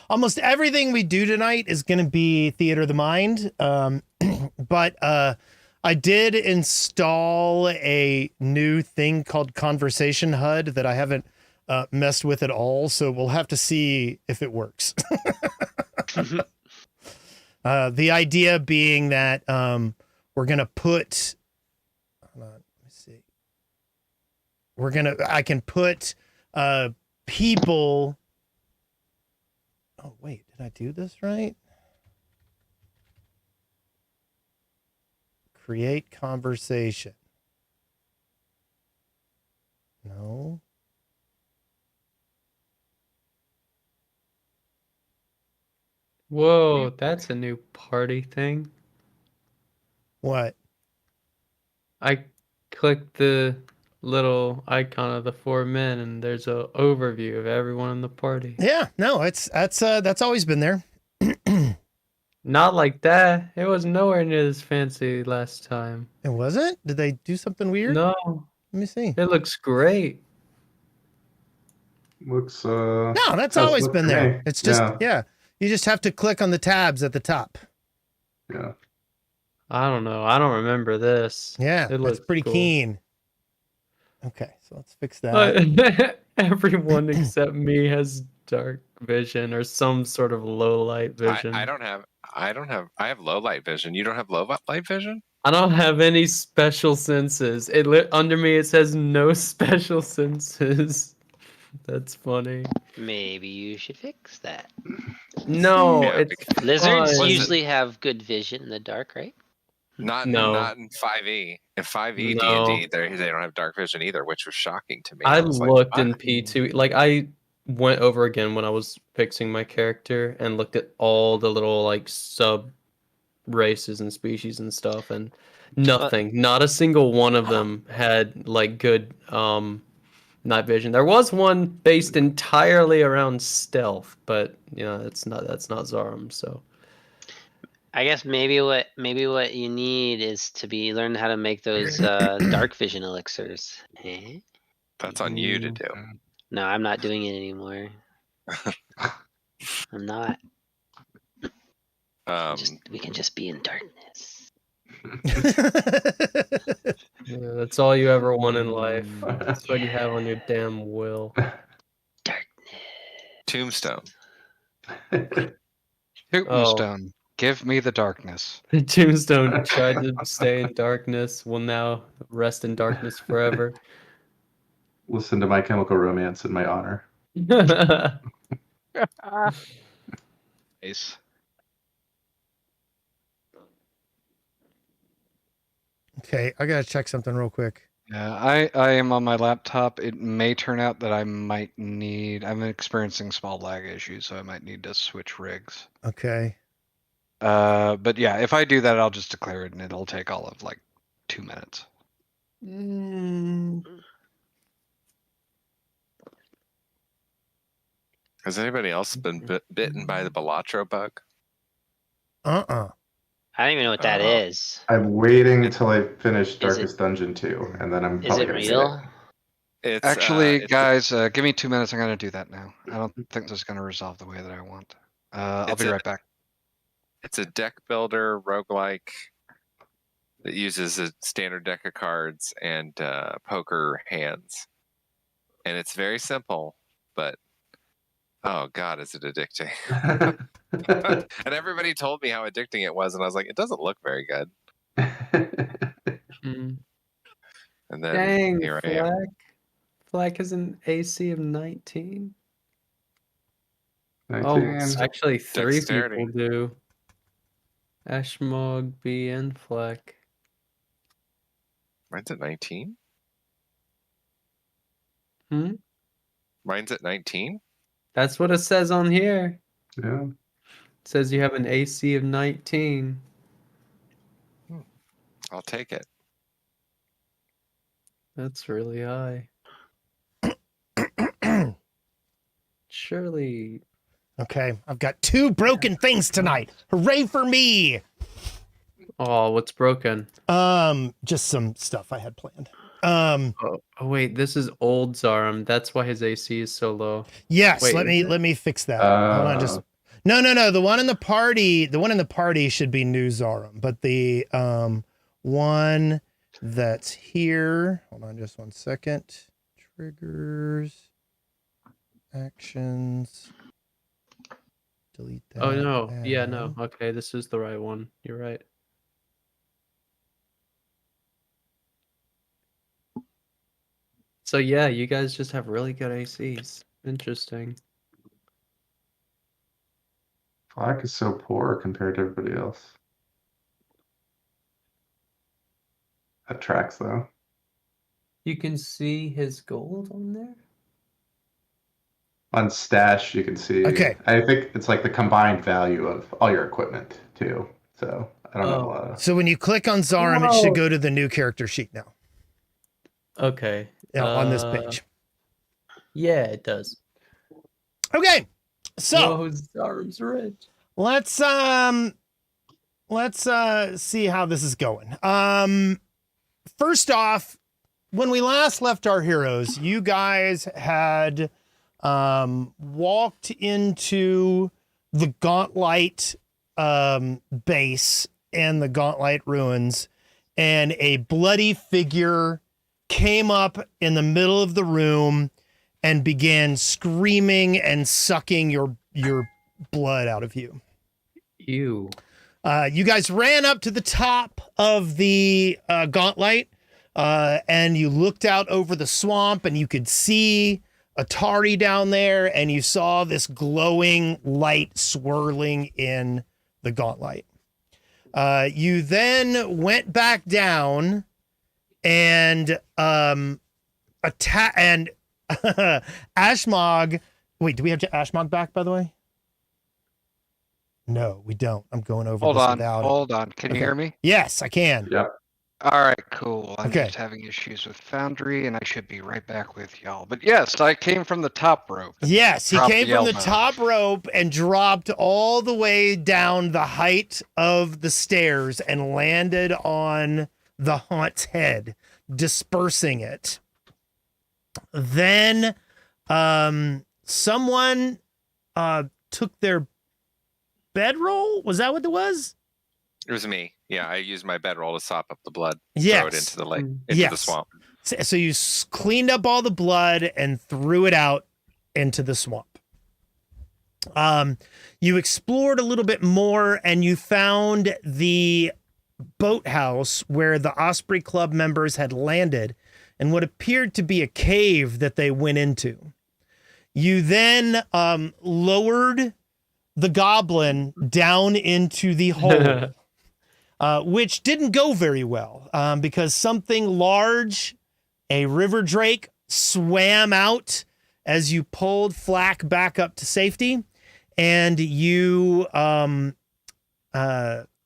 Almost everything we do tonight is going to be theater of the mind. But I did install a new thing called Conversation HUD that I haven't messed with at all. So we'll have to see if it works. The idea being that we're going to put, hold on, let me see. I can put people. Oh, wait, did I do this right? Create conversation. No. Whoa, that's a new party thing. What? I clicked the little icon of the 4 men and there's a overview of everyone in the party. Yeah, no, that's always been there. Not like that. It was nowhere near this fancy last time. It wasn't? Did they do something weird? No. Let me see. It looks great. Looks No, that's always been there. It's just yeah. You just have to click on the tabs at the top. Yeah. I don't know. I don't remember this. Yeah, it that's pretty cool. keen. Okay, so let's fix that. Everyone except me has dark vision or some sort of low light vision. I have low light vision. You don't have low light vision? I don't have any special senses. Under me it says no special senses. That's funny. Maybe you should fix that. No, Yeah, it's Lizards fine. usually have good vision in the dark, right? Not in 5e. In 5e No. D&D, they don't have dark vision either, which was shocking to me. I was looked like, in P2. Like I went over again when I was fixing my character and looked at all the little like sub races and species and stuff, and nothing, not a single one of them had like good night vision. There was one based entirely around stealth, but you know that's not Zarum, so I guess maybe what you need is to learn how to make those dark vision elixirs. Eh? That's on you to do. No, I'm not doing it anymore. I'm not. We can just be in darkness. yeah, that's all you ever want in life. That's what you have on your damn will. Tombstone. Tombstone. Give me the darkness. The Tombstone tried to stay in darkness, will now rest in darkness forever. Listen to My Chemical Romance in my honor. Nice. Okay, I gotta check something real quick. Yeah, I am on my laptop. It may turn out that I'm experiencing small lag issues, so I might need to switch rigs. Okay. But yeah, if I do that, I'll just declare it, and it'll take all of like 2 minutes. Has anybody else been bitten by the Balatro bug? I don't even know what that is. I'm waiting until I finish Darkest Dungeon 2, and then I'm Is it real? It's Actually, guys, give me 2 minutes. I'm gonna do that now. I don't think this is gonna resolve the way that I want. I'll be right back. It's a deck builder roguelike that uses a standard deck of cards and poker hands. And it's very simple, but oh god, is it addicting. And everybody told me how addicting it was, and I was like, it doesn't look very good. And then Dang, here I am. Flack is an AC of 19. 19. Oh, actually 3 Dexterity. people do. Ashmog, B, and Flack. Mine's at 19? Hmm? Mine's at 19? That's what it says on here. Yeah. It says you have an AC of 19. I'll take it. That's really high. Surely. Okay, I've got 2 broken things tonight. Hooray for me! Oh, what's broken? Just some stuff I had planned. Um, Oh wait, this is old Zarum. That's why his AC is so low. yes, Wait, let is me fix that. Hold on, just no. The one in the party should be new Zarum, but the one that's here. Hold on, just 1 second. Triggers, actions. Delete that. Oh no, yeah, add. no. Okay, this is the right one. You're right. So yeah, you guys just have really good ACs. Interesting. Flack is so poor compared to everybody else. That tracks though. You can see his gold on there? On stash, you can see. Okay. I think it's like the combined value of all your equipment too. So I don't know. Oh. So when you click on Zarum, it should go to the new character sheet now. Okay. On this page. Yeah, it does. Okay. So Whoa, Zarum's rich. let's see how this is going. First off, when we last left our heroes, you guys had walked into the Gauntlight base and the Gauntlight ruins, and a bloody figure came up in the middle of the room and began screaming and sucking your blood out of you. Ew. You guys ran up to the top of the Gauntlight, and you looked out over the swamp, and you could see Otari down there, and you saw this glowing light swirling in the Gauntlight. You then went back down and attack and Ashmog. Wait, do we have Ashmog back, by the way? No, we don't. I'm going over Hold this on, without hold on. Can you Okay. hear me? Yes, I can. Yep. All right, cool. I'm Okay. just having issues with Foundry, and I should be right back with y'all. But yes, I came from the top rope. Yes, he Dropped came the from the elbow. top rope and dropped all the way down the height of the stairs and landed on the haunt's head, dispersing it. Then someone took their bedroll. Was that what it was? It was me. Yeah, I used my bedroll to sop up the blood. Yes. Throw it into the lake, into Yes. the swamp. So you cleaned up all the blood and threw it out into the swamp. You explored a little bit more and you found the boathouse where the Osprey Club members had landed and what appeared to be a cave that they went into. You then lowered the goblin down into the hole. Which didn't go very well because something large, a river drake, swam out as you pulled Flack back up to safety, and you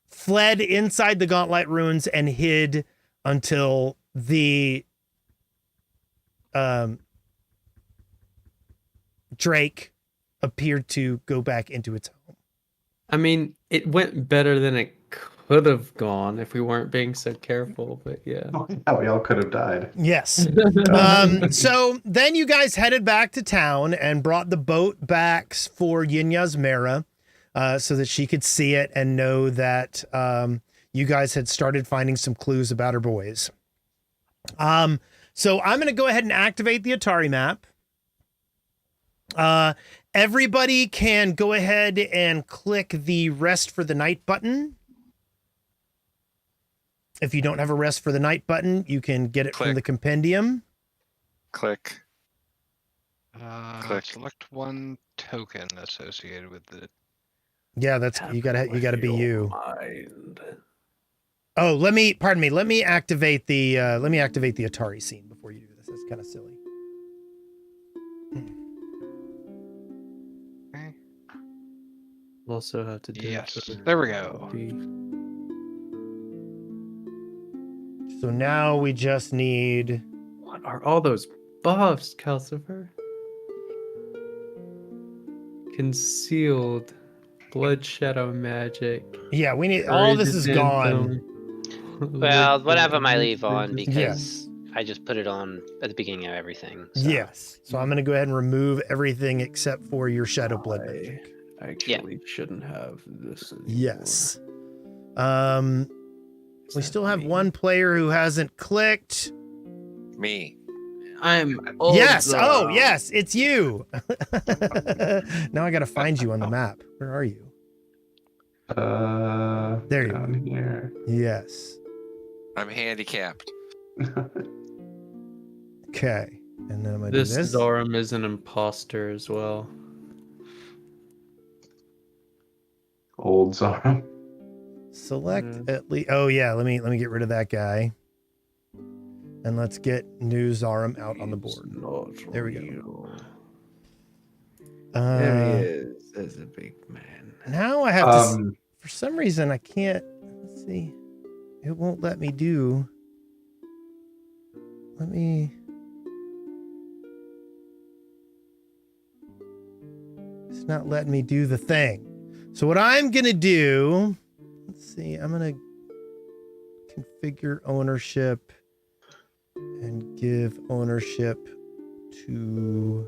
fled inside the Gauntlight ruins and hid until the drake appeared to go back into its home. I mean, it went better than it could have gone if we weren't being so careful, but yeah. Oh, yeah, we all could have died. Yes. So then you guys headed back to town and brought the boat back for Yinya's Mara so that she could see it and know that you guys had started finding some clues about her boys. So I'm going to go ahead and activate the Otari map. Everybody can go ahead and click the rest for the night button. If you don't have a rest for the night button, you can get it from Click. the compendium. Click. Click. Select one token associated with the. Yeah, that's you gotta be you. Mind. Oh, let me activate the Otari scene before you do this. That's kind of silly. Okay. We'll also have to do Yes, the- there we go. So now we just need. What are all those buffs, Calcifer? Concealed, blood shadow magic. Yeah, we need all this is Courageous gone. anthem, Well, liquid one of them I leave magic, on resist- because I just put it on at the beginning of everything. So. Yes. So I'm going to go ahead and remove everything except for your Shadow Blood magic. I actually shouldn't have this anymore. Yes. Is We that still have me? one player who hasn't clicked. Me. I'm old. Yes. Oh, yes. It's you. Now I got to find you on the map. Where are you? There you down here. Yes. I'm handicapped. Okay. And then I'm going to do This this. Zoram is an imposter as well. Old Zara. Select Mhm. at least. Oh yeah, let me get rid of that guy. And let's get new Zarum out on the board. There we go. There he is, as a big man. Now I have to. For some reason, I can't. Let's see. It won't let me do. Let me. It's not letting me do the thing. So what I'm gonna do. Let's see. I'm gonna configure ownership and give ownership to.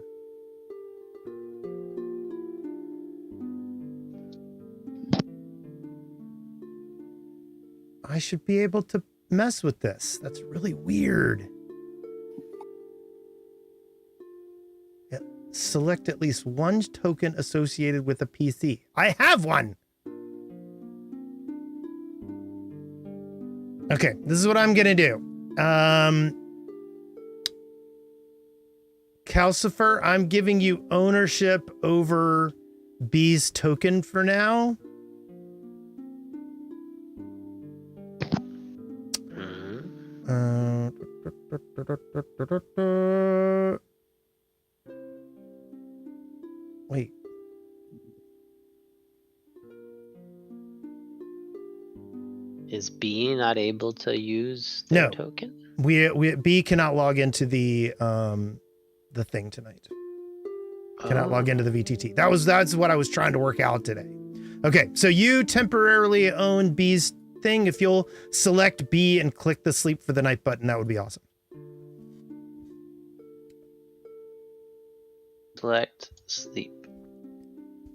I should be able to mess with this. That's really weird. Yeah, select at least one token associated with a PC. I have one. Okay, this is what I'm gonna do. Calcifer, I'm giving you ownership over B's token for now. Wait. Is B not able to use their No. token? We B cannot log into the thing tonight. Cannot log into the VTT. That's what I was trying to work out today. Okay, so you temporarily own B's thing. If you'll select B and click the sleep for the night button, that would be awesome. Select sleep.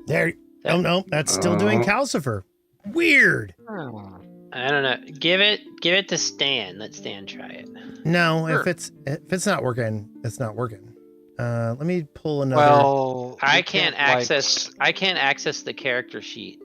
There. Oh no, that's still doing Oh. Calcifer. Weird. I don't know. Give it to Stan. Let Stan try it. No, Sure. if it's not working, it's not working. Let me pull another. Well, I you can't like, access the character sheet.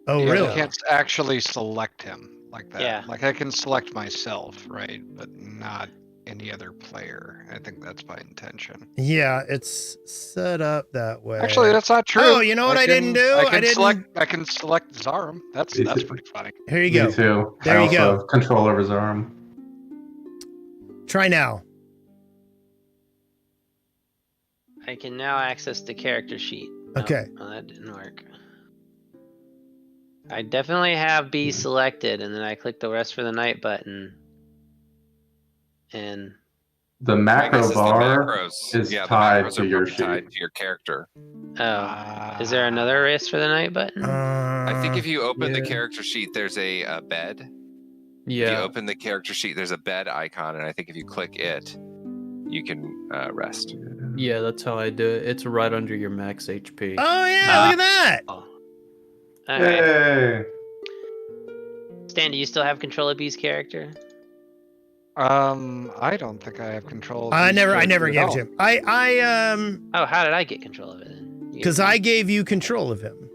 Oh yeah, really? You can't actually select him like that. Yeah. Like I can select myself, right? But not any other player. I think that's by intention. Yeah, it's set up that way. Actually, that's not true. Oh, you know what I didn't do? I didn't- I can select Zarum. That's pretty funny. Here you Me go. too. There I you also go. have control over Zarum. Try now. I can now access the character sheet. No, Okay. well, that didn't work. I definitely have B selected, and then I click the rest for the night button. And The I macro guess it's the bar macros. is Yeah, the tied macros to are your probably tied sheet. to your character. is there another rest for the night button? I think if you open the yeah. character sheet, there's a bed. If you Yeah. open the character sheet, there's a bed icon, and I think if you click it, you can rest. Yeah, that's how I do it. It's right under your max HP. Oh yeah, look at that. Alright. Hey. Stan, do you still have control of B's character? I don't think I have control. Of I these never characters gave at it to all. him. Oh, how did I get control of it then? Because I gave you control of him.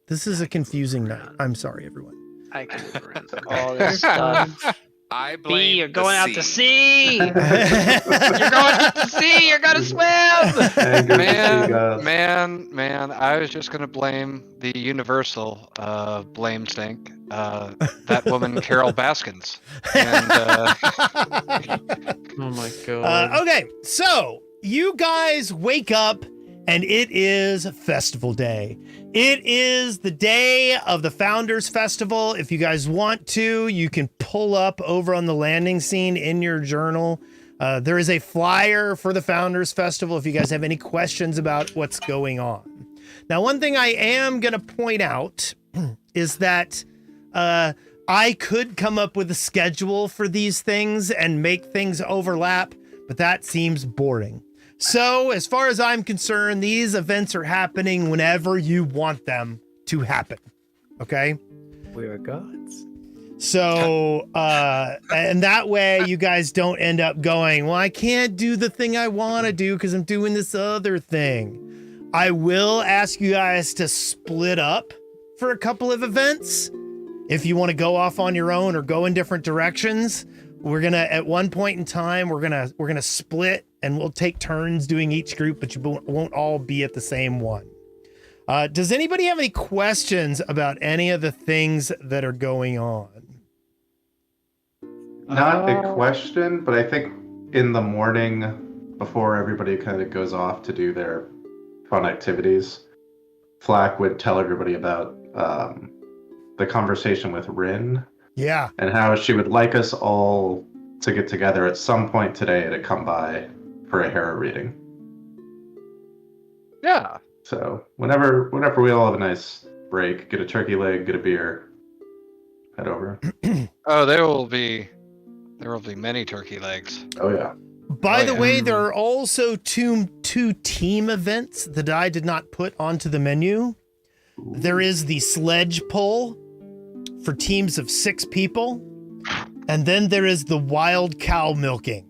This is a confusing night. I'm sorry, everyone. I can run all this stuff. I B, blame you're the going out to sea. You're going You're out to sea. You're gonna swim. Hey, good to see you guys. Man, I was just gonna blame the universal blame sink. That woman Carol Baskins. And Oh my god. Okay, so you guys wake up and it is festival day. It is the day of the Founders Festival. If you guys want to, you can pull up over on the landing scene in your journal. There is a flyer for the Founders Festival if you guys have any questions about what's going on. Now, one thing I am going to point out is that I could come up with a schedule for these things and make things overlap, but that seems boring. So as far as I'm concerned, these events are happening whenever you want them to happen. Okay? We are gods. So, and that way you guys don't end up going, well, I can't do the thing I want to do because I'm doing this other thing. I will ask you guys to split up for a couple of events. If you want to go off on your own or go in different directions, we're going to, at one point in time, we're going to split and we'll take turns doing each group, but you won't all be at the same one. Does anybody have any questions about any of the things that are going on? Not a question, but I think in the morning, before everybody kind of goes off to do their fun activities, Flack would tell everybody about the conversation with Rin. Yeah. And how she would like us all to get together at some point today to come by for a Hera reading. Yeah. So whenever we all have a nice break, get a turkey leg, get a beer, head over. Oh, there will be many turkey legs. Oh yeah. By the yeah. way, there are also two team events that I did not put onto the menu. There is the sledge pull for teams of 6 people, and then there is the wild cow milking.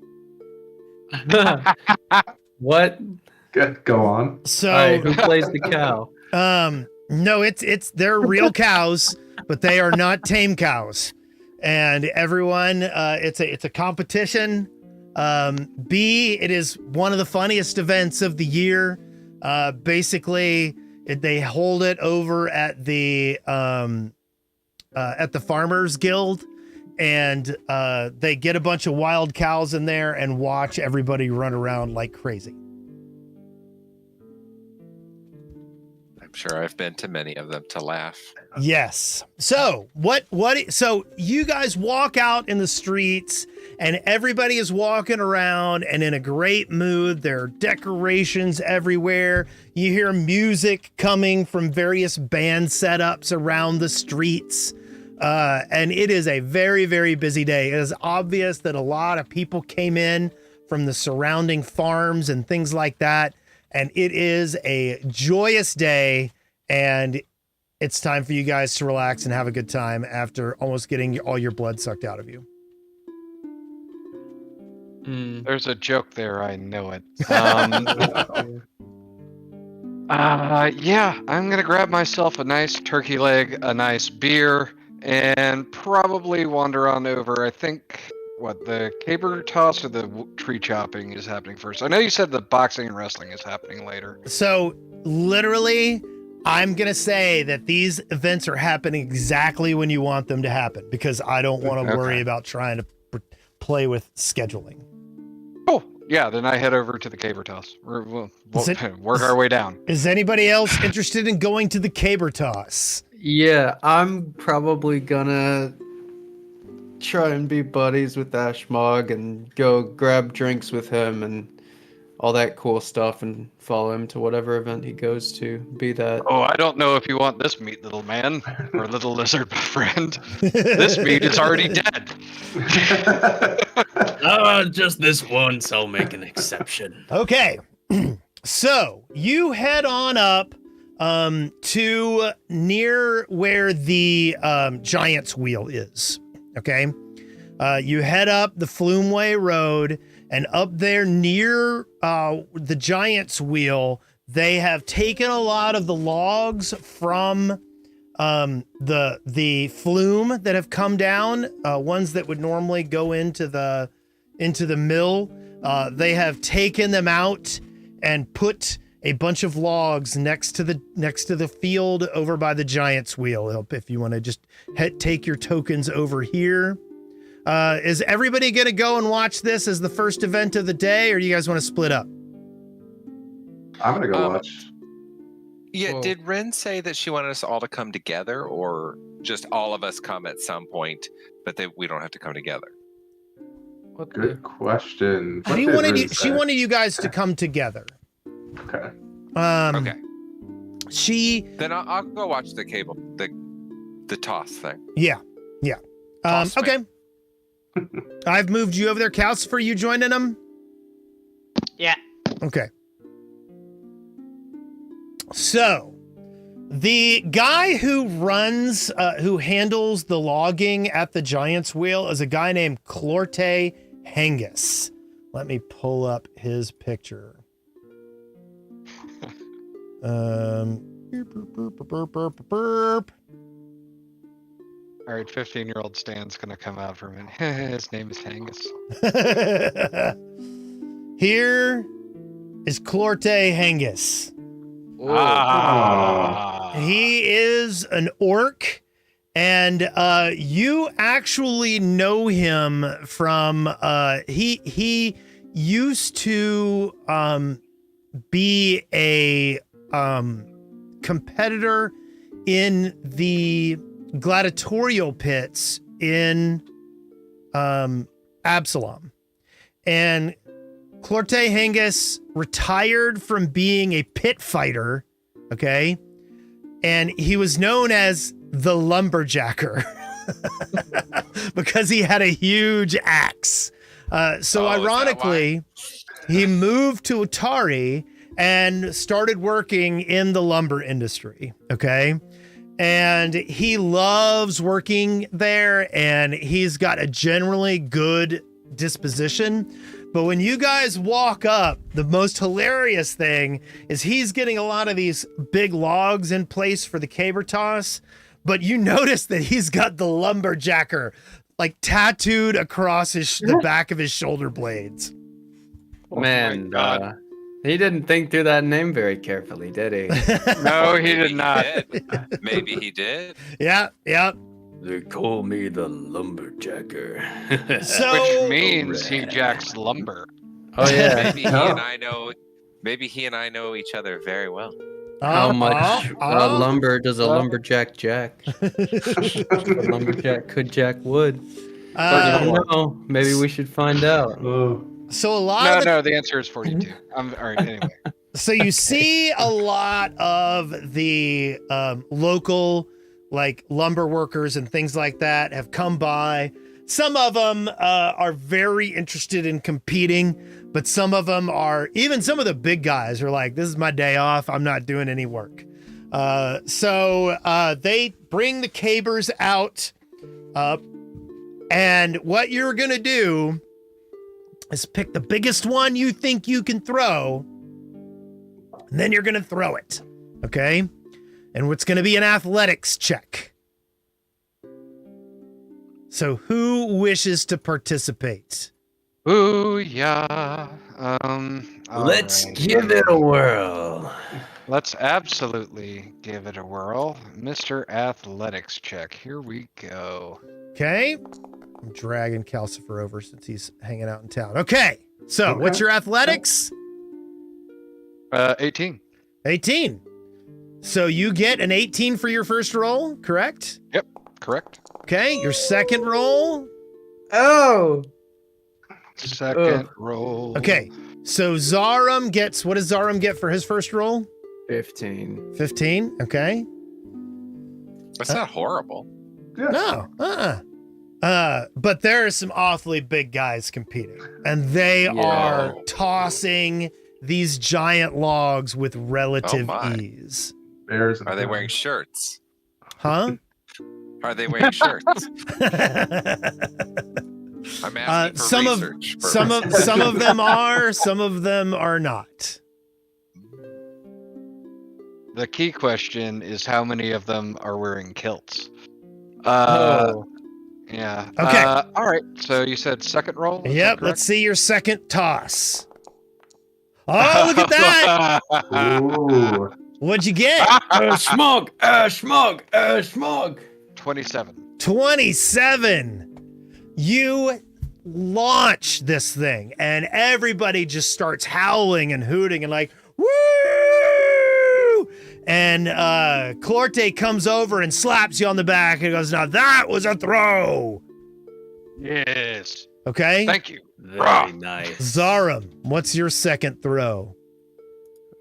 What? Good. Go on. So, All right, who plays the cow? no, they're real cows, but they are not tame cows. And everyone, it's a competition. It is one of the funniest events of the year. Basically, they hold it over at the Farmers Guild, and they get a bunch of wild cows in there and watch everybody run around like crazy. I'm sure I've been to many of them to laugh. Yes. So so you guys walk out in the streets and everybody is walking around and in a great mood. There are decorations everywhere. You hear music coming from various band setups around the streets. And it is a very, very busy day. It is obvious that a lot of people came in from the surrounding farms and things like that. And it is a joyous day, and it's time for you guys to relax and have a good time after almost getting all your blood sucked out of you. There's a joke there, I know it. Yeah, I'm gonna grab myself a nice turkey leg, a nice beer, and probably wander on over. I think the caber toss or the tree chopping is happening first. I know you said the boxing and wrestling is happening later. So literally, I'm going to say that these events are happening exactly when you want them to happen, because I don't want to worry about trying to play with scheduling. Oh, yeah, then I head over to the caber toss. We'll work our way down. Is anybody else interested in going to the caber toss? Yeah, I'm probably gonna try and be buddies with Ashmog and go grab drinks with him and all that cool stuff and follow him to whatever event he goes to. Be that. Oh, I don't know if you want this meat, little man, or little lizard friend. This meat is already dead. Just this once, I'll make an exception. Okay. So you head on up to near where the Giant's Wheel is. Okay. You head up the Flumeway Road, and up there near the Giant's Wheel, they have taken a lot of the logs from the flume that have come down, ones that would normally go into the mill. They have taken them out and put a bunch of logs next to the field over by the Giant's Wheel. If you want to just take your tokens over here. Is everybody going to go and watch this as the first event of the day, or do you guys want to split up? I'm gonna go watch. Yeah, Well- did Ren say that she wanted us all to come together, or just all of us come at some point, but that we don't have to come together? What Good question. What She did wanted Rin you, she say? wanted you guys to come together. Okay. Okay, She then I'll go watch the toss thing. yeah. Toss me. Okay. I've moved you over there. Calcifer, you joining them? Yeah. Okay. So, the guy who who handles the logging at the Giant's Wheel is a guy named Clorte Hengis. Let me pull up his picture. Burp. All right, 15-year-old Stan's gonna come out for a minute. His name is Hangus. Here is Clorte Hengis. He is an orc, and you actually know him from he used to be a competitor in the gladiatorial pits in Absalom, and Clorte Hengis retired from being a pit fighter, okay? And he was known as the lumberjacker because he had a huge axe. So ironically, he moved to Otari and started working in the lumber industry, okay? And he loves working there, and he's got a generally good disposition. But when you guys walk up, the most hilarious thing is he's getting a lot of these big logs in place for the caber toss, but you notice that he's got the lumberjacker like tattooed across the back of his shoulder blades. Man, God. he didn't think through that name very carefully, did he? No, he Maybe did not. did. Maybe he did. Yeah. They call me the lumberjacker. So Which means he jacks lumber. Oh yeah. Maybe he and I know. Maybe he and I know each other very well. How much lumber does a lumberjack jack? A lumberjack could jack wood. I don't know. Maybe we should find out. So a lot No, of the answer is 42. All right, anyway. So you see a lot of the local like lumber workers and things like that have come by. Some of them are very interested in competing, but some of them are, even some of the big guys are like, this is my day off. I'm not doing any work. So they bring the cabers out. And what you're going to do is pick the biggest one you think you can throw. And then you're going to throw it. Okay? And it's going to be an athletics check. So who wishes to participate? Ooh, yeah. Let's alright. give it a whirl. Let's absolutely give it a whirl. Mr. Athletics check. Here we go. Okay? I'm dragging Calcifer over since he's hanging out in town. Okay. So what's your athletics? 18. 18. So you get an 18 for your first roll, correct? Yep, correct. Okay. Your second roll. Oh. Second roll. Okay. So Zarum gets, what does Zarum get for his first roll? 15. 15. Okay. That's not horrible. No. But there are some awfully big guys competing, and they are tossing these giant logs with relative ease. Bears. Are they wearing shirts? Huh? Are they wearing shirts? I'm asking for some research. some of them are, some of them are not. The key question is how many of them are wearing kilts? Yeah. Okay. All right. So you said second roll? Is that Yep. correct? Let's see your second toss. Oh, look at that! Ooh. What'd you get? Smog. 27. 27. You launch this thing, and everybody just starts howling and hooting and like, woo! And Clorte comes over and slaps you on the back and goes, now that was a throw. Yes. Okay? Thank you. Very nice. Zarum, what's your second throw?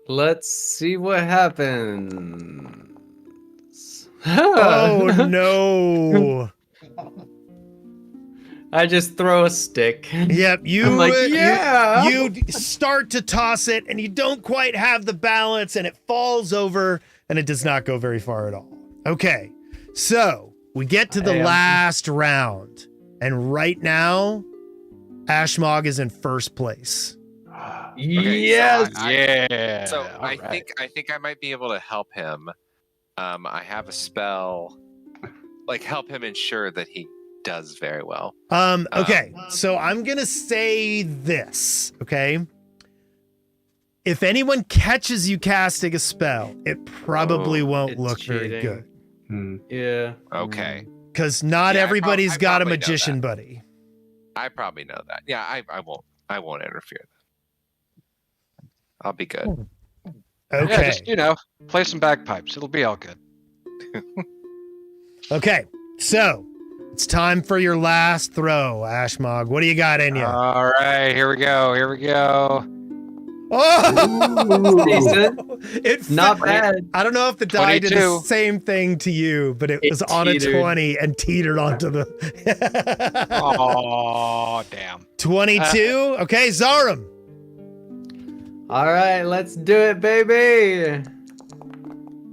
Let's see what happens. Oh, no. I just throw a stick. Yep, I'm like, yeah. you start to toss it and you don't quite have the balance and it falls over and it does not go very far at all. Okay, so we get to the last round and right now, Ashmog is in first place. Yes. Yeah. So all I right. think I might be able to help him. I have a spell, like help him ensure that he does very well. Okay, so I'm gonna say this, okay? If anyone catches you casting a spell, it probably won't it's look very cheating. good. Hmm. Yeah. Okay, Because not Yeah, everybody's I got a probably know magician that. buddy. I probably know that. Yeah, I won't interfere. I'll be good. Okay. Yeah, just, play some bagpipes. It'll be all good. Okay, so it's time for your last throw, Ashmog. What do you got in you? All right, here we go. Oh, Decent. it Not fit- bad. I don't know if the die did the 22. same thing to you, but it It was on teetered. a 20 and teetered onto the Oh, damn. 22. Okay, Zarum. All right, let's do it, baby.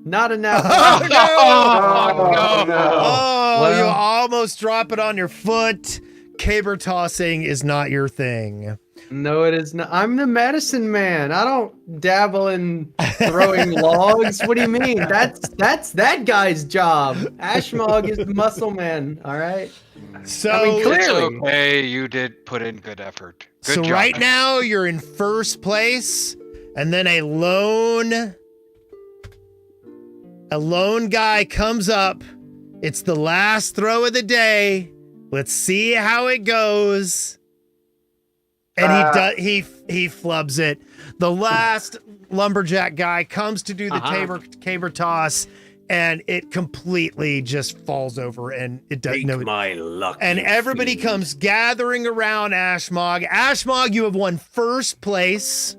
Not enough. Oh, no! Oh, no. Oh, you Well- almost drop it on your foot. Caber tossing is not your thing. No, it is not. I'm the medicine man. I don't dabble in throwing logs. What do you mean? That's that guy's job. Ashmog is the muscle man. All right. So, I mean, It's clearly. okay. You did put in good effort. Good so job. right now you're in first place, and then a lone guy comes up. It's the last throw of the day. Let's see how it goes. And he flubs it. The last lumberjack guy comes to do the caber toss, and it completely just falls over, and it does no. my luck. And everybody comes gathering around Ashmog. Ashmog, you have won first place.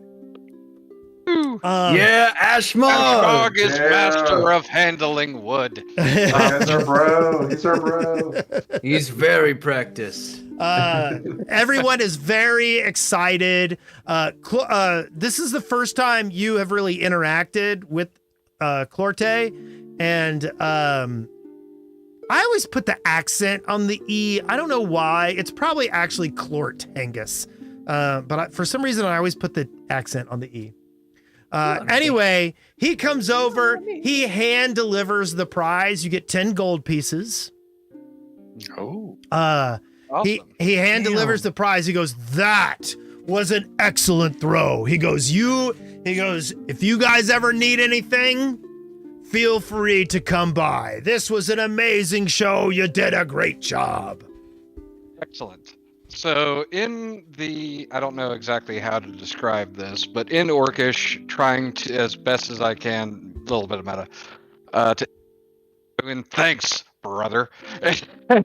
Yeah, Ashmog. Ashmog is Yeah. master of handling wood. He's our bro. He's our bro. He's very practiced. Everyone is very excited. This is the first time you have really interacted with Clorte, and I always put the accent on the E. I don't know why. It's probably actually Clortangus, but for some reason I always put the accent on the E. Anyway, he comes over. He hand delivers the prize. You get 10 gold pieces. Oh, Awesome. He hand delivers the prize. He goes, "That was an excellent throw." He goes, "If you guys ever need anything, feel free to come by. This was an amazing show. You did a great job." Excellent. So in I don't know exactly how to describe this, but in Orcish, trying to, as best as I can, a little bit of meta, thanks, brother,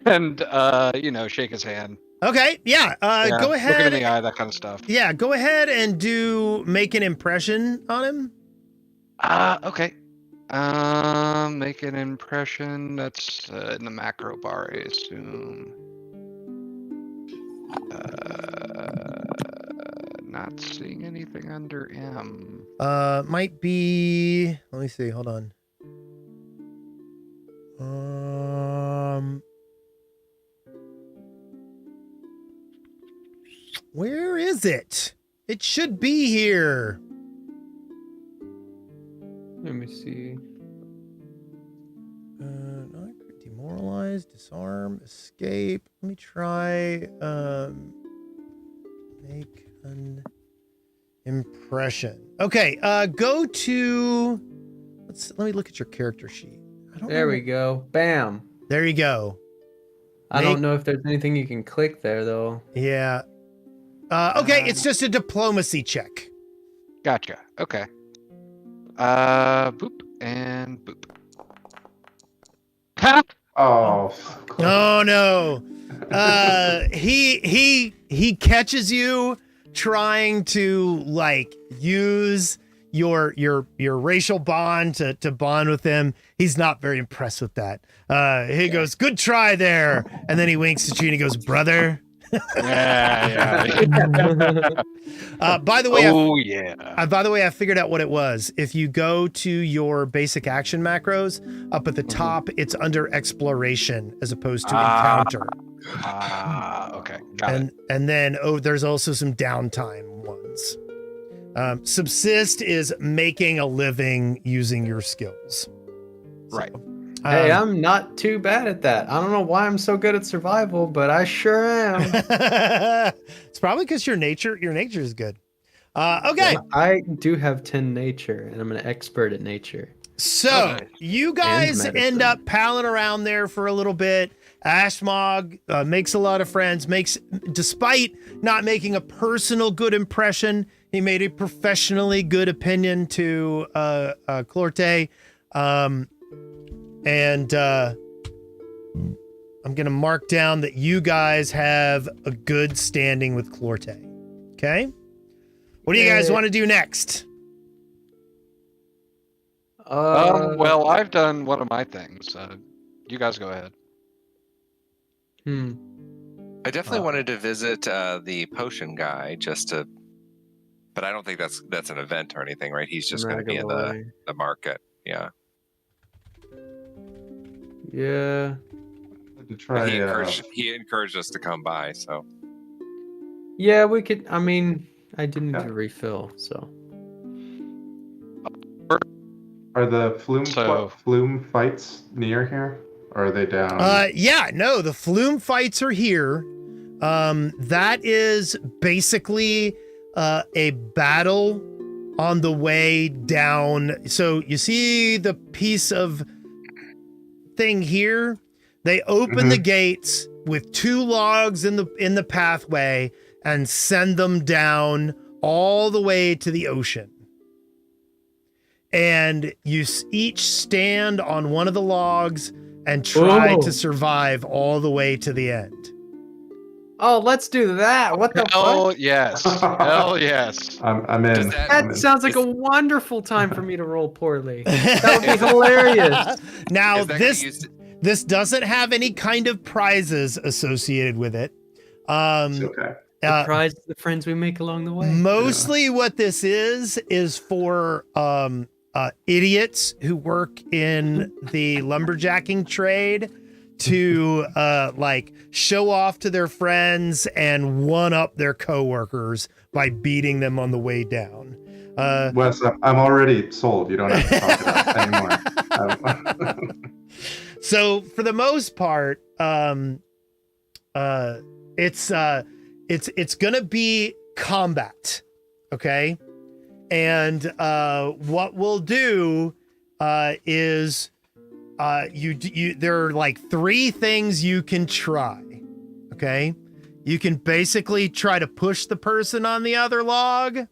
and shake his hand. Okay, yeah. Yeah, Go look him in ahead. the eye, that kind of stuff. Yeah, go ahead and make an impression on him. Okay. Make an impression. That's in the macro bar, I assume. Not seeing anything under M. Might be. Let me see. Hold on. Where is it? It should be here. Let me see. Demoralize, disarm, escape. Let me try. Make an impression. Okay. Go to. Let me look at your character sheet. There we go. Bam. There you go. I don't know if there's anything you can click there though. Yeah. Okay, it's just a diplomacy check. Gotcha. Okay. Boop and boop. Ha! Oh. Oh no. He catches you trying to use your racial bond to bond with him. He's not very impressed with that. He goes, "Good try there," and then he winks at you and he goes, "Brother." Yeah. By the way, yeah. by the way, I figured out what it was. If you go to your basic action macros up at the top, it's under exploration as opposed to encounter. Okay. Got it. And then there's also some downtime ones. Subsist is making a living using your skills. Right. Hey, I'm not too bad at that. I don't know why I'm so good at survival, but I sure am. It's probably because your nature is good. Okay. I do have 10 nature, and I'm an expert at nature. So you guys And end medicine. up palling around there for a little bit. Ashmog makes a lot of friends, despite not making a personal good impression, he made a professionally good opinion to Clorte. And I'm going to mark down that you guys have a good standing with Clorte. Okay? What do you guys want to do next? Well, I've done one of my things. You guys go ahead. I definitely wanted to visit the potion guy but I don't think that's an event or anything, right? He's just going to be in the market. Yeah. Yeah. To try, he encouraged us to come by, so. Yeah, we could. I mean, I do need to refill, so. Are the flume fights near here? Or are they down? Yeah, no, the flume fights are here. That is basically a battle on the way down. So you see the piece of thing here? They open the gates with 2 logs in the pathway and send them down all the way to the ocean. And you each stand on one of the logs and try to survive all the way to the end. Oh, let's do that. What the fuck? Yes. Hell yes. I'm in. That sounds like a wonderful time for me to roll poorly. That would be hilarious. Now, this doesn't have any kind of prizes associated with it. It's okay. The prize the friends we make along the way. Mostly what this is for idiots who work in the lumberjacking trade to like show off to their friends and one up their coworkers by beating them on the way down. Wes, I'm already sold. You don't have to talk about it anymore. So for the most part, it's gonna be combat, okay? And what we'll do is there are like 3 things you can try, okay? You can basically try to push the person on the other log.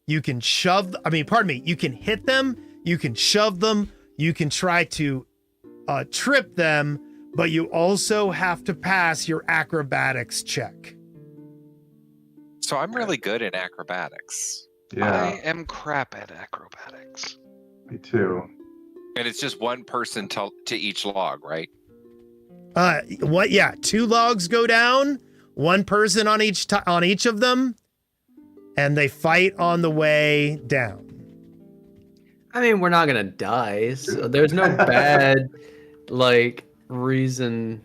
You can you can hit them, you can shove them, you can try to trip them, but you also have to pass your acrobatics check. So I'm really good in acrobatics. Yeah, I am crap at acrobatics. me too. And it's just one person to each log, right? What? Yeah, 2 logs go down, 1 person on each of them, and they fight on the way down. I mean, we're not gonna die, so there's no bad reason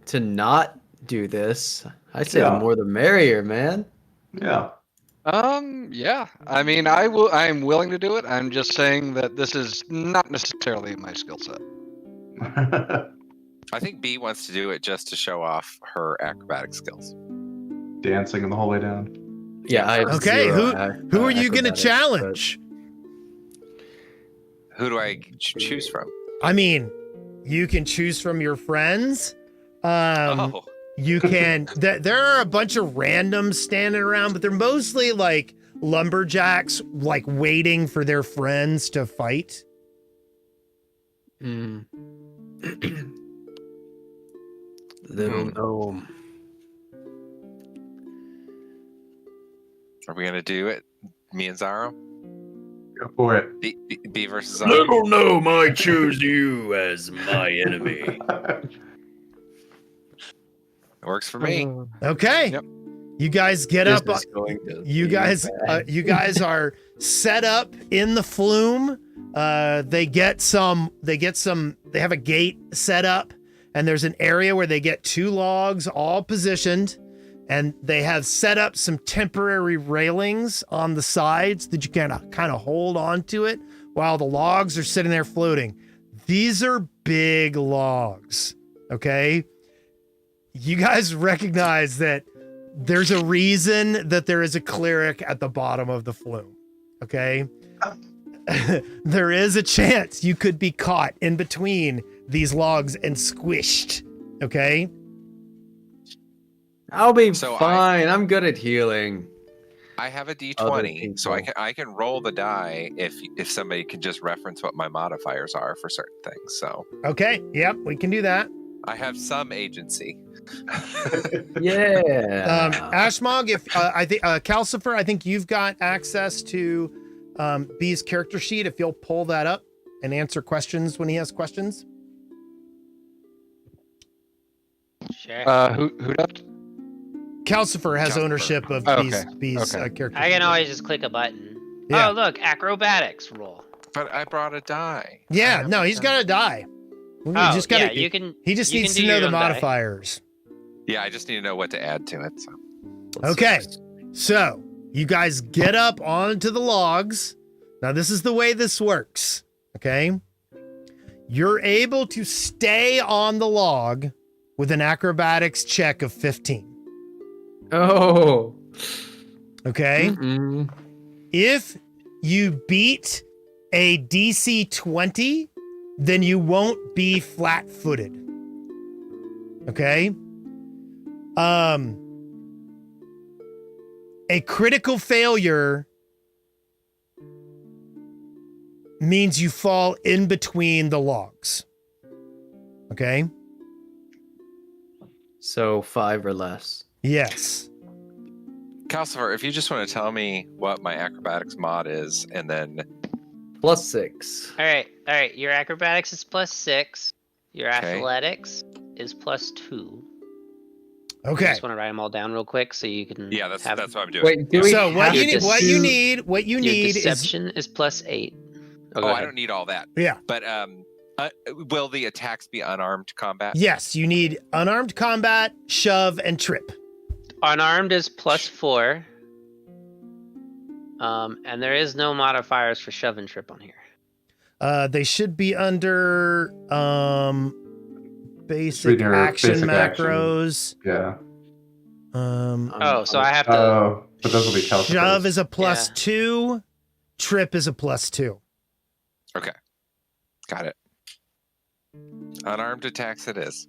to not do this. I say the more the merrier, man. Yeah. Yeah. I mean, I'm willing to do it. I'm just saying that this is not necessarily my skill set. I think B wants to do it just to show off her acrobatic skills. Dancing the whole way down. Yeah. Okay, who are you gonna challenge? Who do I choose from? I mean, you can choose from your friends. Oh. You can. There are a bunch of randoms standing around, but they're mostly like lumberjacks, like waiting for their friends to fight. Little gnome. Are we gonna do it? Me and Zaro? Go for it. B versus Little gnome, I choose you as my enemy. It works for me. Okay. Yep. You guys get This up. is going to You be guys, bad. you guys are set up in the flume. They have a gate set up, and there's an area where they get 2 logs all positioned, and they have set up some temporary railings on the sides that you kind of hold on to it while the logs are sitting there floating. These are big logs, okay? You guys recognize that there's a reason that there is a cleric at the bottom of the flume, okay? There is a chance you could be caught in between these logs and squished, okay? I'll be So fine. I'm good at healing. I have a Other D20, so people. I can roll the die if somebody can just reference what my modifiers are for certain things. So Okay, yep, we can do that. I have some agency. Yeah. Ashmog, if I think Calcifer, I think you've got access to B's character sheet. If you'll pull that up and answer questions when he has questions. Sure. Who does? Calcifer has Calcifer. ownership of Oh, B's okay. character I sheet. can always just click a button. Yeah. Oh, look, acrobatics roll. But I brought a die. I Yeah, haven't no, he's done got to it. die. You Oh, just gotta, yeah, you can. he just you needs can to do know your the own die. modifiers. Yeah, I just need to know what to add to it. So Okay, so you guys get up onto the logs. Now, this is the way this works, okay? You're able to stay on the log with an acrobatics check of 15, Oh. okay? Mm-mm. If you beat a DC 20, then you won't be flat-footed, okay? A critical failure means you fall in between the logs. Okay? So 5 or less. Yes. Calcifer, if you just want to tell me what my acrobatics mod is, and then +6. All right. Your acrobatics is +6. Your Okay. athletics is +2. I Okay. just want to write them all down real quick so you can. yeah, that's have, what I'm doing. Wait, do we So what have you your need, to what do- you need Your is deception is +8. Oh, go I ahead. don't need all that. yeah. But will the attacks be unarmed combat? Yes, you need unarmed combat, shove, and trip. Unarmed is +4. And there is no modifiers for shove and trip on here. They should be under basic Your action basic action. macros. Yeah. Oh, so I have to. Oh, but those will be Calcifer's. Shove is a Yeah. +2, trip is a +2. Got it. Unarmed attacks it is.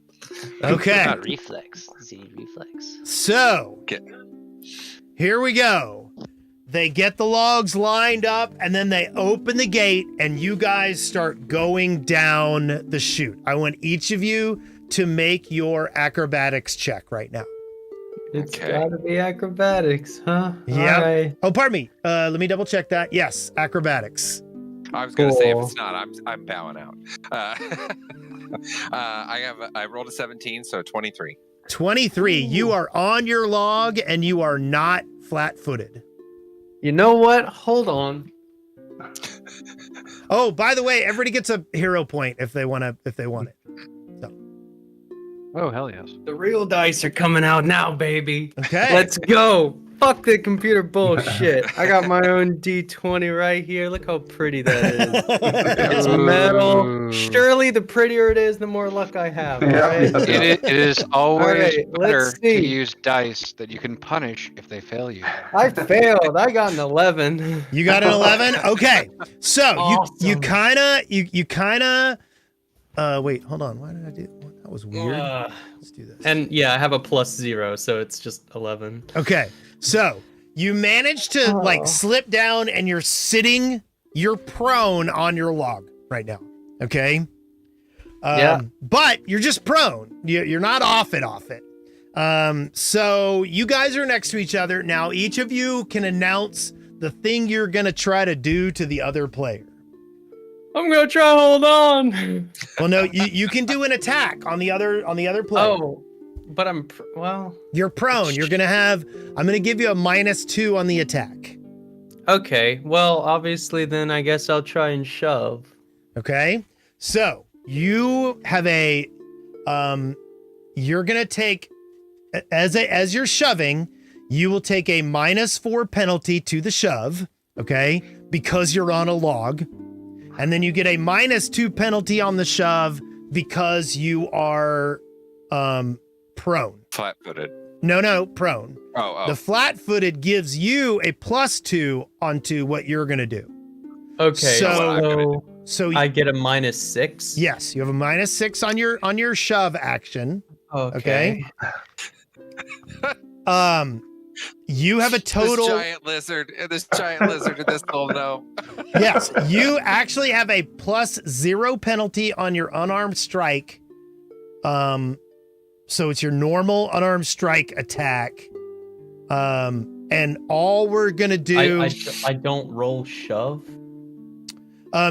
Okay. Not reflex. Z reflex. So, Get- here we go. They get the logs lined up, and then they open the gate, and you guys start going down the chute. I want each of you to make your acrobatics check right now. It's Okay. gotta be acrobatics, huh? Yep. Alright. Oh, pardon me. Let me double check that. Yes, acrobatics. I was gonna say if Cool. it's not, I'm bowing out. I rolled a 17, so 23. 23. You are on your log, and you are not flat-footed. You know what? Hold on. Oh, by the way, everybody gets a hero point if they want it. Oh, hell yes. The real dice are coming out now, baby. Okay. Let's go. Fuck the computer bullshit. I got my own D20 right here. Look how pretty that is. It's metal. Ooh. Surely the prettier it is, the more luck I have. Yeah, Right? yeah. It is always Alright, better let's to see. use dice that you can punish if they fail you. I failed. I got an 11. You got an 11? Okay. So you Awesome. kind of wait, hold on. Why did I do that? Was weird. Let's do this. And yeah, I have a +0, so it's just 11. Okay. So you managed to Oh. slip down and you're prone on your log right now. Okay. Yeah. But you're just prone. You're not off it. So you guys are next to each other. Now each of you can announce the thing you're gonna try to do to the other player. I'm gonna try hold on. Well, no, you can do an attack on the other player. Oh, but well. You're prone. You're gonna have. I'm gonna give you a -2 on the attack. Okay. Well, obviously, then I guess I'll try and shove. Okay. So you have a. You're gonna take as you're shoving. You will take a -4 penalty to the shove. Okay, because you're on a log. And then you get a -2 penalty on the shove because you are prone. Flat-footed. No, prone. Oh. The flat-footed gives you a +2 onto what you're gonna do. Okay. So I get a -6. yes, you have a -6 on your shove action. Okay. You have a total. This giant lizard in this little gnome. Yes, you actually have a +0 penalty on your unarmed strike. So it's your normal unarmed strike attack. And all we're gonna do. I don't roll shove.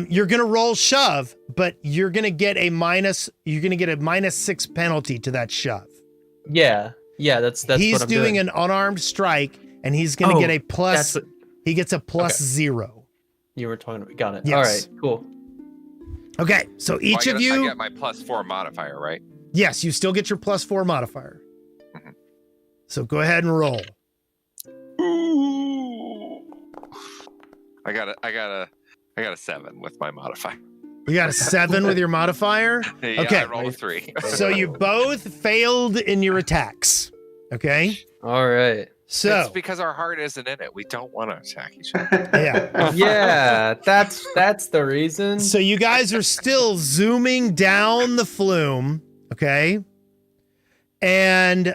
You're gonna roll shove, but you're gonna get a -6 penalty to that shove. Yeah, that's He's what I'm doing doing. an unarmed strike, and he's gonna get a plus. That's what He gets a +0. you were talking about. Got it. Yes. All right, cool. Okay, so each of you. I get my +4 modifier, right? Yes, you still get your +4 modifier. Mhm. So go ahead and roll. Ooh. I got a 7 with my modifier. You got a 7 with your modifier. Yeah, Okay. I rolled a 3. So you both failed in your attacks. Okay. All right. So It's because our heart isn't in it. We don't want to attack each other. yeah. Yeah, that's the reason. So you guys are still zooming down the flume. Okay. And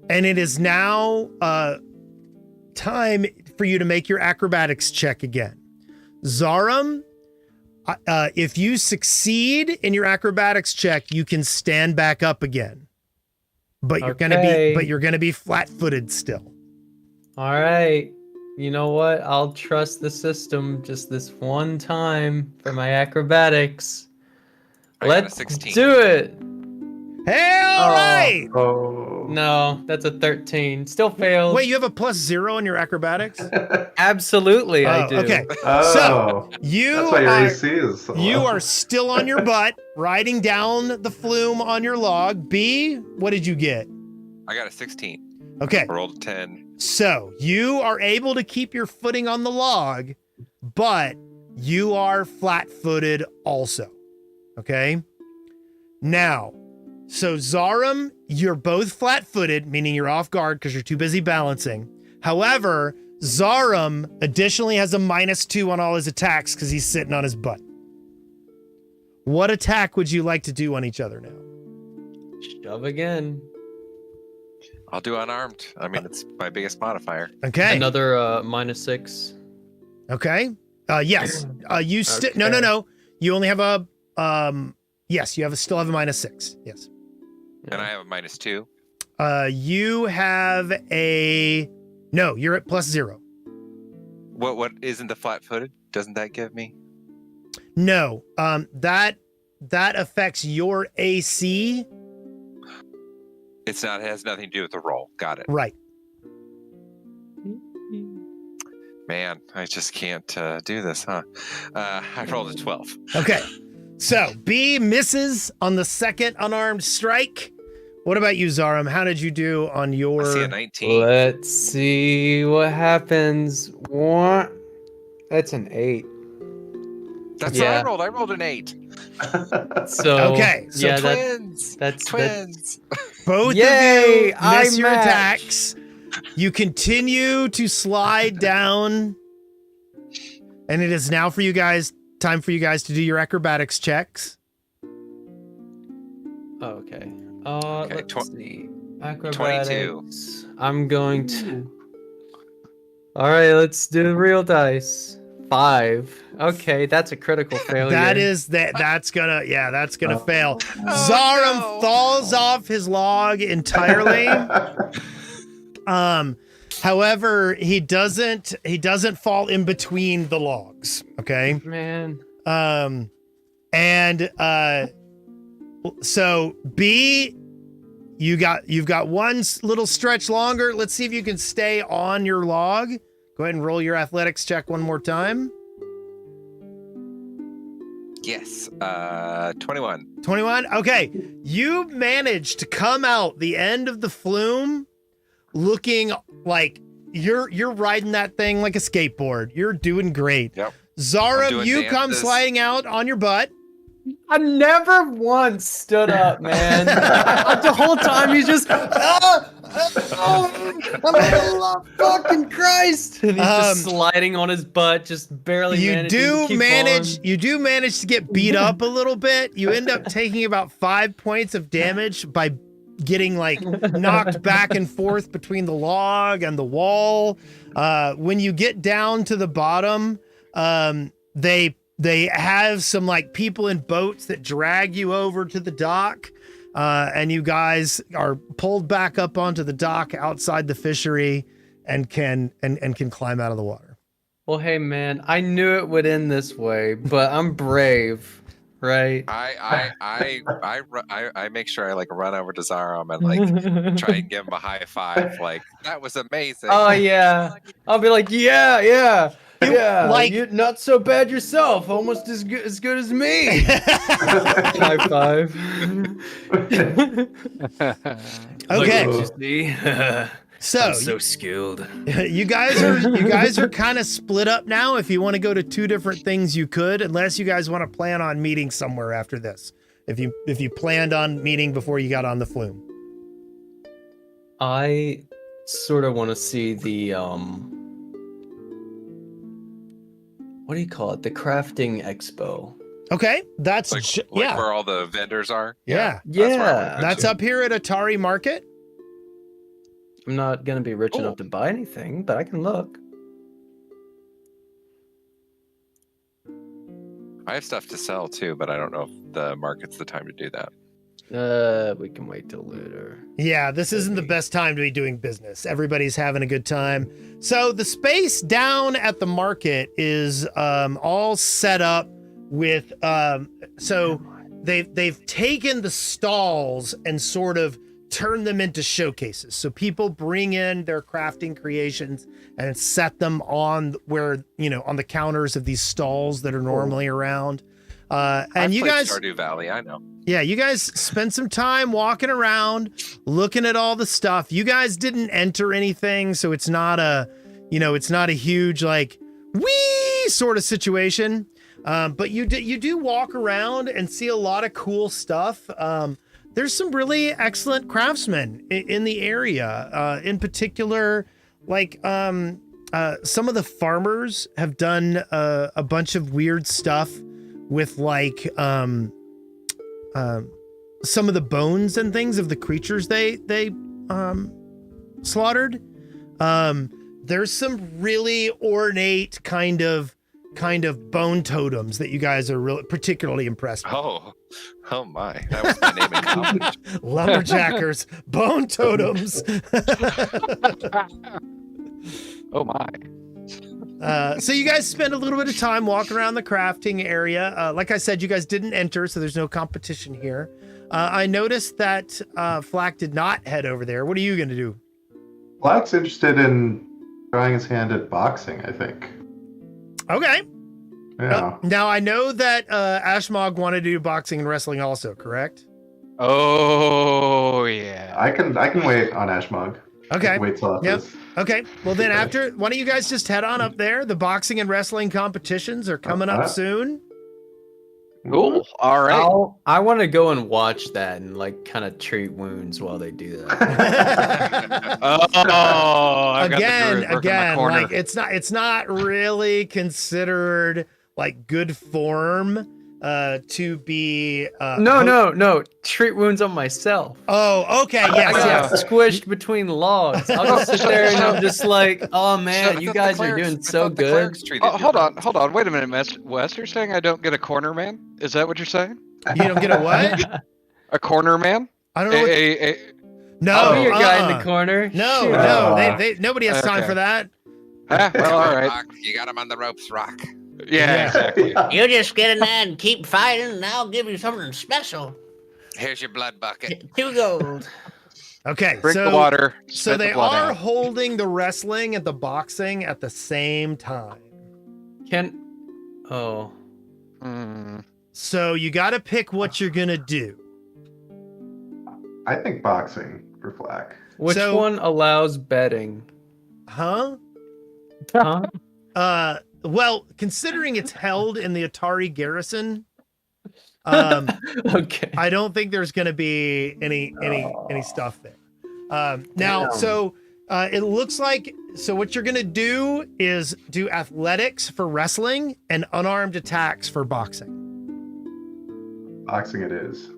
it is now time for you to make your acrobatics check again. Zarum, if you succeed in your acrobatics check, you can stand back up again. But you're gonna be flat-footed still. All right. You know what? I'll trust the system just this one time for my acrobatics. I got a Let's 16. do it. All right. Oh. No, that's a 13. Still failed. Wait, you have a +0 in your acrobatics? Absolutely, I do. Okay. Oh. So you That's why your are, AC is so you low. are still on your butt, riding down the flume on your log. B, what did you get? I got a 16. Okay. I rolled a 10. So you are able to keep your footing on the log, but you are flat-footed also. Okay. Now, so Zarum, you're both flat-footed, meaning you're off guard because you're too busy balancing. However, Zarum additionally has a -2 on all his attacks because he's sitting on his butt. What attack would you like to do on each other now? Shove again. I'll do unarmed. I mean, it's my biggest modifier. Okay. Another -6. Okay. Yes. You still Okay. no. You only have a yes, you still have a -6. Yes. And I have a -2. You have a no, you're at +0. What isn't the flat-footed? Doesn't that give me? No. That affects your AC. It's not. It has nothing to do with the roll. Got it. Right. Man, I just can't do this, huh? I rolled a 12. Okay. So B misses on the second unarmed strike. What about you, Zarum? How did you do on your? I see a 19. Let's see what happens. What? That's an 8. That's Yeah. what I rolled. I rolled an 8. So Okay, so yeah, Twins. that's Twins. Both Yay, of you I miss your matched. attacks. You continue to slide down, and it is now time for you guys to do your acrobatics checks. Okay. Okay, Let's see. 22. Acrobatics. I'm going to. All right, let's do the real dice. 5. Okay, that's a critical failure. That's gonna Oh. fail. Zarum no. falls off his log entirely. However, he doesn't fall in between the logs. Okay. Man. So B, you've got one little stretch longer. Let's see if you can stay on your log. Go ahead and roll your athletics check one more time. Yes. 21. 21. Okay. You managed to come out the end of the flume looking like you're riding that thing like a skateboard. You're doing great. Yep. Zara, I'm doing you come dances. sliding out on your butt. I never once stood up, man. The whole time he's just, fucking Christ! And he's just sliding on his butt, just barely. You do manage to get beat up a little bit. You end up taking about 5 points of damage by getting like knocked back and forth between the log and the wall. When you get down to the bottom, they have some like people in boats that drag you over to the dock, and you guys are pulled back up onto the dock outside the fishery and can climb out of the water. Well, hey man, I knew it would end this way, but I'm brave, right? I make sure I like run over to Zaram and like try and give him a high five. Like, that was amazing. Oh yeah, I'll be like, yeah. Like- you're not so bad yourself, almost as good as me. High five. Okay. Look at you, see? So I'm so skilled. you guys are kind of split up now. If you want to go to two different things, you could, unless you guys want to plan on meeting somewhere after this. If you planned on meeting before you got on the flume. I sort of want to see the what do you call it? The crafting expo. Okay, that's Like yeah, where all the vendors are. yeah. That's where I wanna Yeah. go That's to. up here at Otari Market. I'm not gonna be rich Cool. enough to buy anything, but I can look. I have stuff to sell too, but I don't know if the market's the time to do that. We can wait till later. Yeah, this isn't the best time to be doing business. Everybody's having a good time. So the space down at the market is all set up with so they've taken the stalls and sort of turned them into showcases. So people bring in their crafting creations and set them on where, on the counters of these stalls that are normally around. And I've you played guys Stardew Valley, I know. Yeah, you guys spent some time walking around, looking at all the stuff. You guys didn't enter anything, so it's not a, it's not a huge like wee sort of situation. But you do walk around and see a lot of cool stuff. There's some really excellent craftsmen in the area. In particular, like some of the farmers have done a bunch of weird stuff with like some of the bones and things of the creatures they slaughtered. There's some really ornate kind of bone totems that you guys are really particularly impressed with. Oh my, that was my name in college. Lumberjackers, bone totems. Oh my. So you guys spend a little bit of time walking around the crafting area. Like I said, you guys didn't enter, so there's no competition here. I noticed that Flack did not head over there. What are you going to do? Black's interested in trying his hand at boxing, I think. Okay. Yeah. Now, I know that Ashmog wanted to do boxing and wrestling also, correct? Oh yeah. I can wait on Ashmog. Okay. Wait till after Yep. this. Okay. Well, then after, why don't you guys just head on up there? The boxing and wrestling competitions are coming up soon. Cool. All right. I want to go and watch that and like kind of treat wounds while they do that. I've got the again, druid working my corner. like it's not really considered like good form to be No. Treat wounds on myself. Oh, okay, I yes, got yes. squished between logs. I'll just sit there and I'm just like, oh man, you guys are doing so good. Hold on. Wait a minute, Wes. You're saying I don't get a corner man? Is that what you're saying? You don't get a what? A corner man? I don't know. No, Be your guy in the corner. No, Shoot. no, nobody has time Okay. for that. Ah, well, all right. Rock, you got him on the ropes, Rock. Yeah, exactly. You just get in there and keep fighting, and I'll give you something special. Here's your blood bucket. 2 gold. Okay, Drink so the water. so spit they the blood are out. holding the wrestling and the boxing at the same time. Oh. Hmm. So you got to pick what you're gonna do. I think boxing for Flack. Which So- one allows betting? Huh? Huh? Well, considering it's held in the Otari garrison, Okay. I don't think there's going to be any stuff there. Now, Damn. so it looks like what you're going to do is do athletics for wrestling and unarmed attacks for boxing. Boxing it is.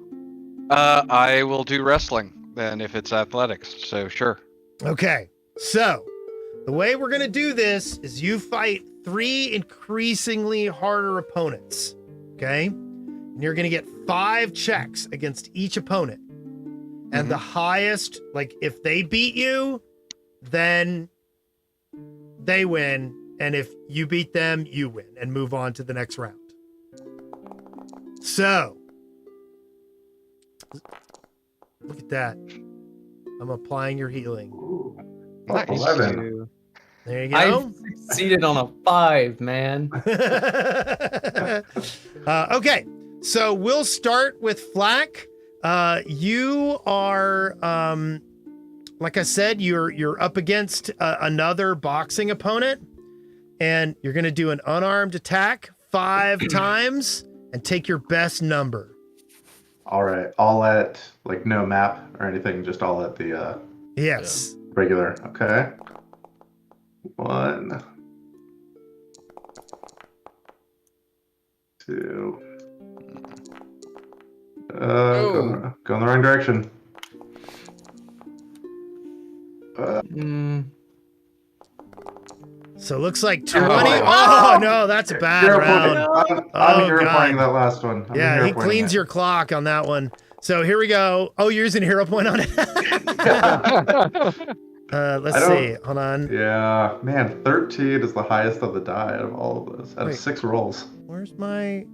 I will do wrestling then if it's athletics. So sure. Okay, so the way we're going to do this is you fight 3 increasingly harder opponents. Okay, and you're going to get 5 checks against each opponent, and the highest, like if they beat you, then they win, and if you beat them, you win and move on to the next round. So look at that. I'm applying your healing. Ooh. Nice. 11. There you I go. succeeded on a 5, man. Okay, so we'll start with Flack. You are, like I said, you're up against another boxing opponent, and you're gonna do an unarmed attack 5 times and take your best number. All right. All at, like, no map or anything, just all at the Yes. regular. Okay. 1, 2. Go in the wrong direction. So it looks like 20. Oh. Oh, no, that's a bad Hero round. point. I'm Oh, hero God. pointing that last one. I'm Yeah, hero he pointing cleans it. your clock on that one. So here we go. Oh, you're using hero point on it. Let's I don't- see. Hold on. Yeah, man, 13 is the highest of the die out of all of those. Out Wait. of 6 rolls. Where's my?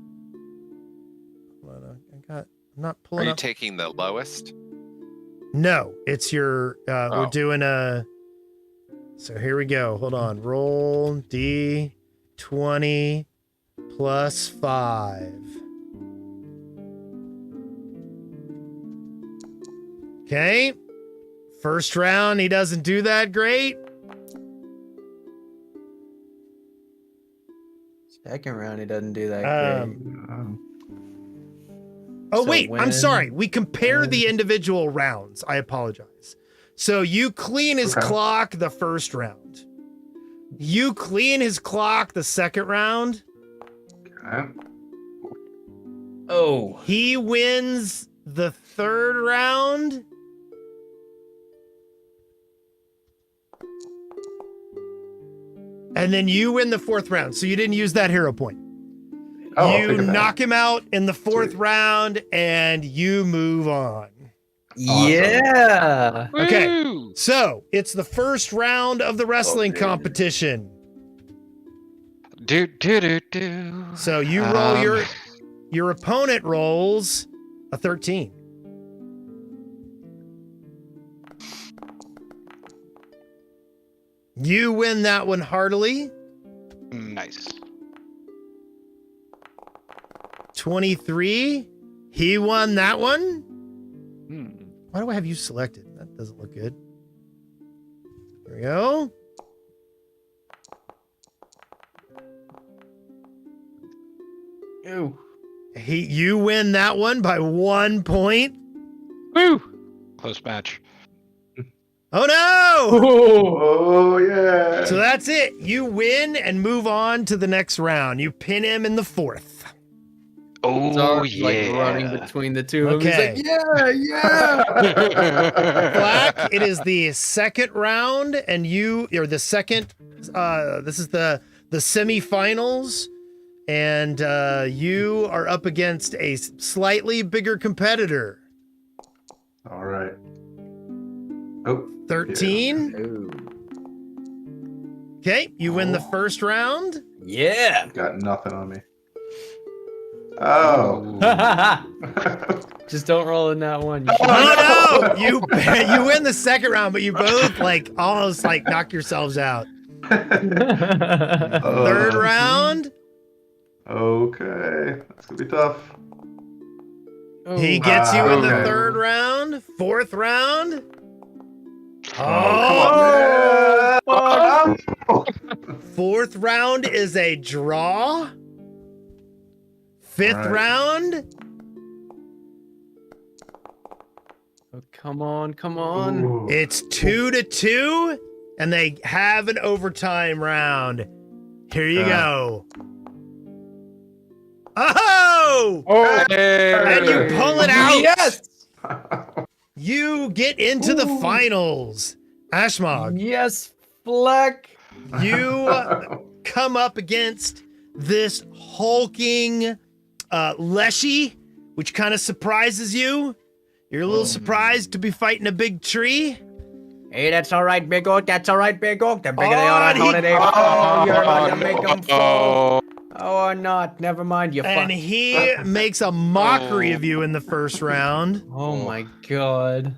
Hold on. I'm not Are pulling you up. taking the lowest? No, it's your. We're Oh. doing a. So here we go. Hold on. Roll D20 plus 5. Okay. First round, he doesn't do that great. Second round, he doesn't do that great. Oh, So wait, I'm when- sorry. We compare the individual rounds. I apologize. So you clean his Okay. clock the first round. You clean his clock the second round. Okay. Oh. He wins the third round. And then you win the fourth round. So you didn't use that hero point. Oh, I'll you think of that. knock him out in the fourth Sweet. round and you move on. Yeah. Okay. Woo! So it's the first round of the wrestling Okay. competition. Do do do do. So you roll your opponent rolls a 13. You win that one heartily. Nice. 23. He won that one. Hmm. Why do I have you selected? That doesn't look good. There we go. Ew. You win that one by 1 point. Woo! Close match. Oh no! Oh, yeah. So that's it. You win and move on to the next round. You pin him in the fourth. Oh Zark's, yeah. like running between the two of them. Okay. He's like, yeah. Black, it is the second round, and you're the second. This is the semifinals, and you are up against a slightly bigger competitor. All right. Oh, 13. Ooh. Okay, you win the first round. Yeah. got nothing on me. Oh. Just don't roll in that one. You should- Oh no! You win the second round, but you both like almost like knock yourselves out. Third round, Okay, that's gonna be tough. he gets you in the okay. third round. Fourth round. Oh, come on, man! Oh. Fourth round is a draw. Fifth All right. round. Oh, come on, come on. Ooh. It's 2-2, and they have an overtime round. Here you go. Oh! And you pull it out. Yes! You get into the finals. Ashmog, Yes, Fleck! you come up against this hulking Leshy, which kind of surprises you. You're a little surprised to be fighting a big tree. Hey, that's all right, Big Oak. That's all right, Big Oak. The bigger they are on he- holiday. Oh, you're gonna make them fall. Oh, or not. Never mind. You And fuck. he makes a mockery of you in the first round. Oh my god.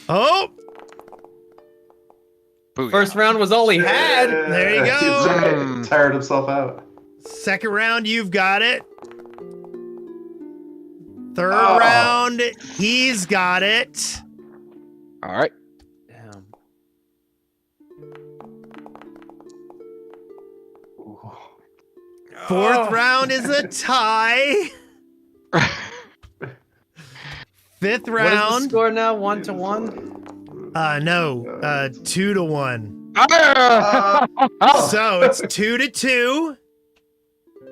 Oh, Booyah. First round was all he had. There you go. He's tired himself out. second round, you've got it. Third Oh. round, he's got it. All right. Damn. Fourth round is a tie. Fifth What is the round, score now? 1-1? no, 2-1. Ah! So it's 2-2.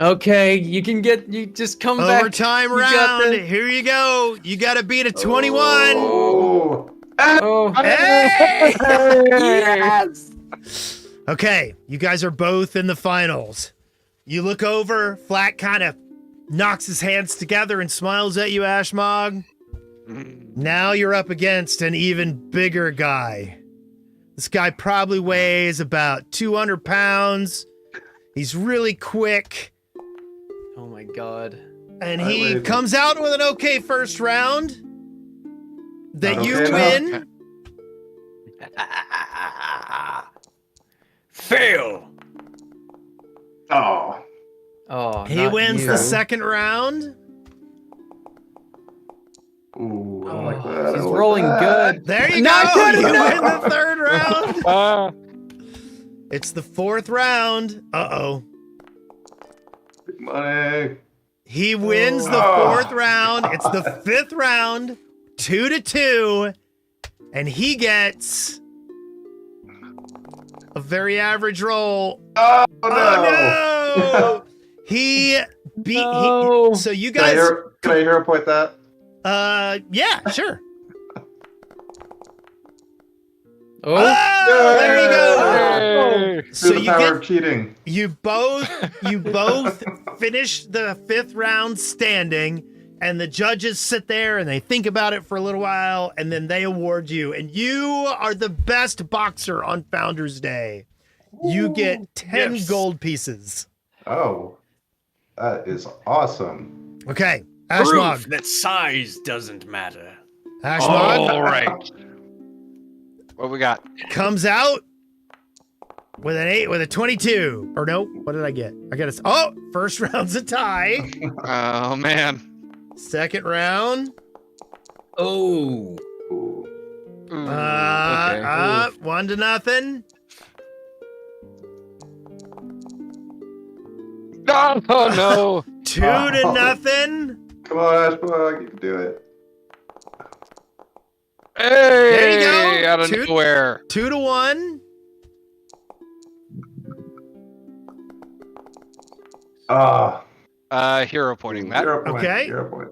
Okay, you just come back. Overtime You got round. this. Here you go. You got to beat a 21. Oh. Oh. Hey! Yes! Okay, you guys are both in the finals. You look over, Flat kind of knocks his hands together and smiles at you, Ashmog. Now you're up against an even bigger guy. This guy probably weighs about 200 pounds. He's really quick, Oh my god. and I he weighed- comes out with an okay first round that Not you okay win. Fail. Oh. Oh, He not wins you. the second round. Ooh, I Oh, like that. I he's like rolling that. good. There you Not go. good You enough. win the third round. Ah. It's the fourth round. Uh-oh. Big money. He wins the Oh. fourth round. It's the fifth round, 2-2, and he gets a very average roll. Oh no! Oh no! He beat. No. So you Can I guys, hero point that? yeah, sure. Oh, Oh, there you go. Hey. So Through the you power get of cheating. you both finish the fifth round standing, and the judges sit there and they think about it for a little while, and then they award you, and you are the best boxer on Founders Day. You get 10 yes. gold pieces. Oh, that is awesome. Okay, Proof Ashmog. that size doesn't matter. Ashmog All right. What we got? comes out with an 8 with a 22. Or no, what did I get? I got a first round's a tie. Oh man. Second round. Oh. Ooh. Ooh, okay. 1-0. Oh no. 2-0. Come on, Ashbog, you can do it. Hey! There you go. Out of Two- nowhere. 2-1. Ah, Hero pointing that. Hero point. Okay. Hero point.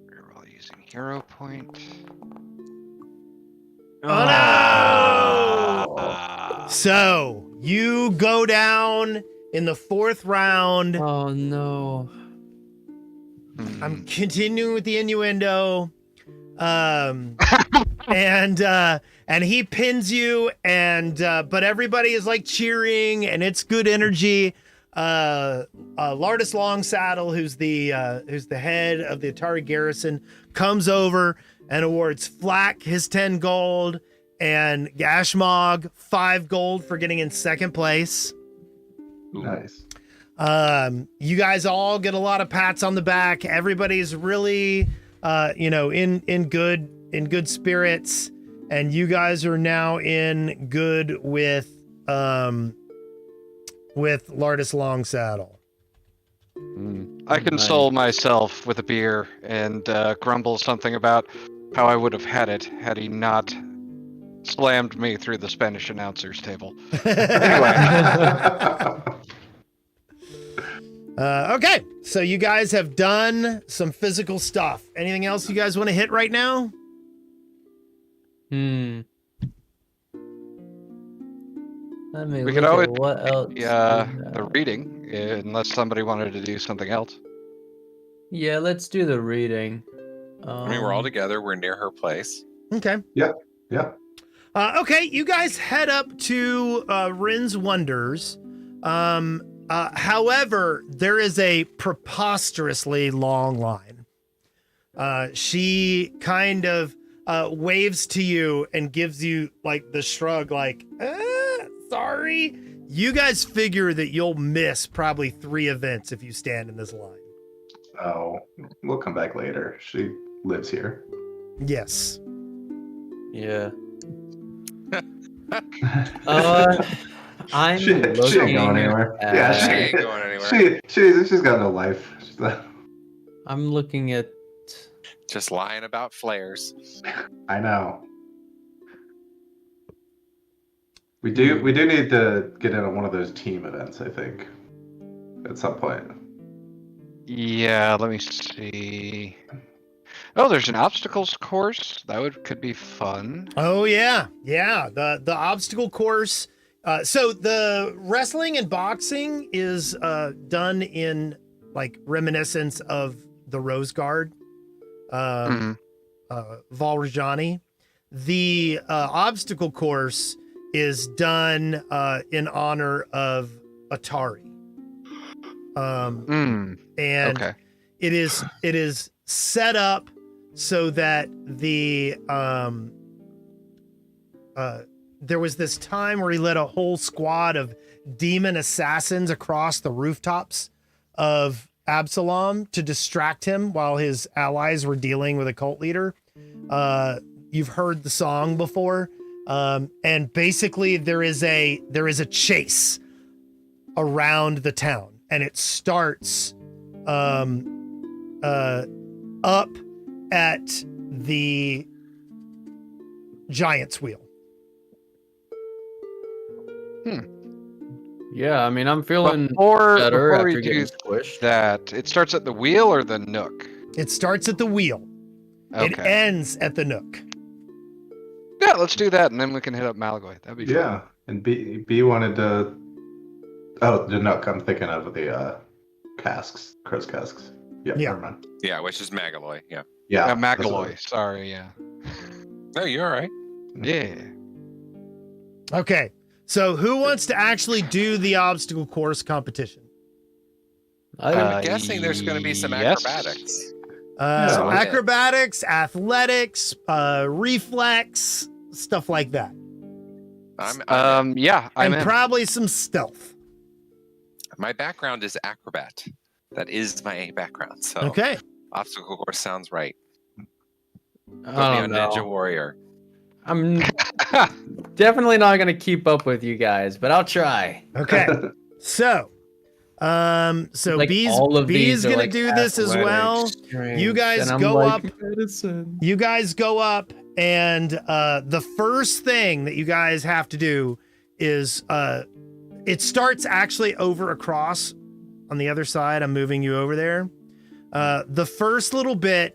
We're all using hero point. Oh no! Ah. So you go down in the fourth round. oh no. Hmm. I'm continuing with the innuendo. And he pins you, and but everybody is like cheering, and it's good energy. Lardis Longsaddle, who's the head of the Otari garrison, comes over and awards Flack his 10 gold and Gashmog 5 gold for getting in second place. Nice. You guys all get a lot of pats on the back. Everybody's really in good spirits, and you guys are now in good with Lardis Longsaddle. I console myself with a beer and grumble something about how I would have had it had he not slammed me through the Spanish announcer's table. Anyway. Okay, so you guys have done some physical stuff. Anything else you guys want to hit right now? Let me We look could at always what else. the reading, unless somebody wanted to do something else. Yeah, let's do the reading. I mean, we're all together. We're near her place. Okay. Yeah. Okay, you guys head up to Rin's Wonders. However, there is a preposterously long line. She kind of waves to you and gives you like the shrug, like, sorry. You guys figure that you'll miss probably 3 events if you stand in this line. Oh, we'll come back later. She lives here. Yes. Yeah. I'm She ain't looking going anywhere. at, Yeah, She ain't going anywhere. She's got no life. I'm looking at. Just lying about flares. I know. We do need to get in on one of those team events, I think, at some point. Yeah, let me see. Oh, there's an obstacles course. That could be fun. Oh yeah. The obstacle course. So the wrestling and boxing is done in like reminiscence of the Rose Guard, Valrajani. The obstacle course is done in honor of Otari. And Okay. it is set up so that the there was this time where he led a whole squad of demon assassins across the rooftops of Absalom to distract him while his allies were dealing with a cult leader. You've heard the song before. And basically there is a chase around the town, and it starts up at the Giant's Wheel. Yeah, I mean, I'm feeling Before better we after getting do squished. that, it starts at the wheel or the nook? It starts at the wheel. It Okay. ends at the nook. Yeah, let's do that, and then we can hit up Malagoy. That'd be fun. Yeah, and B wanted to. Oh, the nook. I'm thinking of the casks, crow's casks. Yeah, Yeah. never mind. Yeah, which is Magaloy. Yeah. Yeah, Magaloy. Sorry, yeah. No, you're all right. Yeah. Okay. So who wants to actually do the obstacle course competition? I'm guessing there's going to be some yes. acrobatics. So Yeah. acrobatics, athletics, reflex, stuff like that. Yeah, I'm and in. probably some stealth. My background is acrobat. That is my background. So Okay. obstacle course sounds right. Put me Oh, on no. Ninja Warrior. I'm definitely not gonna keep up with you guys, but I'll try. Okay. So Like, B's all of B's these are, gonna like, do this as well. athletics, You guys and I'm go like, up. medicine. You guys go up, and the first thing that you guys have to do is it starts actually over across on the other side. I'm moving you over there. The first little bit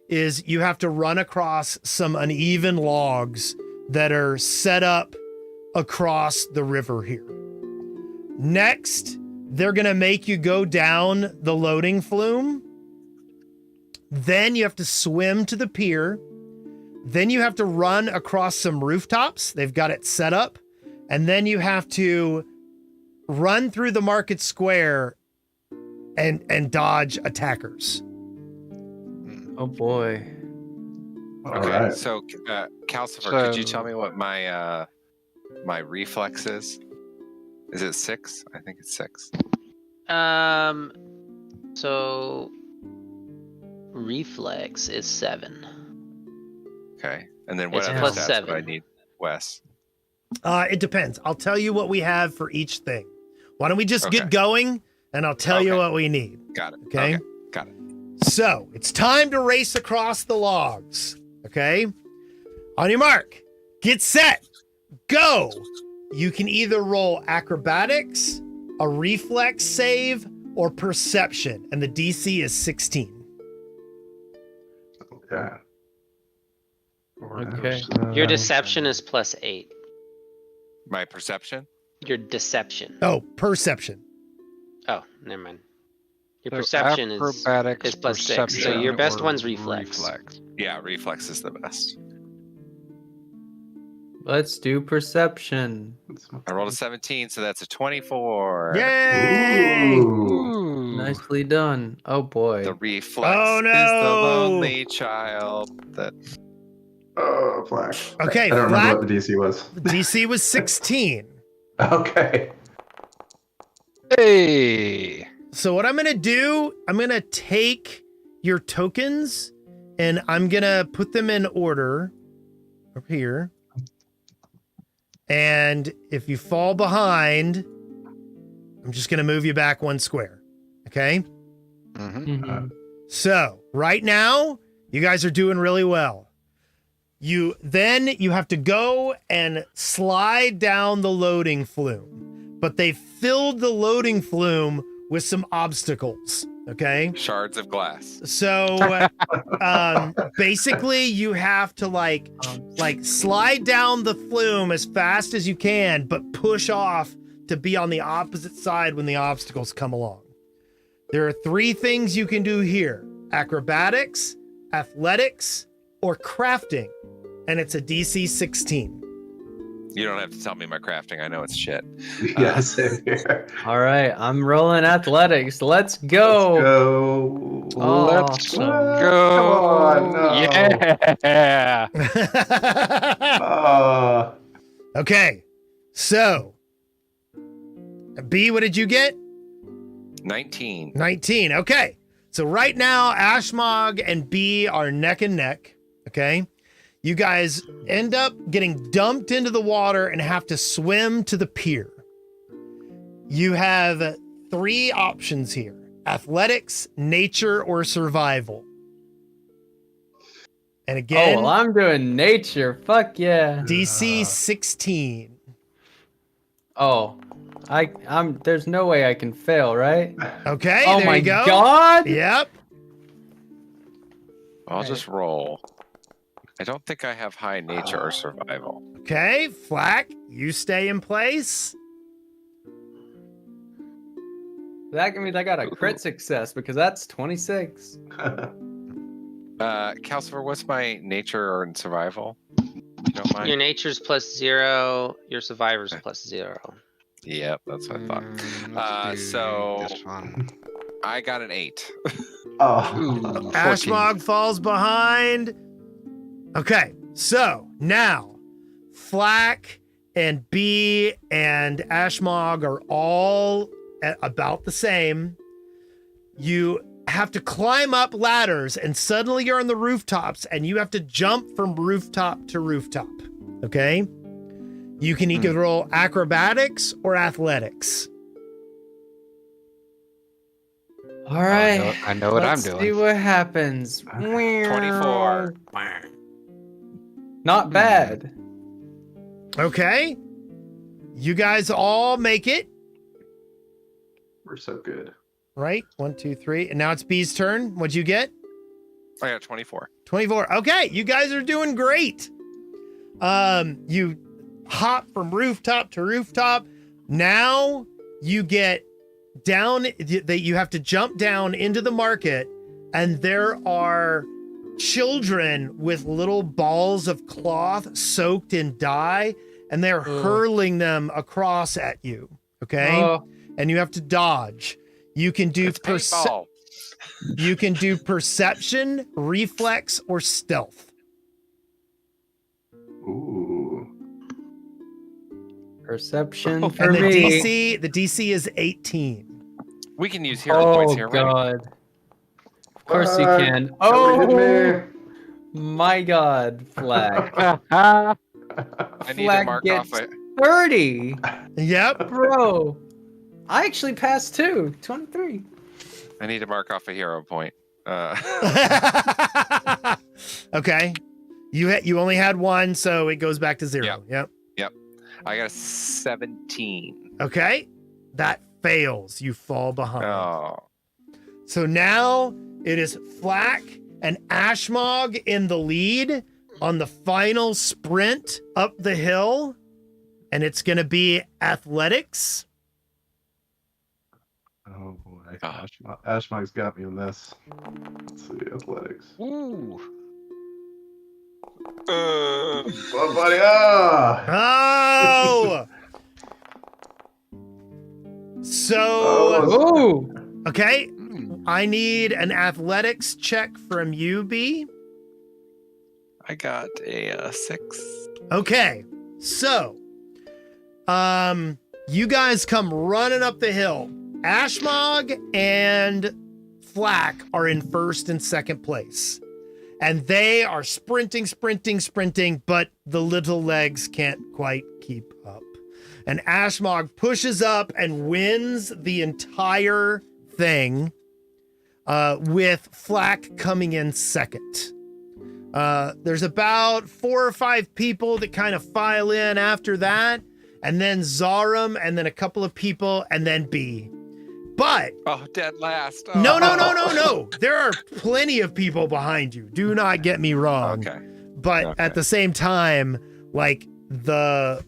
is you have to run across some uneven logs that are set up across the river here. Next, they're going to make you go down the loading flume. Then you have to swim to the pier. Then you have to run across some rooftops. They've got it set up. And then you have to run through the market square and dodge attackers. Oh boy. Okay, Alright. so Calcifer, could you tell me what my my reflex is? Is it 6? I think it's 6. So reflex is 7. Okay, and then what It's other plus stats 7. would I need, Wes? It depends. I'll tell you what we have for each thing. Why don't we just get Okay. going and I'll tell you Okay. what we need. Got it. Okay. Got it. So it's time to race across the logs. Okay. On your mark, get set, go. You can either roll acrobatics, a reflex save, or perception, and the DC is 16. Yeah. Okay. Your deception is plus 8. My perception? Your deception. Oh, perception. Oh, never mind. Your So perception acrobatics, is plus 6. So perception, your best or one's reflex. Yeah, reflex is the best. Let's do perception. I rolled a 17, so that's a 24. Yay! Ooh. Nicely done. Oh boy. The reflex Oh, is the no! lonely child that Oh, Flack. Okay, I don't Flack, remember what the DC was. DC was 16. Okay. Hey. So what I'm going to do, I'm going to take your tokens and I'm going to put them in order over here. And if you fall behind, I'm just going to move you back 1 square. Okay? Mhm. Mhm. So right now, you guys are doing really well. You have to go and slide down the loading flume, but they filled the loading flume with some obstacles. Okay. shards of glass. So basically you have to like slide down the flume as fast as you can, but push off to be on the opposite side when the obstacles come along. There are 3 things you can do here: acrobatics, athletics, or crafting. And it's a DC 16. You don't have to tell me my crafting. I know it's shit. Yeah, same here. All right, I'm rolling athletics. Let's go. Let's go. Let's Awesome. go. Come on, no. Yeah. Okay. So, B, what did you get? 19. 19. Okay. So right now, Ashmog and B are neck and neck. Okay. You guys end up getting dumped into the water and have to swim to the pier. You have 3 options here: athletics, nature, or survival. And again, Oh, well, I'm doing nature. Fuck yeah. DC 16. Oh, I'm. There's no way I can fail, right? Okay, Oh there my you go. god. Yep. I'll just roll. I don't think I have high nature or survival. Okay, Flack, you stay in place. That means I got a crit success because that's 26. Calcifer, what's my nature or survival? You don't mind? Your nature's plus 0. Your survivor's plus 0. Yep, that's what I thought. Let's do So- this one. I got an 8. Oh. Ooh, 14. Ashmog falls behind. Okay, so now Flack and B and Ashmog are all at about the same. You have to climb up ladders and suddenly you're on the rooftops and you have to jump from rooftop to rooftop. Okay? You can either roll acrobatics or athletics. All right. I know what Let's I'm doing. see what happens. 24. Not bad. Okay? You guys all make it, We're so good. right? 1, 2, 3. And now it's B's turn. What'd you get? I got 24. 24. Okay, you guys are doing great. You hop from rooftop to rooftop. Now you get down, that you have to jump down into the market, and there are children with little balls of cloth soaked in dye, and they're hurling them across at you. Okay, and you have to dodge. You can do It's paintball. you can do perception, reflex, or stealth. Ooh. Perception for And the me. DC is 18. We can use hero points Oh here. Ready? god. Of course you What? can. Nobody Oh hit my god, Flag. I need to Flag mark gets off. 30. Yep. Bro. I actually passed too. 23. I need to mark off a hero point. Okay. You only had one, so it goes back to 0. Yep. I got a 17. Okay. That fails. You fall behind. Oh. So now it is Flack and Ashmog in the lead on the final sprint up the hill. And it's going to be athletics. Oh boy. God. Ashmog's got me in this. Let's see, athletics. Ooh. Oh, buddy. Ah! Oh! So, Oh. okay. Hmm. I need an athletics check from you, B. I got a 6. Okay. So, you guys come running up the hill. Ashmog and Flack are in first and second place. And they are sprinting, but the little legs can't quite keep up. And Ashmog pushes up and wins the entire thing, with Flack coming in second. There's about 4 or 5 people that kind of file in after that, and then Zarum, and then a couple of people, and then B. But Dead last. no. There are plenty of people behind you. Do not get me wrong. Okay. But Okay. at the same time, like the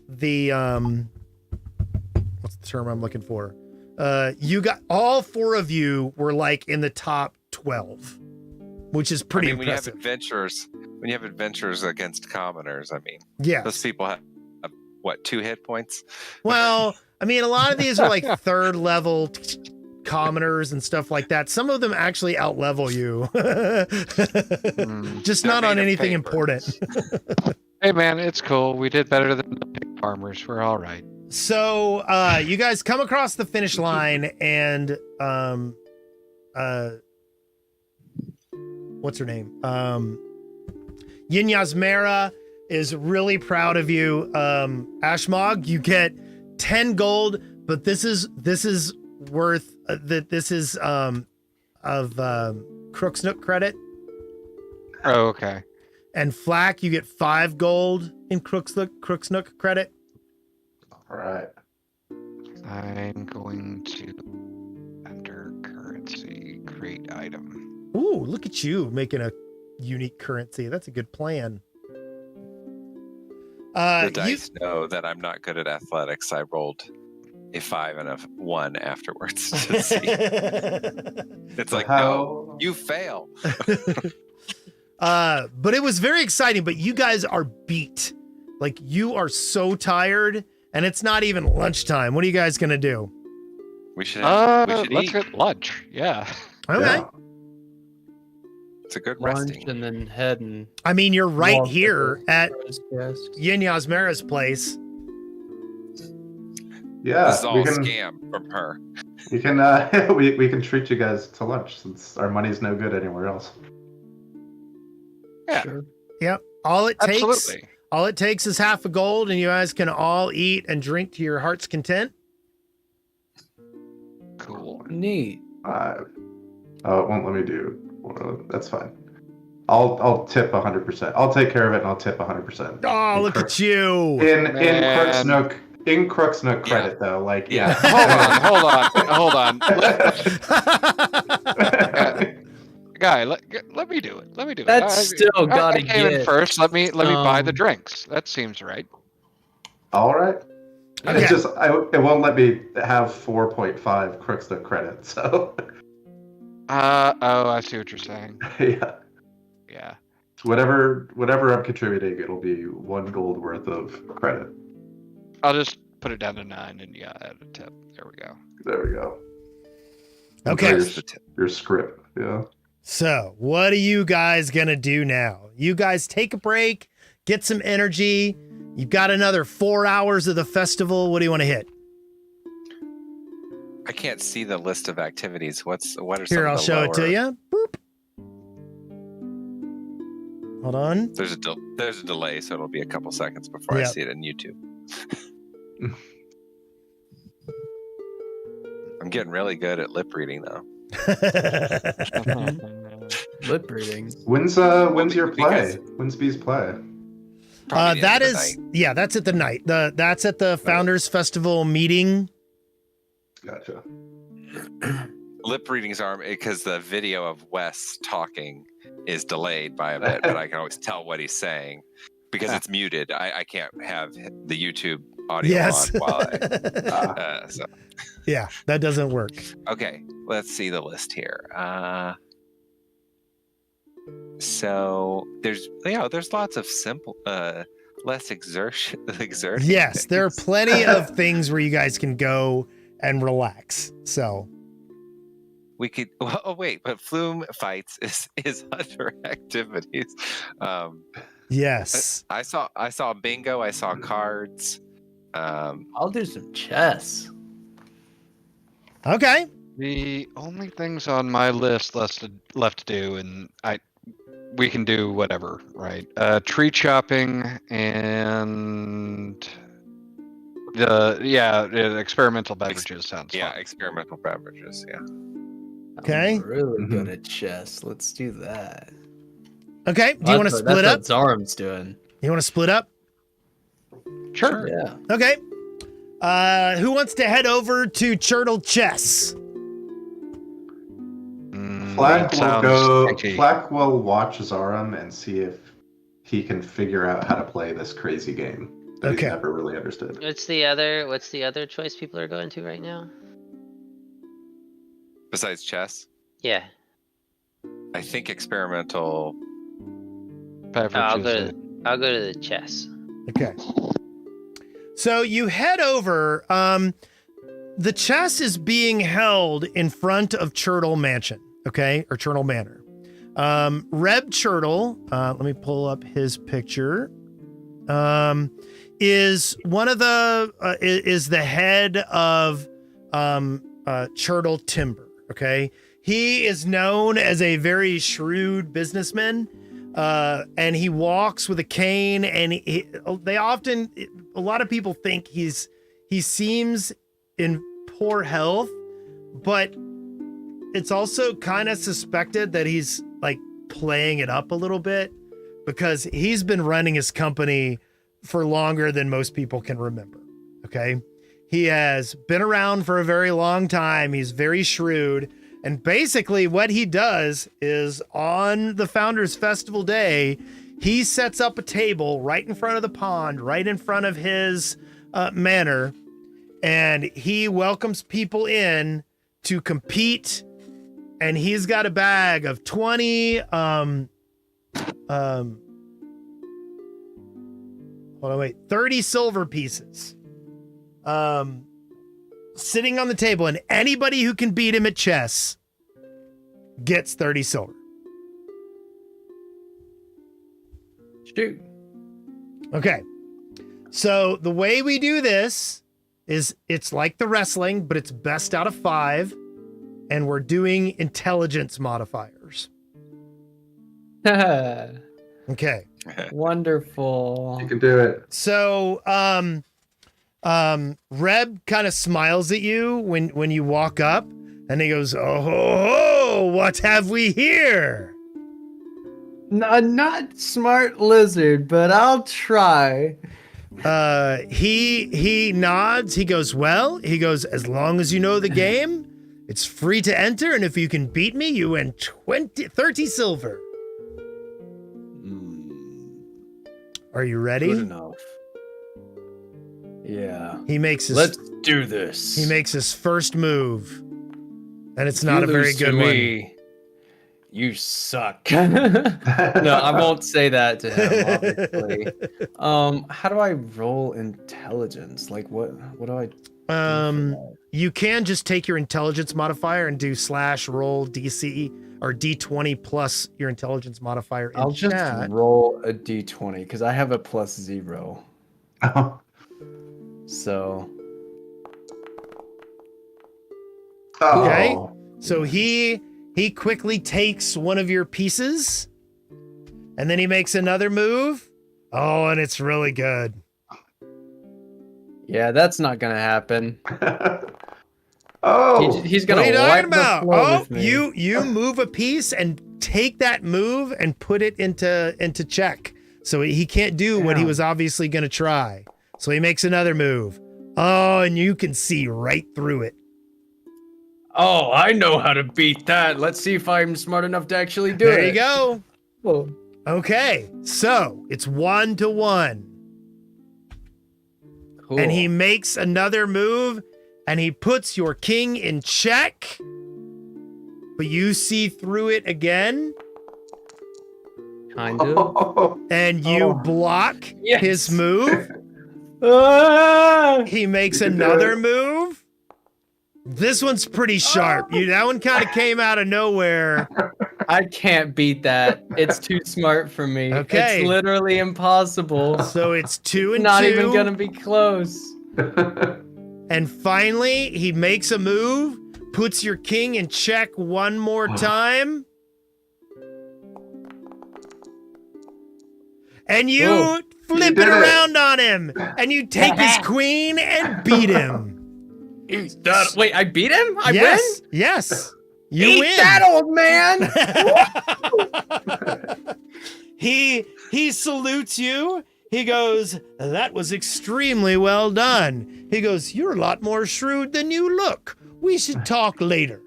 what's the term I'm looking for? You got all 4 of you were like in the top 12, which is pretty when you have impressive. adventurers against commoners, those Yes. people have what, 2 hit points? Well, I mean, a lot of these are like 3rd level commoners and stuff like that. Some of them actually outlevel you. Just They're not on made of anything paper. important. Hey man, it's cool. We did better than the pig farmers. We're all right. So, you guys come across the finish line, and what's her name? Yin Yasmera is really proud of you. Ashmog, you get 10 gold, but this is worth this is of Crooksnook credit. Oh, okay. And Flack, you get 5 gold in Crooksnook credit. All right. I'm going to enter currency, create item. Ooh, look at you making a unique currency. That's a good plan. The dice know that I'm not good at athletics. I rolled a 5 and a 1 afterwards to see. It's like, no, you fail. But it was very exciting, but you guys are beat. Like, you are so tired, and it's not even lunchtime. What are you guys gonna do? We should Let's eat. get lunch. Yeah. Okay. Yeah. It's a good Lunch resting. and then head and I mean, you're right walk here to the at first desk. Yin Yasmera's place. Yeah. This is all We a can, scam from her. we can we can treat you guys to lunch since our money's no good anywhere else. Yeah. Sure. Yep. All it takes is half a gold, and you guys can all eat and drink to your heart's content. Cool. Neat. 5. Oh, it won't let me do. Well, that's fine. I'll tip 100%. I'll take care of it, and I'll tip 100%. Oh, look at you. In Man. Crooksnook credit though, like yeah. Hold on. Guy, let me do it. Let me do it. That's still gotta I came in get first. Let me buy the some- drinks. That seems right. All right. Okay. It's just it won't let me have 4.5 Crooksnook credit. So Oh, I see what you're saying. yeah. Yeah. Whatever I'm contributing, it'll be 1 gold worth of credit. I'll just put it down to 9 and yeah, add a tip. There we go. There we go. Okay. Your script, yeah. So, what are you guys gonna do now? You guys take a break, get some energy. You've got another 4 hours of the festival. What do you want to hit? I can't see the list of activities. What are some Here, of I'll the show it to lower- you. Boop. Hold on. There's a delay, so it'll be a couple seconds before I Yep. see it on YouTube. I'm getting really good at lip reading though. Lip reading. When's your Because- play? When's B's play? Probably the That end of the is, night. yeah, that's at the night. That's at the Founders Festival meeting. Gotcha. Lip readings are because the video of Wes talking is delayed by a bit, but I can always tell what he's saying because it's muted. I can't have the YouTube audio Yes. on while I. So Yeah, that doesn't work. okay, let's see the list here. So there's lots of simple, less exertion. Yes, there are things. plenty of things where you guys can go and relax. So, We could. Oh wait, but Flume fights is under activities. yes. I saw bingo. I saw cards. I'll do some chess. Okay. The only things on my list left to do, and we can do whatever, right? Tree chopping and experimental beverages sounds Yeah, fun. experimental beverages. Yeah. Okay. I'm really good Mhm. at chess. Let's do that. Okay. Do you want to split up? That's what Zaram's doing. You want to split up? Sure. Yeah. Okay. Who wants to head over to Churtle Chess? Flack that will sounds go. tricky. Flack will watch Zaram and see if he can figure out how to play this crazy game that Okay. he's never really understood. What's the other choice people are going to right now? Besides chess, Yeah. I think experimental. Beverages. I'll go to the chess. Okay. So you head over. The chess is being held in front of Churtle Mansion, okay, or Churtle Manor. Reb Churtle, let me pull up his picture. Is one of the is the head of Churtle Timber. Okay, he is known as a very shrewd businessman. And he walks with a cane, and a lot of people think he seems in poor health, but it's also kind of suspected that he's like playing it up a little bit because he's been running his company for longer than most people can remember. Okay. He has been around for a very long time. He's very shrewd. And basically what he does is on the Founders Festival day, he sets up a table right in front of the pond, right in front of his manor, and he welcomes people in to compete. And he's got a bag of 20 30 silver pieces sitting on the table, and anybody who can beat him at chess gets 30 silver. Shoot. Okay. So the way we do this is it's like the wrestling, but it's best out of 5, and we're doing intelligence modifiers. Okay. Wonderful. You can do it. So Reb kind of smiles at you when you walk up, and he goes, "Oh, ho, ho, what have we here?" No, not smart lizard, but I'll try. He nods. He goes, "Well," he goes, "as long as you know the game, it's free to enter, and if you can beat me, you win 30 silver." Are you ready? Good enough. Yeah. He makes his Let's do this. he makes his first move, and it's If not you a very lose to good one. me, You suck. No, I won't say that to him, obviously. How do I roll intelligence? Like what do I do for that? You can just take your intelligence modifier and do /roll DC or D20 plus your intelligence modifier in I'll just chat. roll a d20 because I have a +0. Oh. So Okay. Oh. So he quickly takes one of your pieces, and then he makes another move. Oh, and it's really good. yeah, that's not gonna happen. Oh. He's What gonna are you talking wipe about? the floor Oh, with me. you move a piece and take that move and put it into check. So he can't do what he Damn. was obviously going to try. So he makes another move. Oh, and you can see right through it. Oh, I know how to beat that. Let's see if I'm smart enough to actually do it. There you go. Oh. Okay, so it's 1-1. Cool. And he makes another move and he puts your king in check. But you see through it again kind of. and you block Yes. his move. Ah! He makes You can do another it. move. This one's pretty sharp. That one kind of came out of nowhere. I can't beat that. It's too smart for me. Okay. It's literally impossible. So it's 2 and Not 2. even gonna be close. And finally, he makes a move, puts your king in check one more time. And you Oh, flip you it did it. around on him. And you take his queen and beat him. Wait, I beat him? I yes. win? Yes. You Eat win. that, old man! He salutes you. He goes, "That was extremely well done." He goes, "You're a lot more shrewd than you look. We should talk later."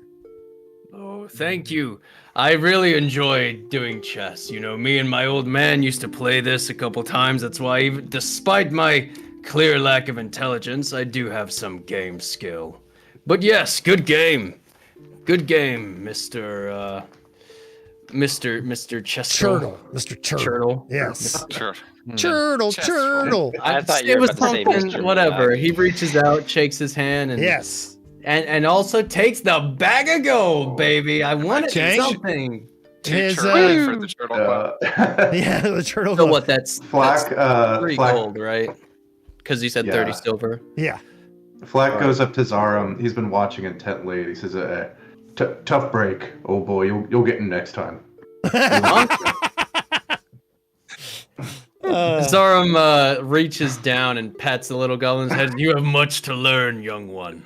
Oh, thank you. I really enjoy doing chess. You know, me and my old man used to play this a couple times. That's why, even despite my clear lack of intelligence, I do have some game skill. But yes, good game. Good game, Mr. Chestro. Turtle, Mr. Turtle. Turtle. Yes. Sure. Turtle, Chess turtle. I thought you It were was about to say something, Mr. whatever. Miyagi. He reaches out, shakes his hand, and Yes. and also takes the bag of gold, baby. I wanted Okay. something. His, Turtle for the turtle club. Yeah, the turtle. So what? That's Flack, that's 3 Flack, gold, right? Because you said 30 Yeah. silver. Yeah. Flack goes up to Zarum. He's been watching intently. He says, "Tough break, oh boy. You'll get him next time." Zarum reaches down and pats the little goblin's head. You have much to learn, young one.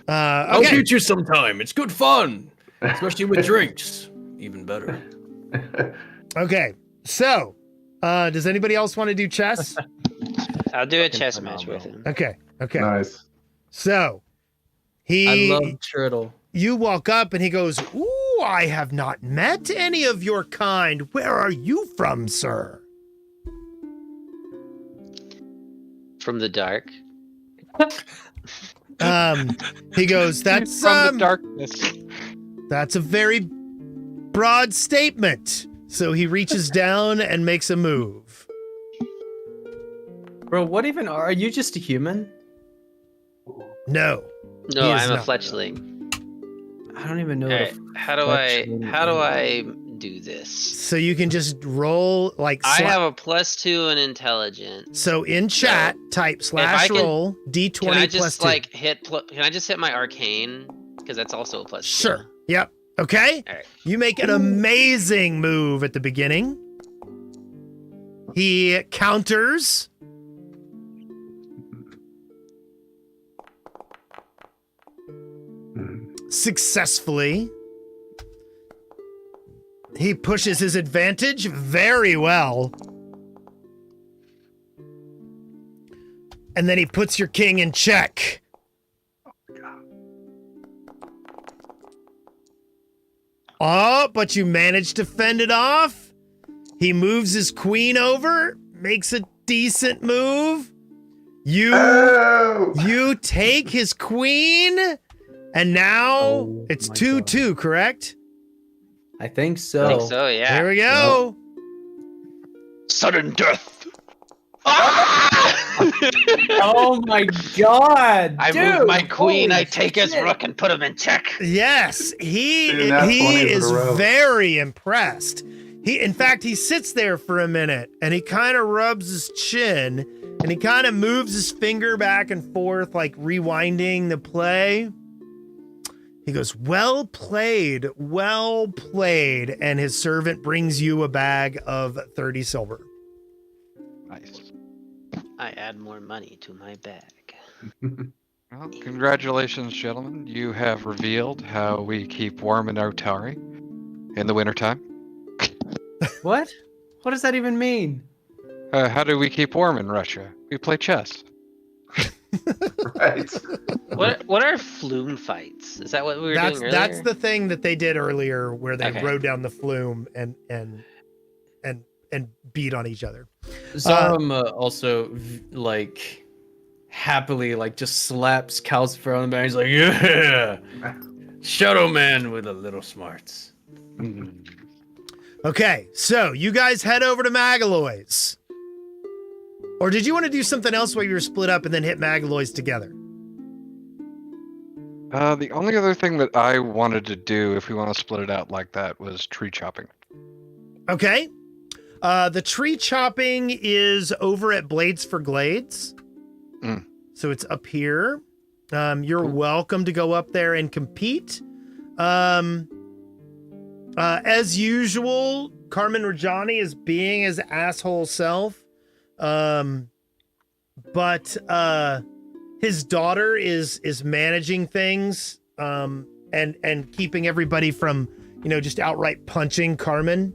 I'll Okay. teach you sometime. It's good fun, especially with drinks. Even better. Okay. So, does anybody else want to do chess? I'll do a Fucking chess match phenomenal. with him. Okay. Okay. Nice. So, I love turtle. you walk up and he goes, "Ooh, I have not met any of your kind. Where are you from, sir?" From the dark. He goes, "That's From the darkness. that's a very broad statement." So he reaches down and makes a move. Bro, what even are you? Just a human? No. No, He is I'm a not. fletchling. I don't even know. Alright, how do I do this? So you can just roll like I have a +2 in intelligence. So in chat, type I can- /roll D20 Can I plus just 2. like can I just hit my arcane? Because that's also a +2. Sure. Yep. Okay. Alright. You make an amazing move at the beginning. He counters. Successfully. He pushes his advantage very well. And then he puts your king in check. Oh, but you managed to fend it off. He moves his queen over, makes a decent move. Oh! You take his queen And now Oh it's my 2-2, correct? I think I so. think so, yeah. Here we go. Sudden death. Oh my god, I dude! move my queen, holy I take his shit. rook and put him in check. Yes, he 2 nat 20s in a is row. very impressed. In fact, he sits there for a minute and he kind of rubs his chin and he kind of moves his finger back and forth, like rewinding the play. He goes, well played, well played. And his servant brings you a bag of 30 silver. Nice. I add more money to my bag. Well, congratulations, gentlemen. You have revealed how we keep warm in Otari in the wintertime. What? What does that even mean? How do we keep warm in Russia? We play chess. Right. What are flume fights? Is that what we were doing earlier? That's the thing that they did earlier where they Okay. rode down the flume and beat on each other. Zarum also like happily like just slaps Calcifer on the back. He's like, yeah, Shadow Man with a little smarts. Okay, so you guys head over to Magaloy's. Or did you want to do something else while you were split up and then hit Magaloy's together? The only other thing that I wanted to do, if we want to split it out like that, was tree chopping. Okay. The tree chopping is over at Blades for Glades. Mm. So it's up here. You're welcome to go up there and compete. As usual, Carmen Rajani is being his asshole self. But his daughter is managing things and keeping everybody from, just outright punching Carmen.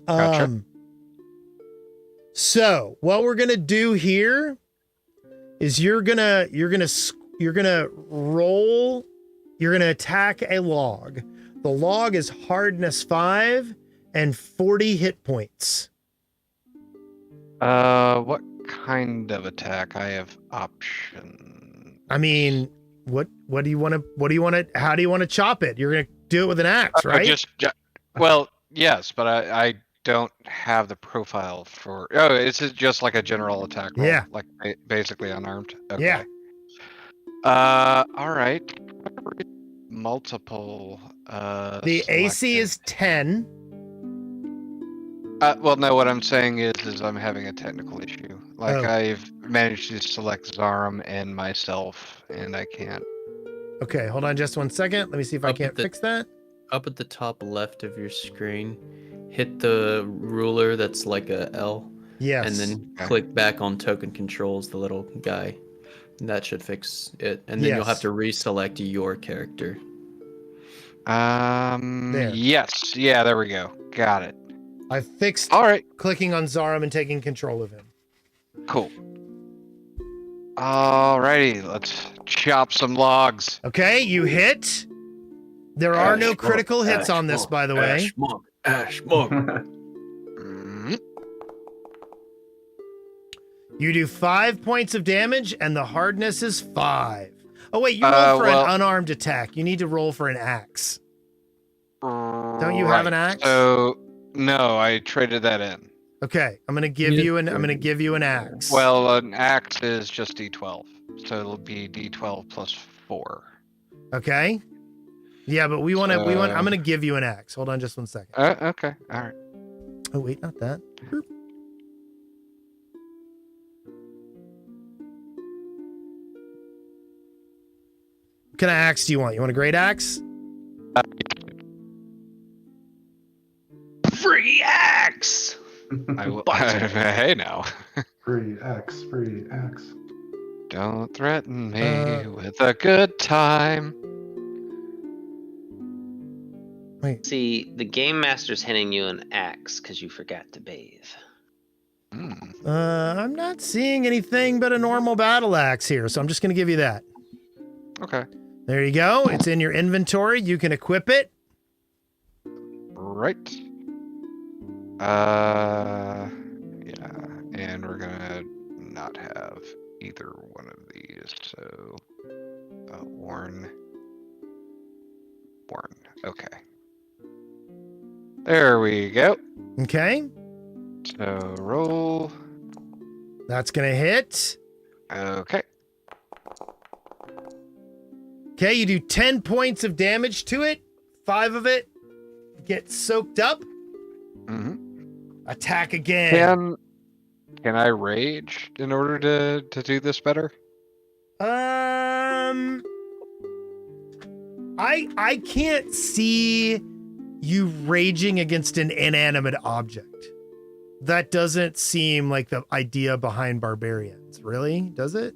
Gotcha. So what we're gonna do here is you're gonna attack a log. The log is hardness 5 and 40 hit points. What kind of attack? I have options. I mean, what do you want to how do you want to chop it? You're gonna do it with an axe, right? Well, yes, but I don't have the profile for. Oh, it's just like a general attack roll. Yeah. Like basically unarmed. Okay. Yeah. All right. Multiple. The AC is 10. Well, no. What I'm saying is I'm having a technical issue. Like Oh. I've managed to select Zarum and myself, and I can't. Okay, hold on just 1 second. Let me see if I Up at can't the- fix that. Up at the top left of your screen, hit the ruler that's like a L, Yes. and then Okay. click back on token controls, the little guy. That should fix it, and then you'll have Yes. to reselect your character. There. Yes. Yeah. There we go. Got it. I fixed All right. clicking on Zarum and taking control of him. Cool. Alrighty, let's chop some logs. Okay, you hit. There are no critical hits on this, by the way. Ash monk. Mhm. You do 5 points of damage, and the hardness is 5. Oh wait, you rolled for well- an unarmed attack. You need to roll for an axe. Don't you have an axe? So no, I traded that in. Okay, I'm gonna give you an axe. Well, an axe is just D12, so it'll be D12 plus 4. Okay. Yeah, but I'm gonna give you an axe. Hold on just 1 second. Okay, all right. Oh wait, not that. Boop. What kind of axe do you want? You want a great axe? Free axe! I will, hey now, Free X, free X. don't threaten me with a good time. Wait. See, the game master's handing you an axe because you forgot to bathe. Hmm. I'm not seeing anything but a normal battle axe here, so I'm just gonna give you that. Okay. There you go. It's in your inventory. You can equip it. Right. Yeah, and we're gonna not have either one of these, so Born. Okay. There we go. Okay. So roll. That's going to hit. Okay. Okay, you do 10 points of damage to it. 5 of it get soaked up. Mm-hmm. Attack again. Can I rage in order to do this better? I can't see you raging against an inanimate object. That doesn't seem like the idea behind barbarians, really, does it?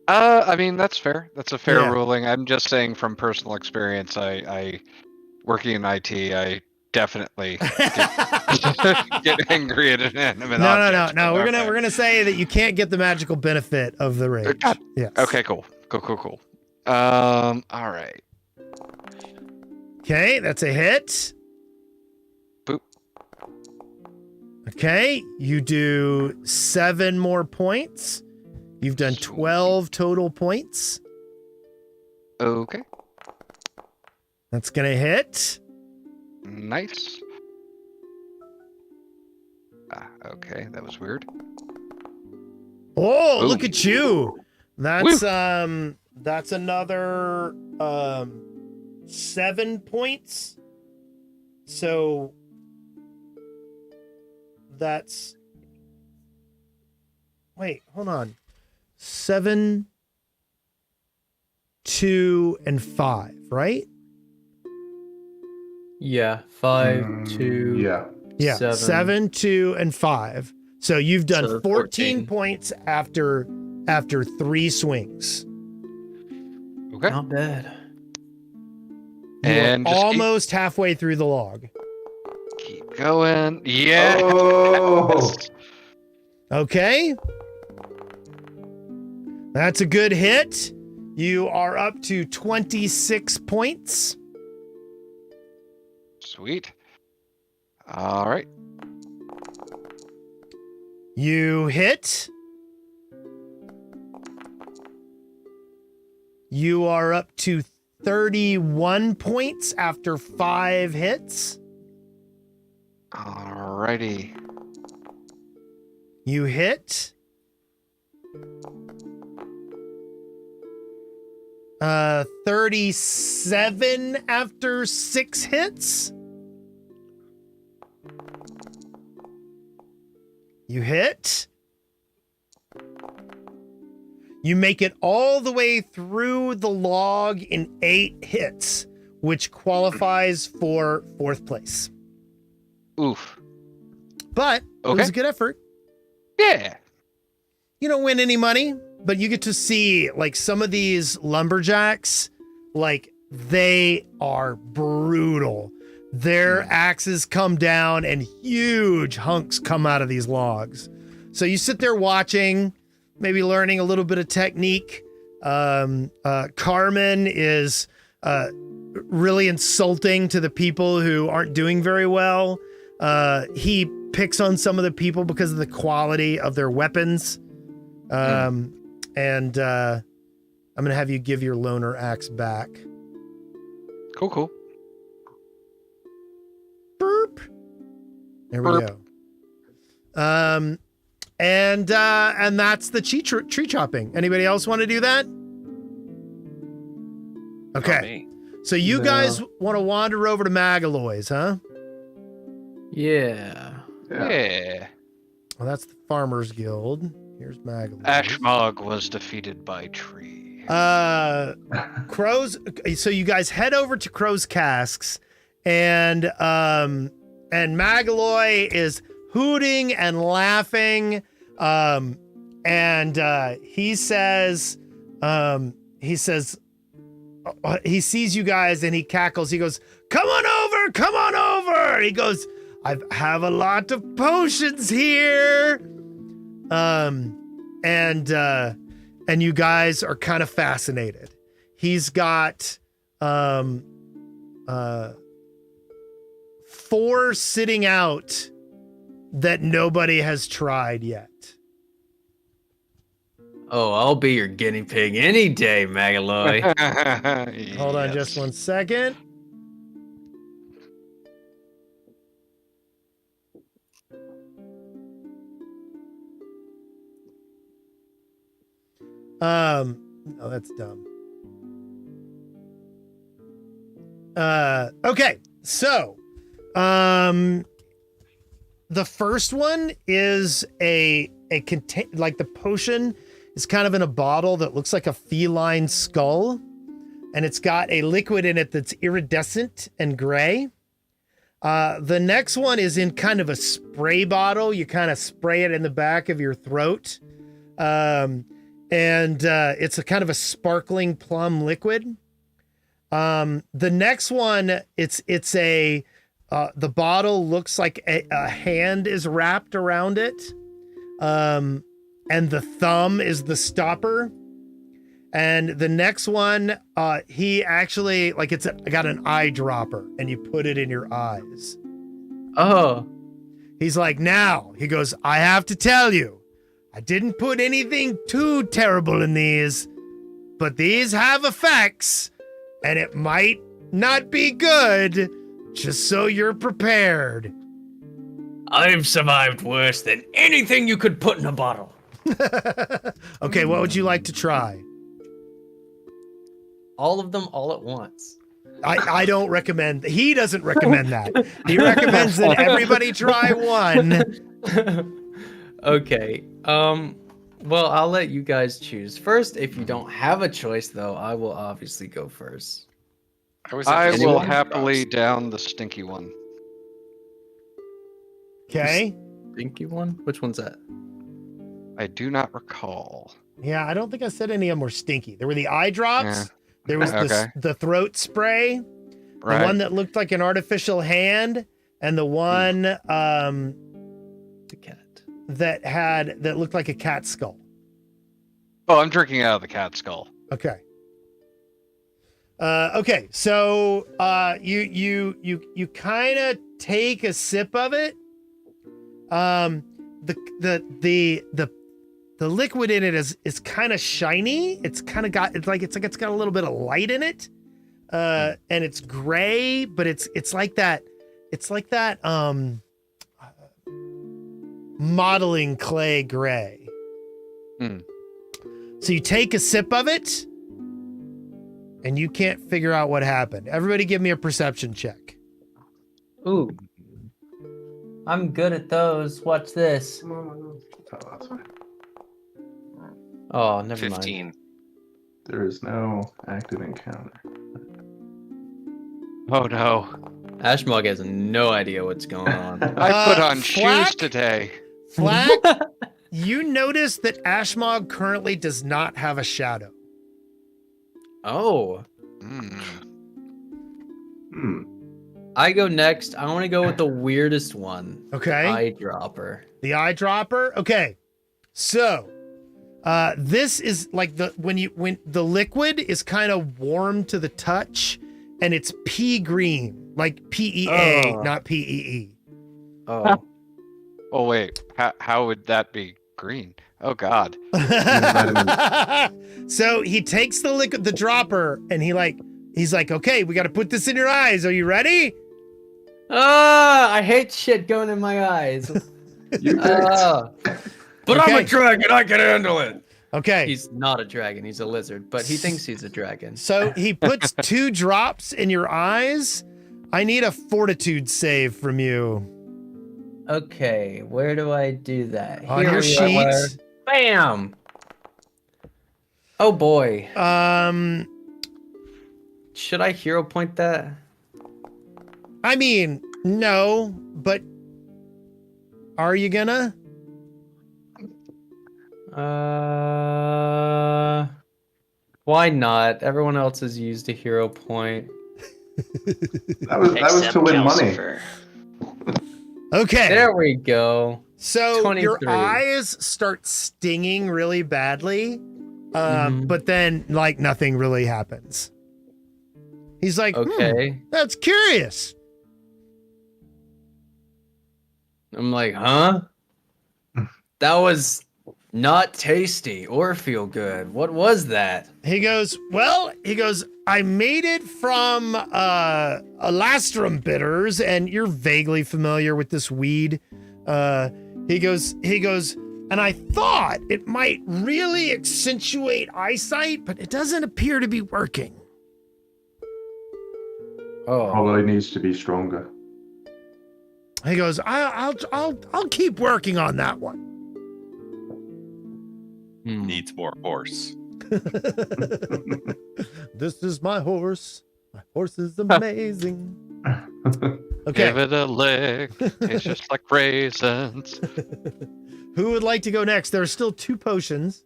I mean, that's fair. That's a fair Yeah. ruling. I'm just saying from personal experience, I working in IT, I definitely get angry at an inanimate object. No. We're Okay. gonna say that you can't get the magical benefit of the rage. God. Yes. Okay, cool. All right. Okay, that's a hit. Boop. Okay, you do 7 more points. You've done 12 total points. Okay. That's gonna hit. Nice. Okay, that was weird. Oh, Ooh. look at you. That's another 7 points. So that's wait, hold on. 7, 2, and 5, right? Yeah, 5, 2. Yeah. Yeah, 7, 2, and 5. So you've done So 14 14. points after 3 swings. Okay. Not bad. You And are just almost halfway through the log. keep going. Yeah. Oh. Okay. That's a good hit. You are up to 26 points. Sweet. All right. You hit. You are up to 31 points after 5 hits. Alrighty. You hit. 37 after 6 hits. You hit. You make it all the way through the log in 8 hits, which qualifies for 4th place. Oof. But it was Okay. a good effort. Yeah. You don't win any money, but you get to see like some of these lumberjacks, like they are brutal. Their axes come down and huge hunks come out of these logs. So you sit there watching, maybe learning a little bit of technique. Carmen is really insulting to the people who aren't doing very well. He picks on some of the people because of the quality of their weapons. And I'm going to have you give your loner axe back. Cool. Burp. There we Burp. go. And that's the tree chopping. Anybody else want to do that? Okay. Me. So you No. guys want to wander over to Magaloy's, huh? Yeah. Yeah. Well, that's the Farmers Guild. Here's Magaloy's. Ashmog was defeated by tree. Crow's. So you guys head over to Crow's Casks, and Magaloy is hooting and laughing. And he says, he sees you guys and he cackles. He goes, come on over. He goes, I have a lot of potions here. And you guys are kind of fascinated. He's got 4 sitting out that nobody has tried yet. Oh, I'll be your guinea pig any day, Magaloy. Hold on just 1 second. No, that's dumb. Okay, so, the first one is like the potion is kind of in a bottle that looks like a feline skull, and it's got a liquid in it that's iridescent and gray. The next one is in kind of a spray bottle. You kind of spray it in the back of your throat. And it's a kind of a sparkling plum liquid. The next one, it's a the bottle looks like a hand is wrapped around it, and the thumb is the stopper. And the next one, he actually it's got an eyedropper, and you put it in your eyes. Oh, He's like, now he goes, I have to tell you, I didn't put anything too terrible in these, but these have effects, and it might not be good, just so you're prepared. I've survived worse than anything you could put in a bottle. Okay, what would you like to try? all of them all at once. I don't recommend, he doesn't recommend that. He recommends that everybody try one. Okay. Well, I'll let you guys choose. First, if you don't have a choice, though, I will obviously go first. I will Anyone? happily down the stinky one. Okay. Stinky one? Which one's that? I do not recall. Yeah, I don't think I said any of them were stinky. There were the eye drops. Yeah. There was Okay. the throat spray. Right. The one that looked like an artificial hand, and the one The cat. that looked like a cat skull. Oh, I'm drinking out of the cat skull. Okay. Okay, so you kind of take a sip of it. The liquid in it is kind of shiny. It's got a little bit of light in it. And it's gray, but it's like that modeling clay gray. Hmm. So you take a sip of it, and you can't figure out what happened. Everybody give me a perception check. Ooh. I'm good at those. Watch this. Oh, that's fine. Oh, never 15. mind. There is no active encounter. Oh no. Ashmog has no idea what's going on. I put on Flack? shoes today. Flack, you notice that Ashmog currently does not have a shadow. Oh. Mm. Hmm. I go next. I want to go with the weirdest one. Okay. Eyedropper. The eyedropper. Okay. So, this is like when the liquid is kind of warm to the touch, and it's pea green, like PEA, Oh. not PEE. Oh. Oh wait, how would that be green? Oh god. So he takes the dropper, and he's like, okay, we got to put this in your eyes. Are you ready? I hate shit going in my eyes. You picked. But I'm Okay. a dragon, I can handle it. Okay. He's not a dragon. He's a lizard, but he thinks he's a dragon. So he puts 2 drops in your eyes. I need a fortitude save from you. Okay, where do I do that? On Here your we are. sheet. Bam! Oh boy. Should I hero point that? I mean, no, but are you gonna? Why not? Everyone else has used a hero point. That was Except to win money. Calcifer. Okay. There we go. So your 23. eyes start stinging really badly, Mhm. but then nothing really happens. He's like, Okay. that's curious. I'm like, huh? That was Not tasty or feel good. What was that? He goes, I made it from Alastrum bitters, and you're vaguely familiar with this weed. He goes, and I thought it might really accentuate eyesight, but it doesn't appear to be working. Oh, Probably needs to be stronger. He goes, I'll keep working on that one. Needs more horse. This is my horse. My horse is amazing. Okay. Give it a lick. Tastes just like raisins. Who would like to go next? There are still 2 potions.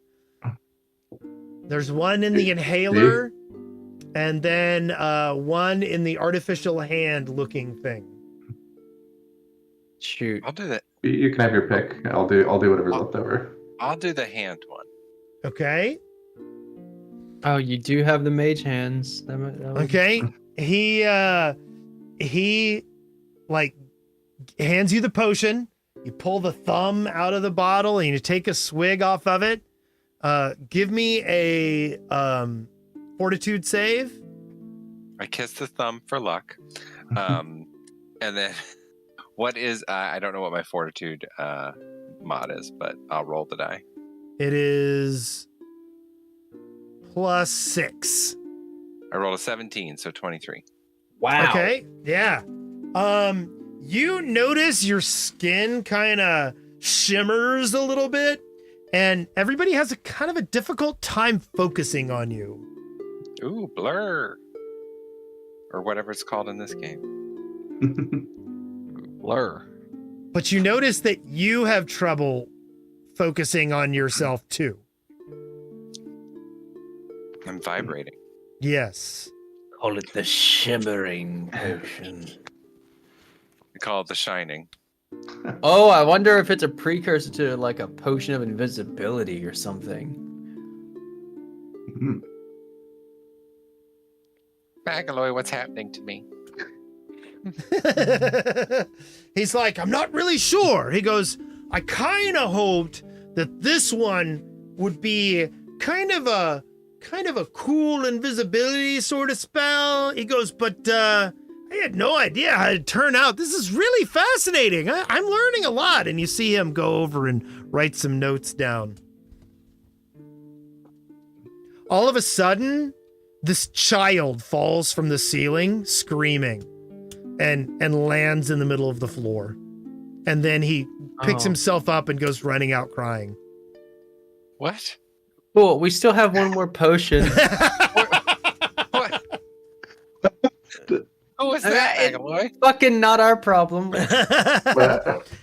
There's one in the inhaler, and then one in the artificial hand looking thing. shoot. I'll do that. You can have your pick. I'll do whatever's left over. I'll do the hand one. Okay. Oh, you do have the mage hands. That was... Okay. He like hands you the potion. You pull the thumb out of the bottle and you take a swig off of it. Give me a fortitude save. I kiss the thumb for luck. And then what is I don't know what my fortitude mod is, but I'll roll the die. It is +6. I rolled a 17, so 23. Wow. Okay. Yeah. You notice your skin kind of shimmers a little bit, and everybody has a kind of a difficult time focusing on you. Ooh, blur. Or whatever it's called in this game. Blur. But you notice that you have trouble focusing on yourself too. I'm vibrating. Yes. Call it the shimmering potion. We call it the shining. Oh, I wonder if it's a precursor to like a potion of invisibility or something. Magaloy, what's happening to me? He's like, I'm not really sure. He goes, I kind of hoped that this one would be kind of a cool invisibility sort of spell. He goes, but I had no idea how it'd turn out. This is really fascinating. I'm learning a lot. And you see him go over and write some notes down. All of a sudden, this child falls from the ceiling screaming and lands in the middle of the floor. And then he picks himself up and goes running out crying. What? Cool, we still have one more potion. What? Who was that, Magaloy? Fucking not our problem.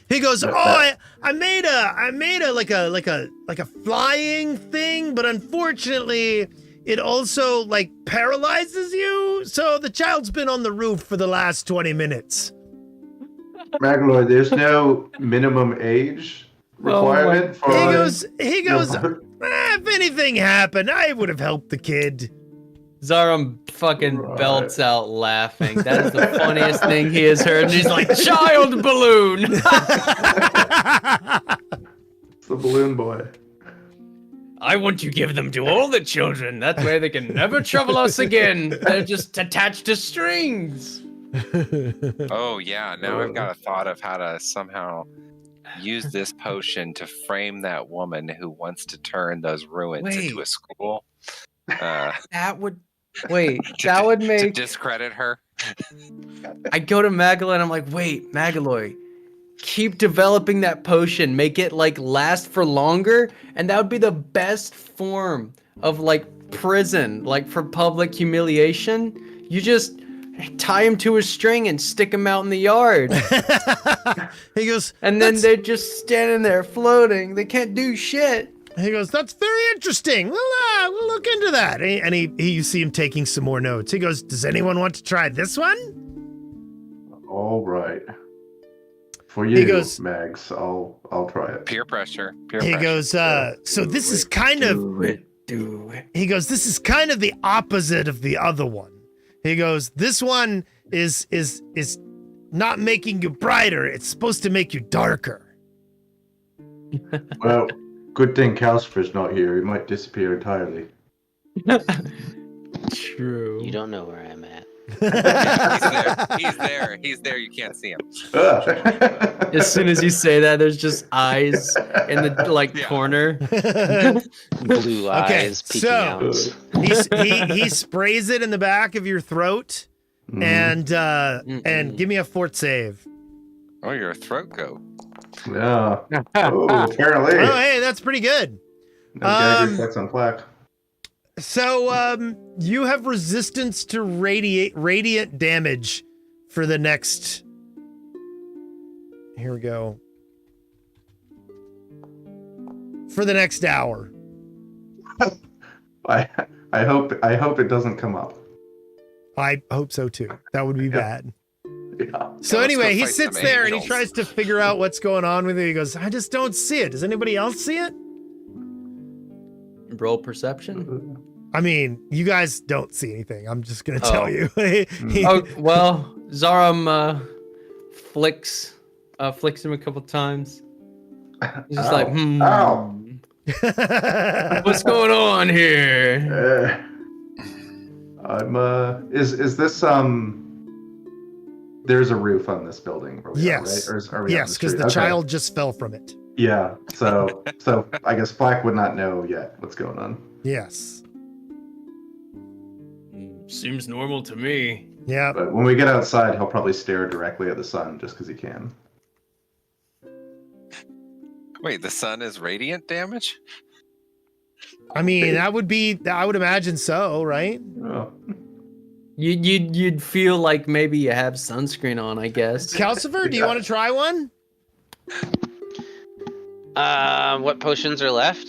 He goes, I made a like a flying thing, but unfortunately it also like paralyzes you. So the child's been on the roof for the last 20 minutes. Magaloy, there's no minimum age requirement for. He goes, if anything happened, I would have helped the kid. Zarum fucking belts out laughing. That is the funniest thing he has heard. And he's like, child balloon! It's the balloon boy. I want you to give them to all the children. That way they can never trouble us again. They're just attached to strings. Oh, yeah. Now I've got a thought of how to somehow use this potion to frame that woman who wants to turn those ruins into a school. That would... Wait, that would To make... discredit her. I go to Magaloy and I'm like, wait, Magaloy, keep developing that potion. Make it, like, last for longer. And that would be the best form of, like, prison. Like, for public humiliation. You just tie him to a string and stick him out in the yard. He goes, And then they're just standing there floating. They can't do shit. he goes, that's very interesting. We'll look into that. And you see him taking some more notes. He goes, does anyone want to try this one? All right. For you, He goes- Mags, I'll try it. Peer pressure. He goes, so this is kind of, Do it. he goes, this is kind of the opposite of the other one. He goes, this one is not making you brighter. It's supposed to make you darker. Well, Good thing Calcifer's not here. He might disappear entirely. True. You don't know where I'm at. He's there. You can't see him. As soon as you say that, there's just eyes in the Yeah. corner. Blue eyes peeking out. he sprays it in the back of your throat, and give me a fort save. Oh, you're a throat goat. Yeah. Oh, apparently. Oh, hey, that's pretty good. No gag reflex on Flack. So, you have resistance to radiant damage for the next. Here we go. For the next hour. I hope it doesn't come up. I hope so too. That would be bad. Yeah. So let's anyway, go he fight sits some there and he angels. tries to figure out what's going on with it. He goes, I just don't see it. Does anybody else see it? Roll perception. I mean, you guys don't see anything. I'm just gonna tell you. Oh well, Zaram flicks him a couple times. He's just like, Ow. what's going on here? Is this there's a roof on this building where we Yes. are, right? Or are we on Yes, because street? the Okay. child just fell from it. Yeah. So I guess Flack would not know yet what's going on. Yes. Seems normal to me. Yeah. But when we get outside, he'll probably stare directly at the sun just because he can. Wait, the sun is radiant damage? I mean, I would imagine so, right? Oh. You'd feel like maybe you have sunscreen on, I guess. Calcifer, do you want to try one? What potions are left?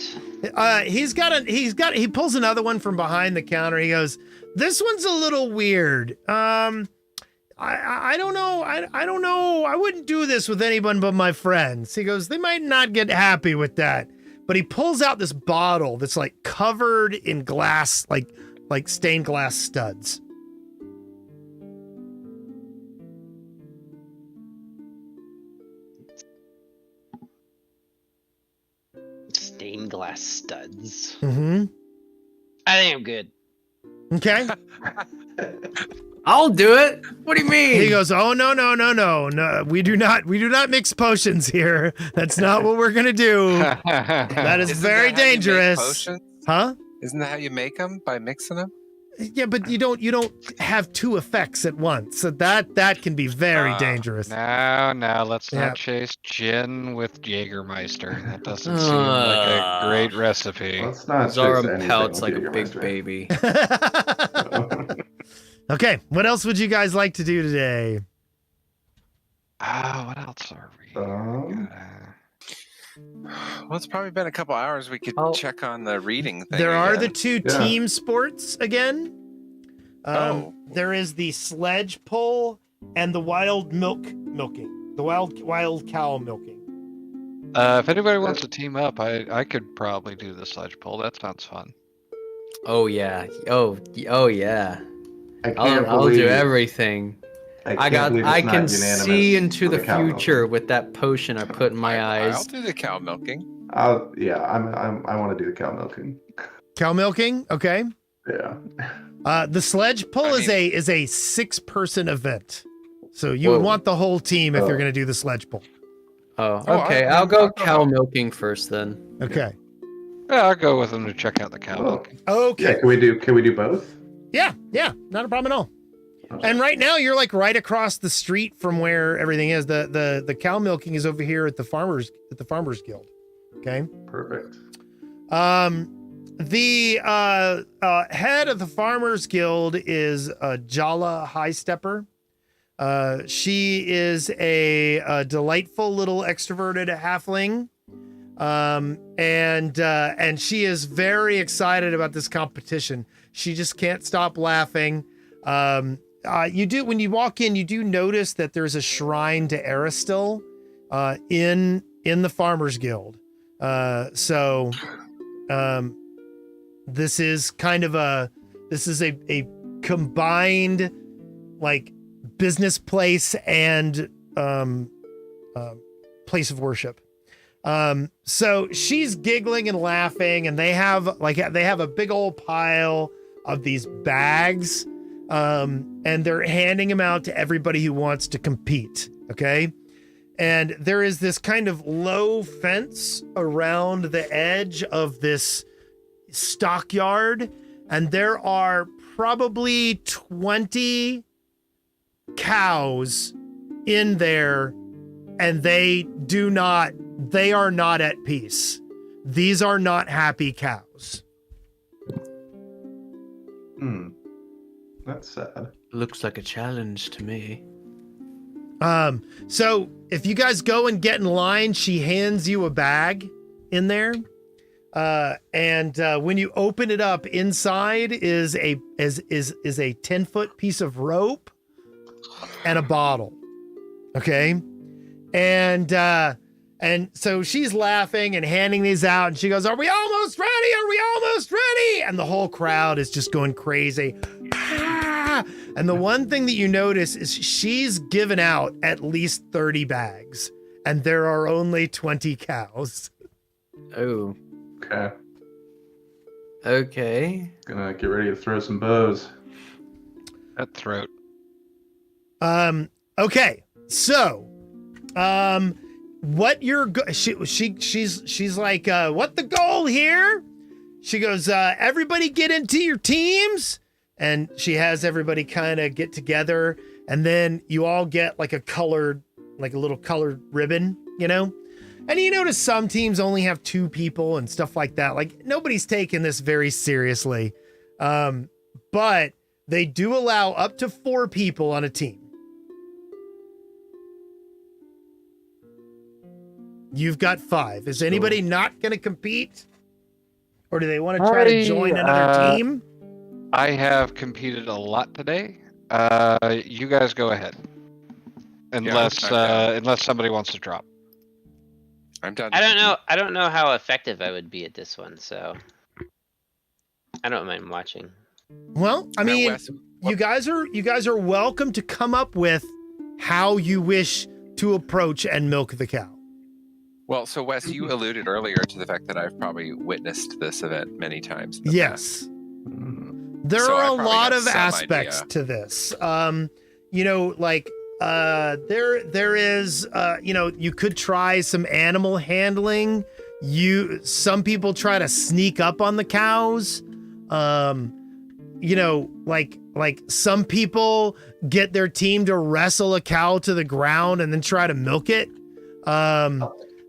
He pulls another one from behind the counter. He goes, this one's a little weird. I don't know. I don't know. I wouldn't do this with anyone but my friends. He goes, they might not get happy with that. But he pulls out this bottle that's like covered in glass, like stained glass studs. Stained glass studs. Mm-hmm. I think I'm good. Okay. I'll do it. What do you mean? He goes, oh no. We do not mix potions here. That's not what we're gonna do. That is Isn't very that how you make dangerous. potions? Huh? Isn't that how you make them? By mixing them? Yeah, but you don't have two effects at once. So that can be very dangerous. No, let's Yeah. not chase gin with Jägermeister. That doesn't seem like a great recipe. Let's not chase Zaram anything pouts with like a big Jägermeister. baby. Okay, what else would you guys like to do today? What else are we? Well, it's probably been a couple hours. We could Oh. check on the reading thing. There are the again. two Yeah. team sports again. There is the sledge pull and the wild milking. The wild cow milking. If anybody wants to team up, I could probably do the sledge pull. That sounds fun. Oh yeah. Oh yeah. I can't I'll believe do everything. I can't believe it's I not can unanimous see into for the cow milking. future with that potion I put in my I'll eyes. do the cow milking. I want to do the cow milking. Cow milking, okay. Yeah. The sledge pull I is a 6-person event. So you Whoa. would want the whole team if you're Oh. going to do the sledge pull. Oh, Oh, okay. I'll I'll go go cow help. milking first then. Okay. Yeah, I'll go with them to check out the cow Oh. milking. Okay. Yeah. Can we do both? Yeah, not a problem at all. And right now you're like right across the street from where everything is. The cow milking is over here at the farmers guild. Okay. Perfect. The head of the farmers guild is Jala High Stepper. She is a delightful little extroverted halfling. And she is very excited about this competition. She just can't stop laughing. When you walk in, you do notice that there's a shrine to Aristil, in the Farmers Guild. This is kind of a combined like business place and place of worship. So she's giggling and laughing, and they have a big old pile of these bags, and they're handing them out to everybody who wants to compete. Okay. And there is this kind of low fence around the edge of this stockyard, and there are probably 20 cows in there, and they are not at peace. These are not happy cows. That's sad. Looks like a challenge to me. So if you guys go and get in line, she hands you a bag in there. And when you open it up, inside is a 10-foot piece of rope and a bottle. Okay. And so she's laughing and handing these out, and she goes, "Are we almost ready? Are we almost ready?" And the whole crowd is just going crazy. Ah! And the one thing that you notice is she's given out at least 30 bags, and there are only 20 cows. Oh. Okay. Okay. Gonna get ready to throw some bows. That throat. Okay. So, what you're she's like, what the goal here? She goes, everybody get into your teams, and she has everybody kind of get together, and then you all get like a little colored ribbon, you know? And you notice some teams only have 2 people and stuff like that. Like, nobody's taking this very seriously. But they do allow up to 4 people on a team. You've got 5. Is anybody not going to compete? Or do they want to try to join another team? I have competed a lot today. You guys go ahead. Unless somebody wants to drop. I'm done. I don't know how effective I would be at this one, so I don't mind watching. Well, I mean, Wes, you guys are welcome to come up with how you wish to approach and milk the cow. Well, so Wes, you alluded earlier to the fact that I've probably witnessed this event many times. Yes. There So I are a probably lot have of some aspects idea. to this. You know, like there is you know, you could try some animal handling. Some people try to sneak up on the cows. You know, like some people get their team to wrestle a cow to the ground and then try to milk it.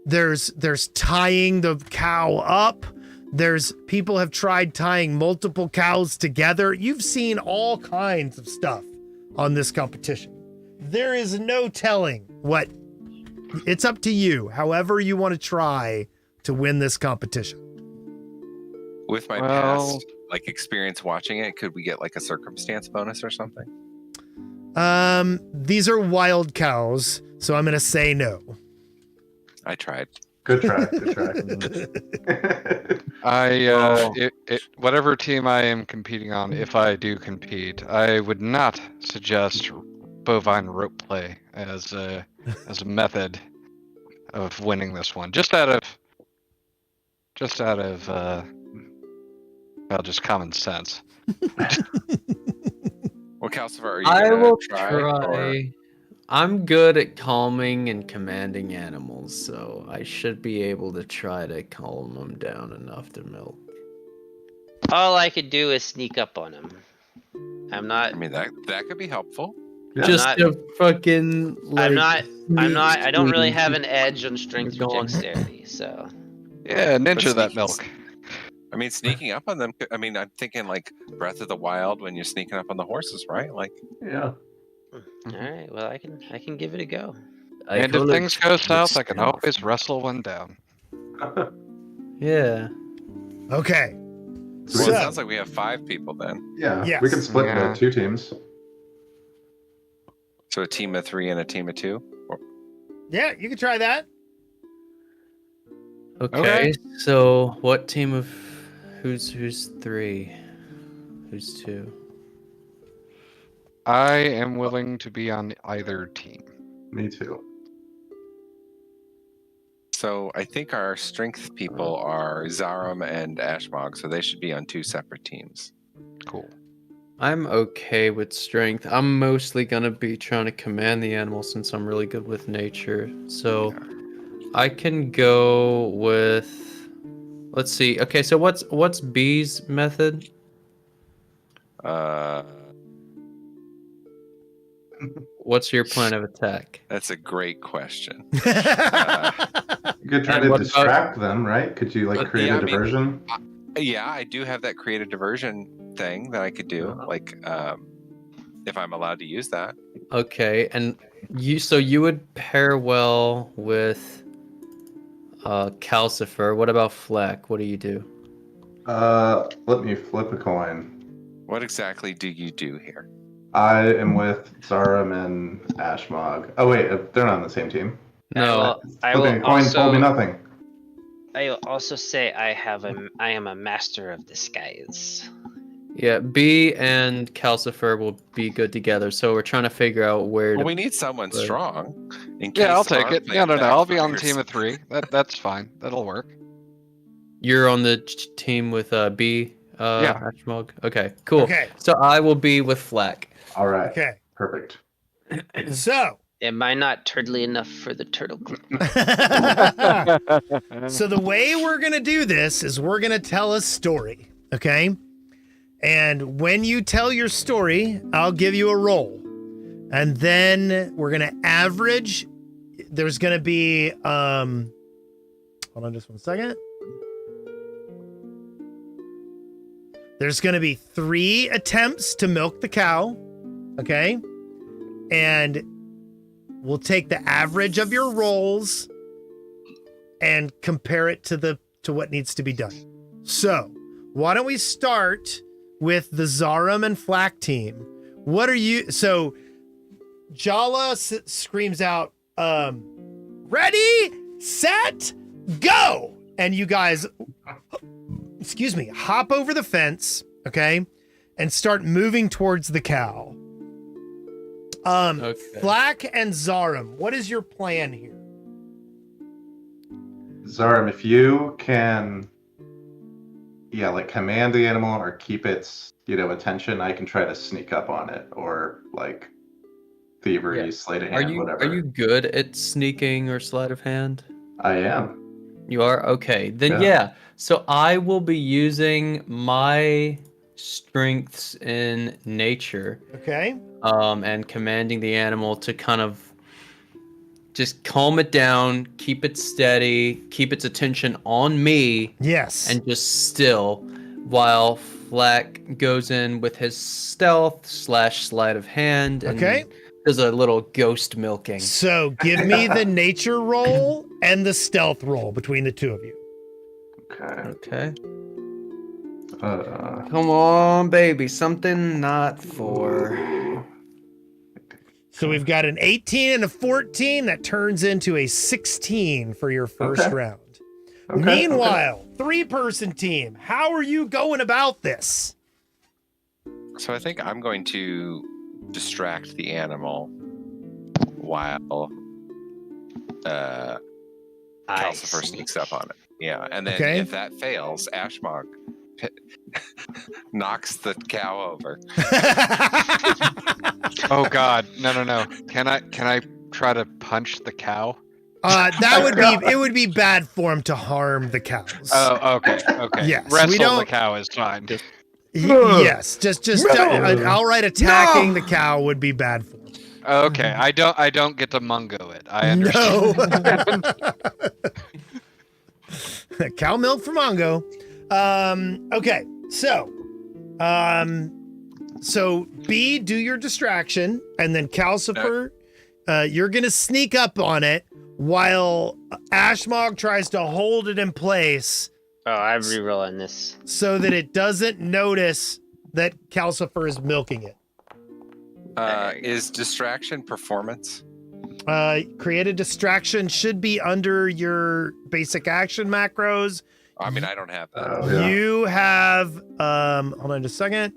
There's tying the cow up. There's people have tried tying multiple cows together. You've seen all kinds of stuff on this competition. There is no telling what. It's up to you, however you want to try to win this competition. With my past experience watching it, could we get like a circumstance bonus or something? These are wild cows, so I'm gonna say no. I tried. Good try. Good try. Whatever team I am competing on, if I do compete, I would not suggest bovine rope play as a method of winning this one. Just out of just common sense. Well, Calcifer, are you I gonna will try? try. I'm good at calming and commanding animals, so I should be able to try to calm them down enough to milk. All I could do is sneak up on him. I'm not. I mean, that could be helpful. Yeah. Just not- a fucking. Like, I'm not. I don't really sneak- have an edge on strength or Go on. dexterity, so. Yeah, ninja that sneaky- milk. I mean, sneaking up on them. I mean, I'm thinking like Breath of the Wild when you're sneaking up on the horses, right? Like, Yeah. All right. Well, I can give it a go. I And if feel things go south, I can strength. always wrestle one down. Yeah. Okay. so So- it sounds like we have 5 people then. Yeah. Yes. We can split Yeah. into 2 teams. So a team of 3 and a team of 2. Yeah, you can try that. Okay. So what team of who's 3? Who's 2? I am willing to be on either team. Me too. So I think our strength people are Zarum and Ashmog, so they should be on 2 separate teams. Cool. I'm okay with strength. I'm mostly gonna be trying to command the animal since I'm really good with nature. So I can go with. Let's see. Okay, so what's B's method? What's your plan of attack? That's a great question. You could try And to what about- distract them, right? Could you like create yeah, a I mean- diversion? Yeah, I do have that creative diversion thing that I could do, like if I'm allowed to use that. Okay, and you would pair well with Calcifer. What about Fleck? What do you do? Let me flip a coin. What exactly do you do here? I am with Zarum and Ashmog. Oh wait, they're not on the same team. No. I Flipping will a coin told me also. nothing. I will also say I am a master of disguise. Yeah, B and Calcifer will be good together. So we're trying to figure out where Well, to. we need someone Right. strong. In Yeah, I'll case take our it. plan No, I'll be on the backfires. team of 3. That's fine. That'll work. You're on the team with B. Yeah. Ashmog? Okay, cool. Okay. So I will be with Fleck. All right. Okay. Perfect. So. Am I not turtly enough for the turtle club? So the way we're gonna do this is we're gonna tell a story, okay? And when you tell your story, I'll give you a roll. And then we're gonna average. There's gonna be hold on just one second. There's gonna be 3 attempts to milk the cow, okay? And we'll take the average of your rolls and compare it to what needs to be done. So, why don't we start with the Zarum and Flack team? What are you? So, Jala screams out, "Ready, set, go!" And you guys, excuse me, hop over the fence, okay, and start moving towards the cow. Okay. Flack and Zarum, what is your plan here? Zarum, if you can, like command the animal or keep its, attention, I can try to sneak up on it or like thievery, Yeah. sleight of Are hand, you whatever. good at sneaking or sleight of hand? I am. You are? Okay. Then Yeah. yeah. So I will be using my strengths in nature, Okay. and commanding the animal to kind of just calm it down, keep it steady, keep its attention on me, Yes. and just still, while Flack goes in with his stealth / sleight of hand and Okay. does a little ghost milking. So give me the nature roll and the stealth roll between the two of you. Okay. Okay. Uh, Come on, baby. Something not for. So we've got an 18 and a 14 that turns into a 16 for your first Okay. round. okay. Meanwhile, 3-person team, how are you going about this? So I think I'm going to distract the animal while Calcifer sneaks up on it. Yeah, and then Okay. if that fails, Ashmog knocks the cow over. Oh God, no. Can I try to punch the cow? It would be bad form to harm the cows. Oh, okay. Yes, we Wrestle the don't- cow is fine. Yes, just No. outright attacking the cow would be bad form. Okay, I don't get to mungo it. I understand. No. Cow milk for Mongo. Okay, so B, do your distraction, and then Calcifer, you're gonna sneak up on it while Ashmog tries to hold it in place Oh, I'm rerolling this. so that it doesn't notice that Calcifer is milking it. Is distraction performance? Create a distraction should be under your basic action macros. I mean, I don't have that. Oh, yeah. You have hold on just a second.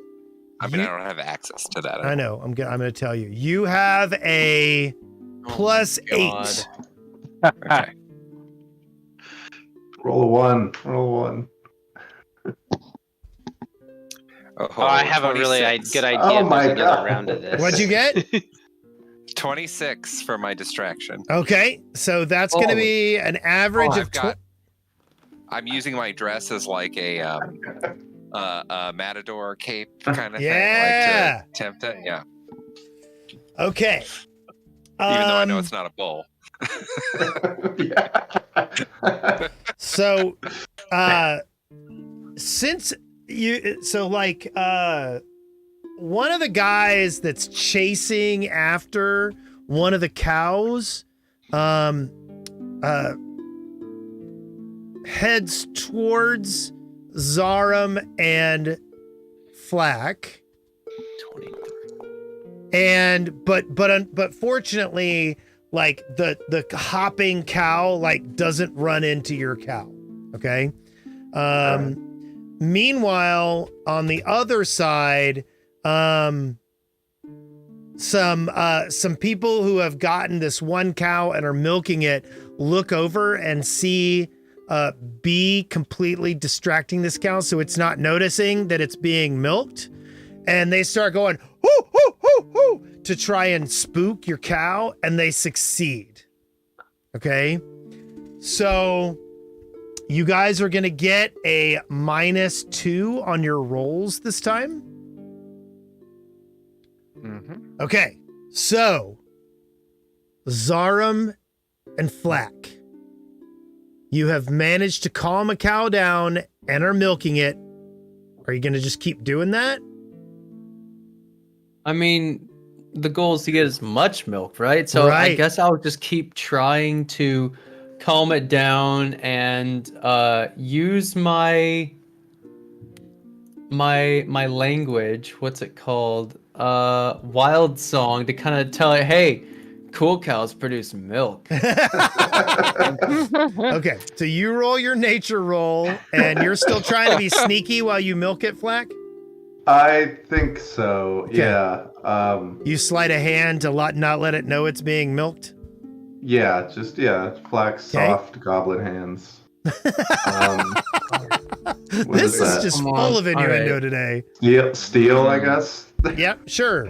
I mean, you- I don't have access to that. I know. I'm gonna tell you. You have a plus God. 8. Okay. Roll a 1. Roll a 1. Oh, I have a really 26. good idea. Oh if my there's another God. round of this. What'd you get? 26 for my distraction. Okay, so that's going to be an average of. I'm using my dress as like a matador cape kind of thing, Yeah. like to tempt it. Yeah. Okay. Even though I know it's not a bull. Yeah. So, since you, so like, one of the guys that's chasing after one of the cows, heads towards Zarum and Flack. 23. And but fortunately, like the hopping cow like doesn't run into your cow. Okay. Meanwhile, on the other side, some people who have gotten this one cow and are milking it look over and see B completely distracting this cow, so it's not noticing that it's being milked, and they start going hoo hoo hoo hoo to try and spook your cow, and they succeed. Okay, so you guys are gonna get a -2 on your rolls this time. Mm-hmm. Okay, so Zarum and Flack, you have managed to calm a cow down and are milking it. Are you going to just keep doing that? I mean, the goal is to get as much milk, right? So Right. I guess I'll just keep trying to calm it down and use my language. What's it called? Wild song to kind of tell it, hey, cool cows produce milk. Okay, so you roll your nature roll, and you're still trying to be sneaky while you milk it, Flack? I think so. Okay. Yeah. You sleight of hand to not let it know it's being milked? Yeah. Just Flack's soft goblin hands. What This is that? just Come full on. of innuendo All right. today. Steel, I guess. Yep, sure.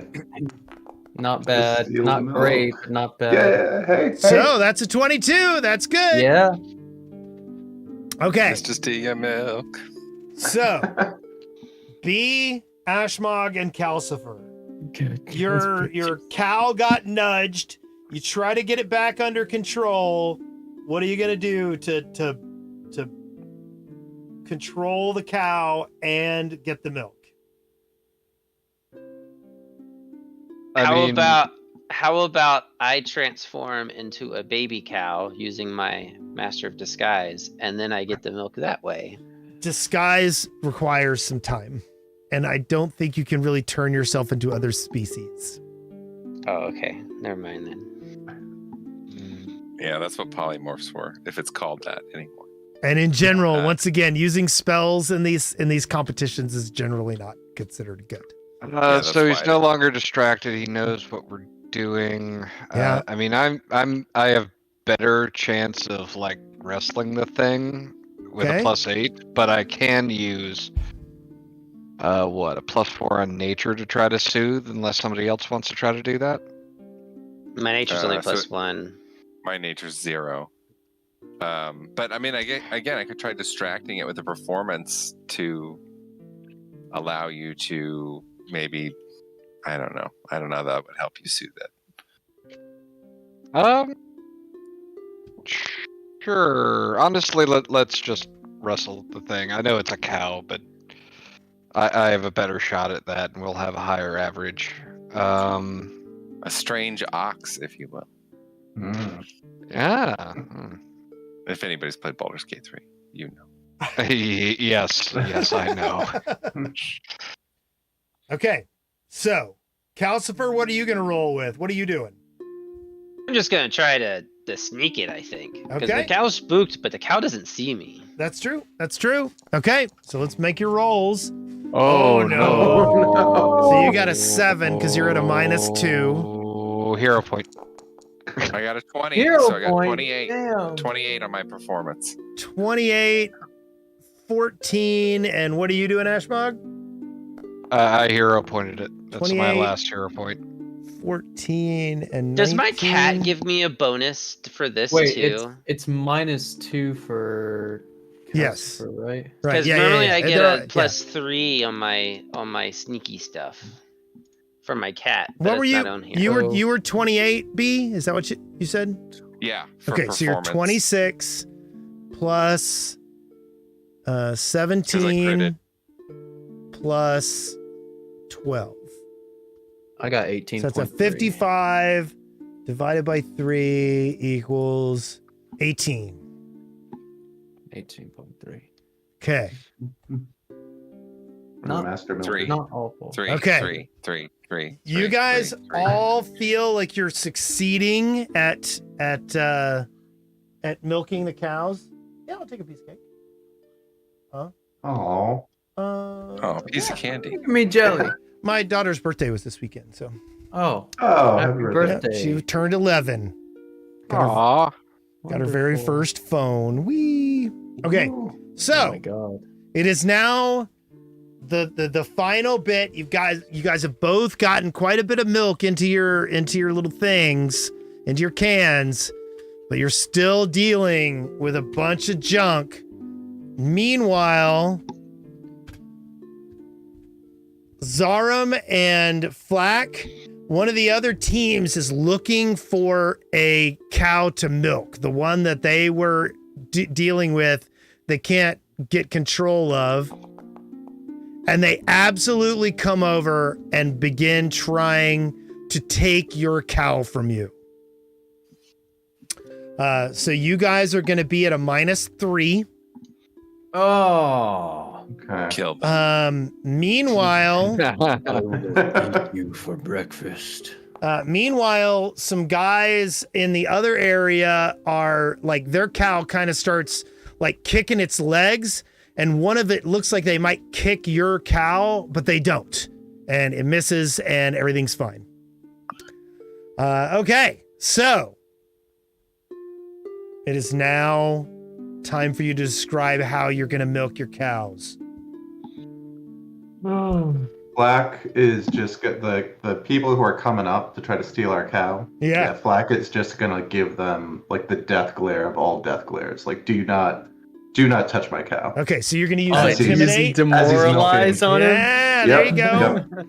Not bad. steal Not milk. great, but not bad. Yeah. Hey. So that's a 22. That's good. Yeah. Okay. It's just a milk. So, B, Ashmog, and Calcifer. Good. Your cow got nudged. You try to get it back under control. What are you gonna do to control the cow and get the milk? How about I transform into a baby cow using my Master of Disguise, and then I get the milk that way? Disguise requires some time, and I don't think you can really turn yourself into other species. Oh, okay. Never mind then. Yeah, that's what polymorphs were, if it's called that anymore. And in general, once again, using spells in these competitions is generally not considered good. that's So he's why- no longer distracted. He knows what we're doing. Yeah. I mean, I have better chance of like wrestling the thing with Okay. a +8, but I can use a +4 on nature to try to soothe, unless somebody else wants to try to do that. My nature's only so- +1. My nature's 0. But I mean, I could try distracting it with a performance to allow you to maybe, I don't know how that would help you soothe it. Sure. Honestly, let's just wrestle the thing. I know it's a cow, but I have a better shot at that, and we'll have a higher average. A strange ox, if you will. Yeah. If anybody's played Baldur's Gate 3, you know. Yes, I know. Okay, so Calcifer, what are you gonna roll with? What are you doing? I'm just gonna try to sneak it, I think. Because Okay. the cow's spooked, but the cow doesn't see me. That's true. That's true. Okay, so let's make your rolls. Oh, no. So you got a 7 because you're at a -2. Oh, hero point. I got a 20, Hero so I got point. 28. Damn. 28 on my performance. 28, 14, and what are you doing, Ashmog? I hero pointed it. That's my 28. last hero point. 14 and 19. Does my cat give me a bonus for this Wait, too? it's -2 for Yes. Casper, right? Right, Because yeah, normally yeah, I yeah. get There a are- yeah. +3 on my sneaky stuff for my cat. But What were it's you? not on here. You were 28, B? Is that what you said? Yeah. For Okay, so you're performance. 26 plus 17 critted. plus 12. I got 18. So that's a 55 divided by 3 equals 18. 18.3. Okay. Not- Master Milker. Three. Not awful. Three, Okay. three. You guys all feel like you're succeeding at milking the cows. Yeah, I'll take a piece of cake. Oh, Oh, piece of candy. Give me jelly. My daughter's birthday was this weekend, so Oh, happy happy birthday. birthday. she turned 11. Got her, Aw. got her very Wonderful. first phone. Wee. Okay, Oh so my god. it is now the final bit. You guys have both gotten quite a bit of milk into your little things, into your cans, but you're still dealing with a bunch of junk. Meanwhile, Zarum and Flack, one of the other teams is looking for a cow to milk, the one that they were dealing with, they can't get control of. And they absolutely come over and begin trying to take your cow from you. So you guys are going to be at a -3. Oh. Okay. Killed. Meanwhile, Thank you for breakfast. meanwhile, some guys in the other area are like, their cow kind of starts like kicking its legs, and one of it looks like they might kick your cow, but they don't, and it misses, and everything's fine. Okay, so it is now time for you to describe how you're going to milk your cows. Flack is just the people who are coming up to try to steal our cow. Yeah. Flack is just gonna give them like the death glare of all death glares. Like, do not touch my cow. Okay, so you're going to use As he's intimidate. Demoralize on him. Yeah, there you go. Yep.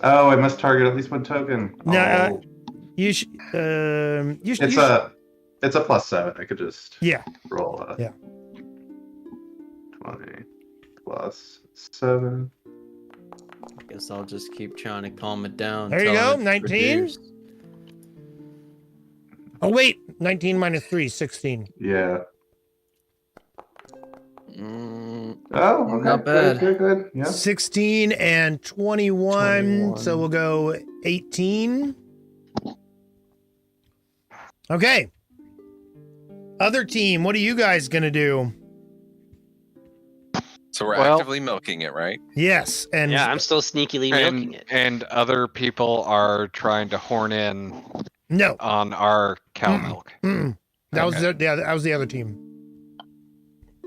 Oh, I must target at least one token. No, Oh. You should. It's a +7. I could just Yeah. roll a Yeah. 20 +7. Guess I'll just keep trying to calm it down. There you tell go, it to 19. reduce. Oh wait, 19 minus 3, 16. Yeah. Mm, Oh, okay. Not bad. Good. Yeah. 16 and 21, so we'll go 18. Okay. Other team, what are you guys gonna do? So we're Well- actively milking it, right? Yes, and Yeah, I'm still sneakily milking it. And other people are trying to horn in no, on our cow milk. that was Okay. that was the other team.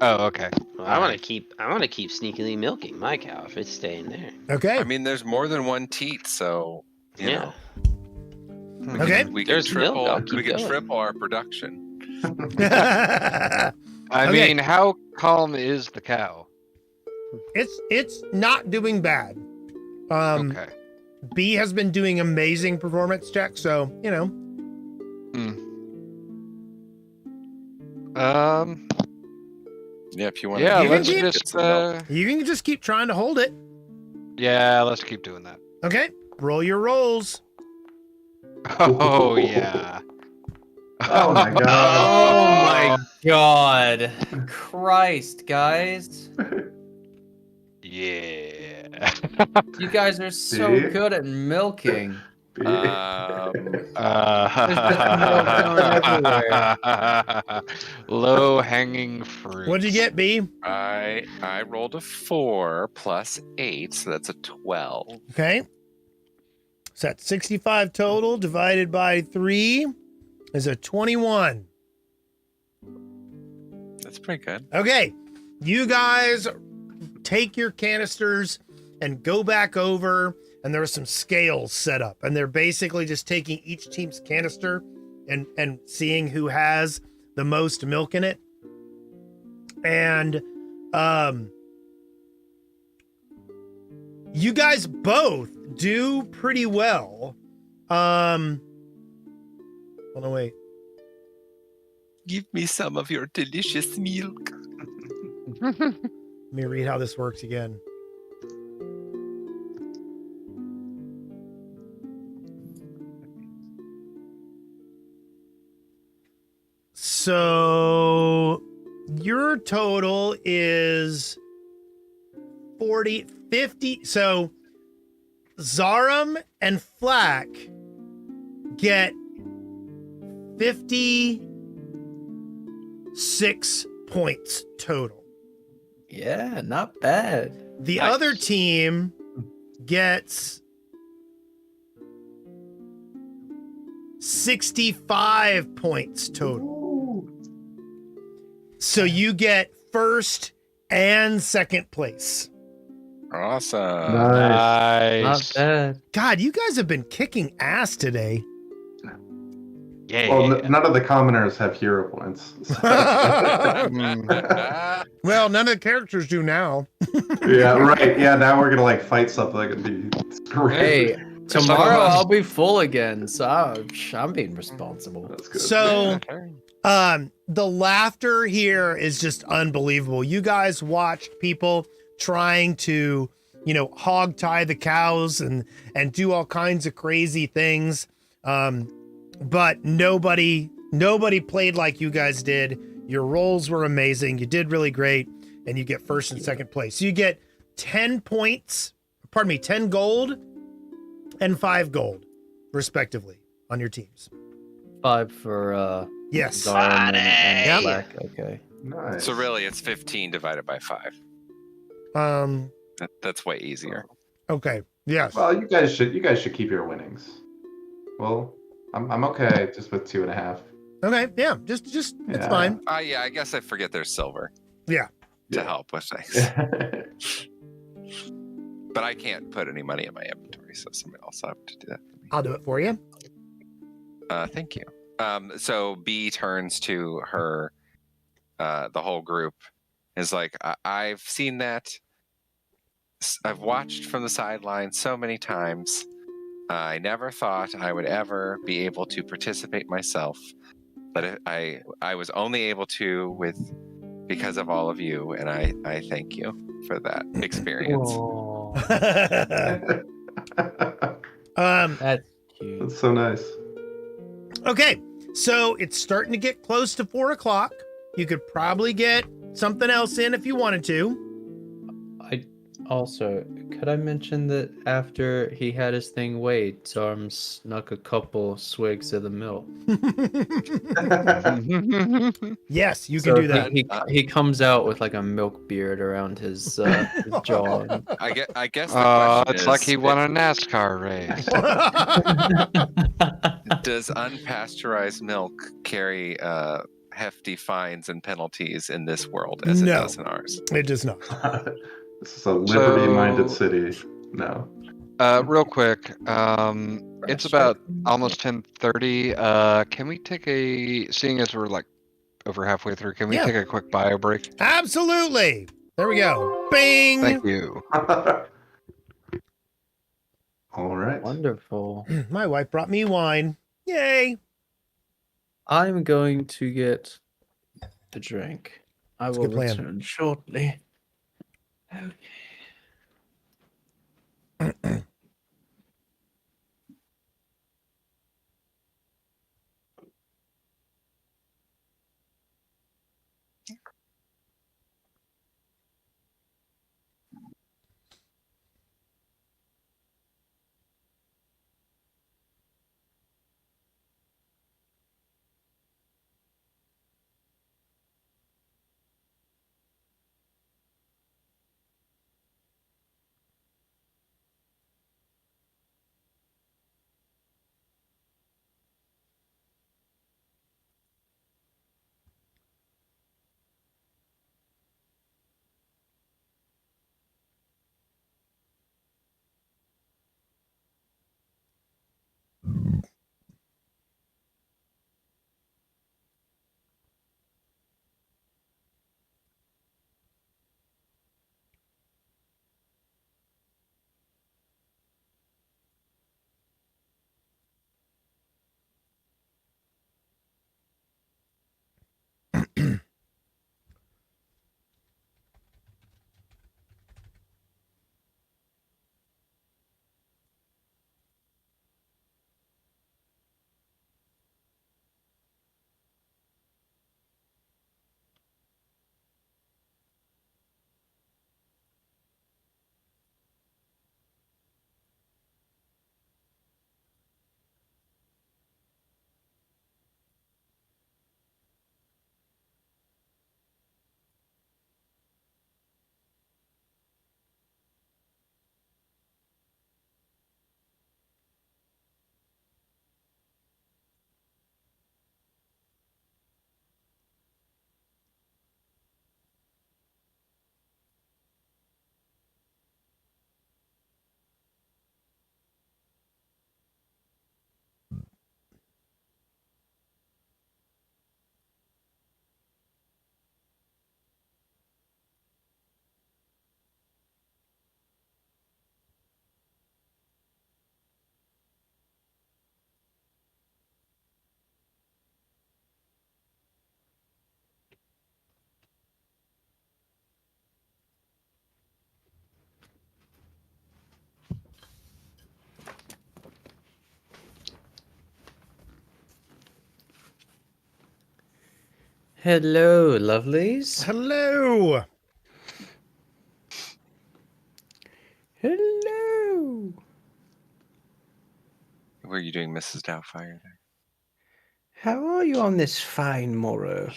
Oh, okay. Well, I want to keep sneakily milking my cow if it's staying there. Okay, I mean, there's more than one teat, so you Yeah. know. okay. We can There's milk, I'll keep going. triple our production. I Okay. mean, how calm is the cow? It's not doing bad. Okay. B has been doing amazing performance checks, so you know. Yeah, if you want. Yeah, You let's can keep- just You can just keep trying to hold it. yeah, let's keep doing that. Okay, roll your rolls. Oh yeah. Oh my god. Oh my god. Christ, guys. Yeah. You guys are so See? good at milking. Low hanging fruit. What'd you get, B? I rolled a 4 plus 8, so that's a 12. Okay. So that's 65 total divided by 3. is a 21. That's pretty good. Okay, you guys take your canisters and go back over, and there are some scales set up, and they're basically just taking each team's canister and seeing who has the most milk in it. And you guys both do pretty well. Hold on, wait. Give me some of your delicious milk. Let me read how this works again. So your total is 50. So Zarum and Flack get 56 points total. Yeah, not bad. The Nice. other team gets 65 points total. So you get first and second place. Awesome. Nice. Not bad. God, you guys have been kicking ass today. Yeah. Well, none of the commoners have hero points. Well, none of the characters do now. Yeah, right. Yeah, now we're gonna like fight something and be screwed. Hey, tomorrow I'll be full again, so I'm being responsible. That's good. So, the laughter here is just unbelievable. You guys watched people trying to, hog tie the cows and do all kinds of crazy things. But nobody played like you guys did. Your roles were amazing. You did really great, and you get first and second place. So you get 10 gold and 5 gold, respectively, on your teams. 5 for Yes. Zarum and Yep. Black. Okay. Nice. So really, it's 15 divided by 5. That's way easier. Okay. Yes. Well, you guys should keep your winnings. Well, I'm okay just with 2.5. Okay. Yeah. Just it's Yeah. fine. Yeah, I guess I forget there's silver. Yeah. To Yeah. help with things. But I can't put any money in my inventory, so somebody else will have to do that for me. I'll do it for you. Thank you. So B turns to her, the whole group, is like, I've seen that. I've watched from the sidelines so many times. I never thought I would ever be able to participate myself, but I was only able to because of all of you, and I thank you for that experience. That's cute. That's so nice. Okay. So it's starting to get close to 4 o'clock. You could probably get something else in if you wanted to. Could I mention that after he had his thing weighed, Zarum snuck a couple swigs of the milk? Yes, you So can do that. He comes out with like a milk beard around his jaw. I guess the question It's is, like he won a NASCAR race. does unpasteurized milk carry hefty fines and penalties in this world as it No. does in ours? It does not. This is a liberty-minded So- city. No. Real quick, it's about almost 10:30. Can we take seeing as we're like over halfway through, can we Yeah. take a quick bio break? Absolutely. There we go. Bing. Thank you. All right. Wonderful. My wife brought me wine. Yay. I'm going to get a drink. I That's a will good plan. return shortly. Okay. Hello, lovelies. Hello. Hello. What are you doing, Mrs. Doubtfire? There? How are you on this fine morrow?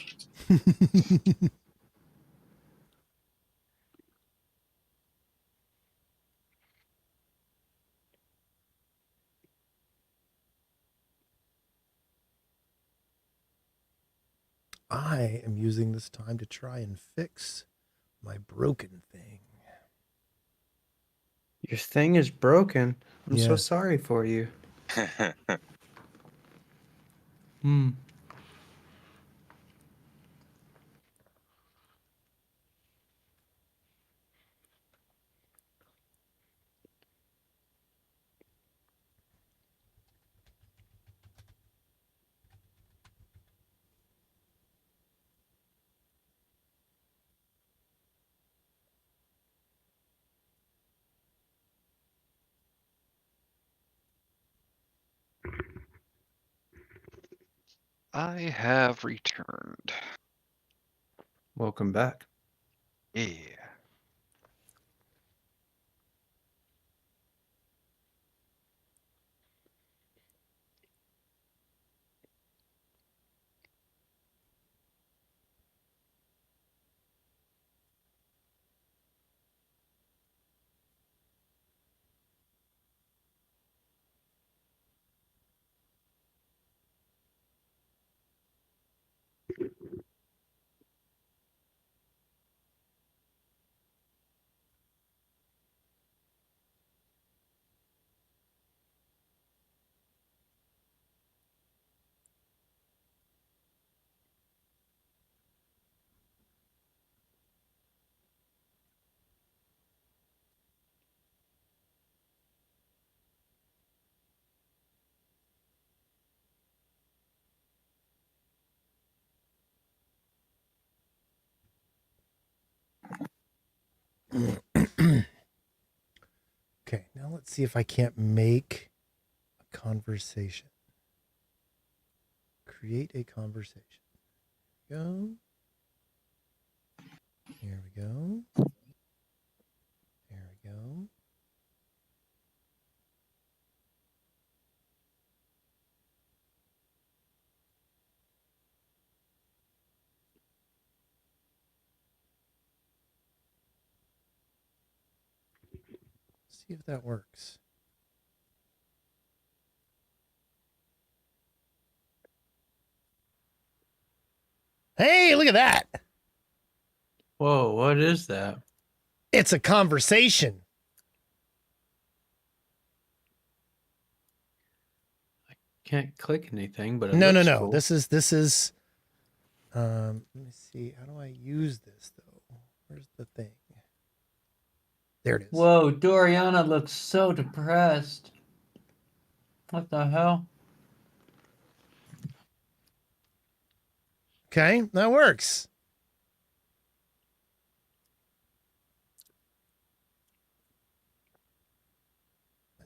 I am using this time to try and fix my broken thing. Your thing is broken. I'm so Yes. sorry for you. Hmm. I have returned. Welcome back. Yeah. Okay, now let's see if I can't make a conversation. Create a conversation. Go. Here we go. There we go. See if that works. Hey, look at that. Whoa, what is that? It's a conversation. Can't click anything, but it No. looks cool. This is let me see. How do I use this though? Where's the thing? There it is. Whoa, Doriana looks so depressed. What the hell? Okay, that works.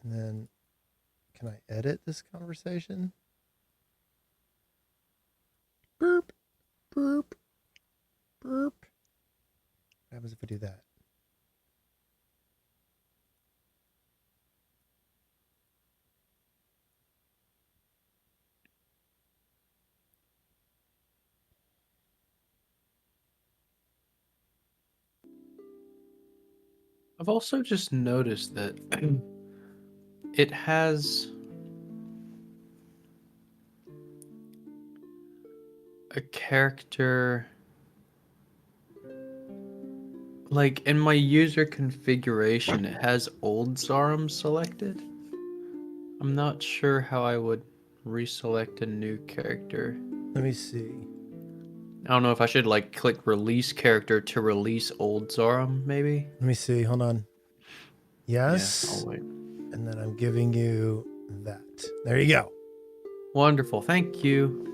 And then can I edit this conversation? Burp, burp, burp. What happens if I do that? I've also just noticed that it has a character, like in my user configuration, it has old Zarum selected. I'm not sure how I would reselect a new character. Let me see. I don't know if I should like click release character to release old Zarum, maybe. Let me see. Hold on. Yes. Yeah, I'll wait. And then I'm giving you that. There you go. Wonderful, thank you.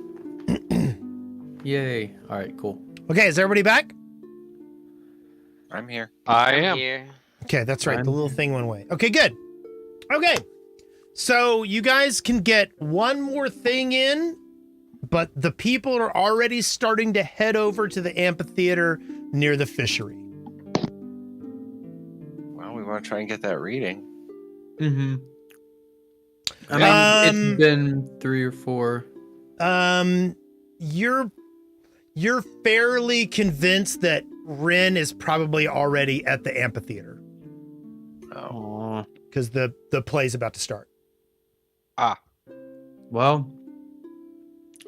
Yay. All right, cool. Okay, is everybody back? I'm here. I I'm am. here. Okay, that's right. I'm The little here. thing went away. Okay, good. Okay. So you guys can get one more thing in but the people are already starting to head over to the amphitheater near the fishery. Well, we want to try and get that reading. Mm-hmm. I mean, it's been 3 or 4. You're fairly convinced that Rin is probably already at the amphitheater Oh, because the play's about to start. Well,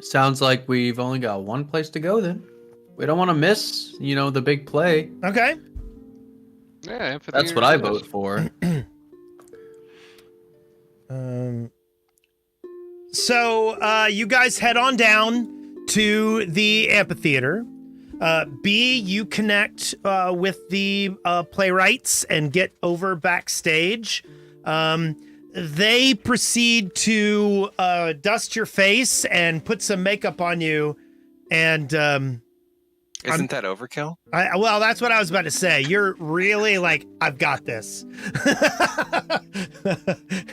sounds like we've only got one place to go then. We don't want to miss, the big play. Okay. Yeah, That's what I vote for. So you guys head on down to the amphitheater. B, you connect with the playwrights and get over backstage. They proceed to dust your face and put some makeup on you. And isn't that overkill? well, that's what I was about to say. You're really like, I've got this.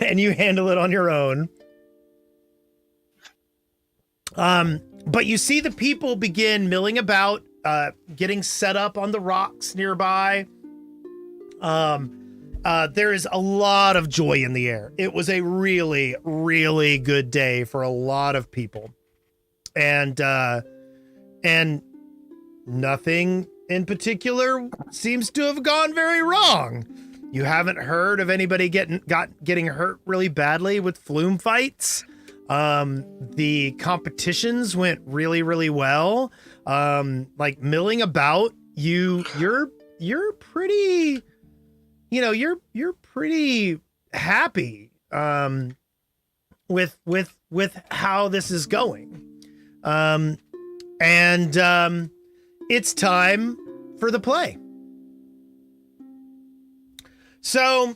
And you handle it on your own. But you see the people begin milling about, getting set up on the rocks nearby. There is a lot of joy in the air. It was a really, really good day for a lot of people. And nothing in particular seems to have gone very wrong. You haven't heard of anybody getting hurt really badly with flume fights. The competitions went really, really well. Like milling about, you're pretty, you're pretty happy, with how this is going. And it's time for the play. So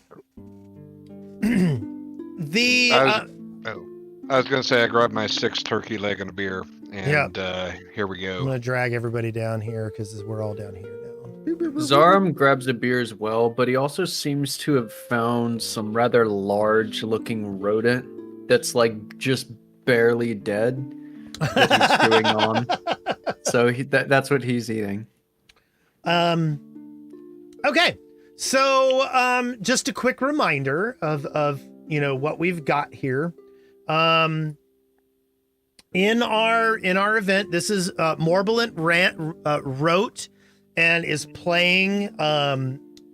I was going to say I grabbed my 6 turkey leg and a beer, and here we I'm go. gonna drag everybody down here because we're all down here now. Zarm grabs a beer as well, but he also seems to have found some rather large-looking rodent that's like just barely dead that he's chewing on. So that's what he's eating. Okay. So just a quick reminder of what we've got here. In our event, this is Morbilant wrote and is playing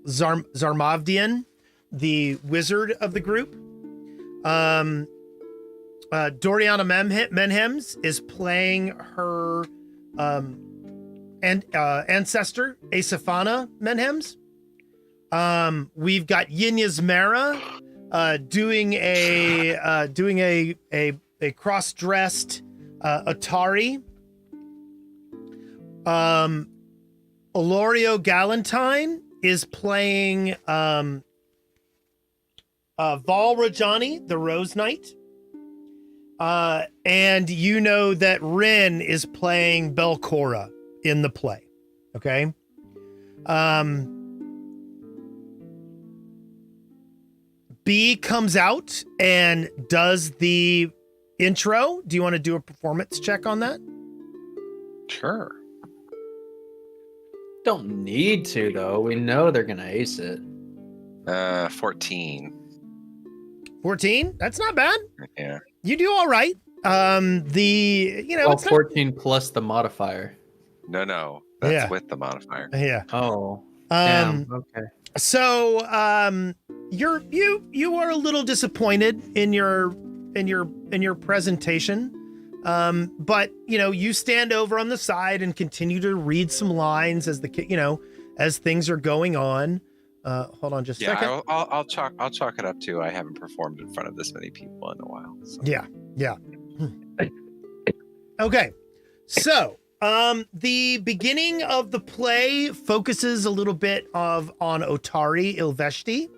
Zarmavdian, the wizard of the group. Doriana Menhems is playing her ancestor, Asafana Menhems. We've got Yinya's Mara doing a cross-dressed Otari. Olorio Galantine is playing Val Rajani, the Rose Knight. And you know that Rin is playing Belcora in the play. Okay. B comes out and does the intro. Do you want to do a performance check on that? Sure. Don't need to, though. We know they're going to ace it. 14. 14? That's not bad. Yeah. You do all right. It's 14 plus the modifier. No. That's with the modifier. Yeah. Oh. Okay. So, you are a little disappointed in your presentation. But you stand over on the side and continue to read some lines as as things are going on. Hold on just a second. I'll chalk it up to I haven't performed in front of this many people in a while. So. Yeah. Okay. So, the beginning of the play focuses a little bit on Otari Ilveshti.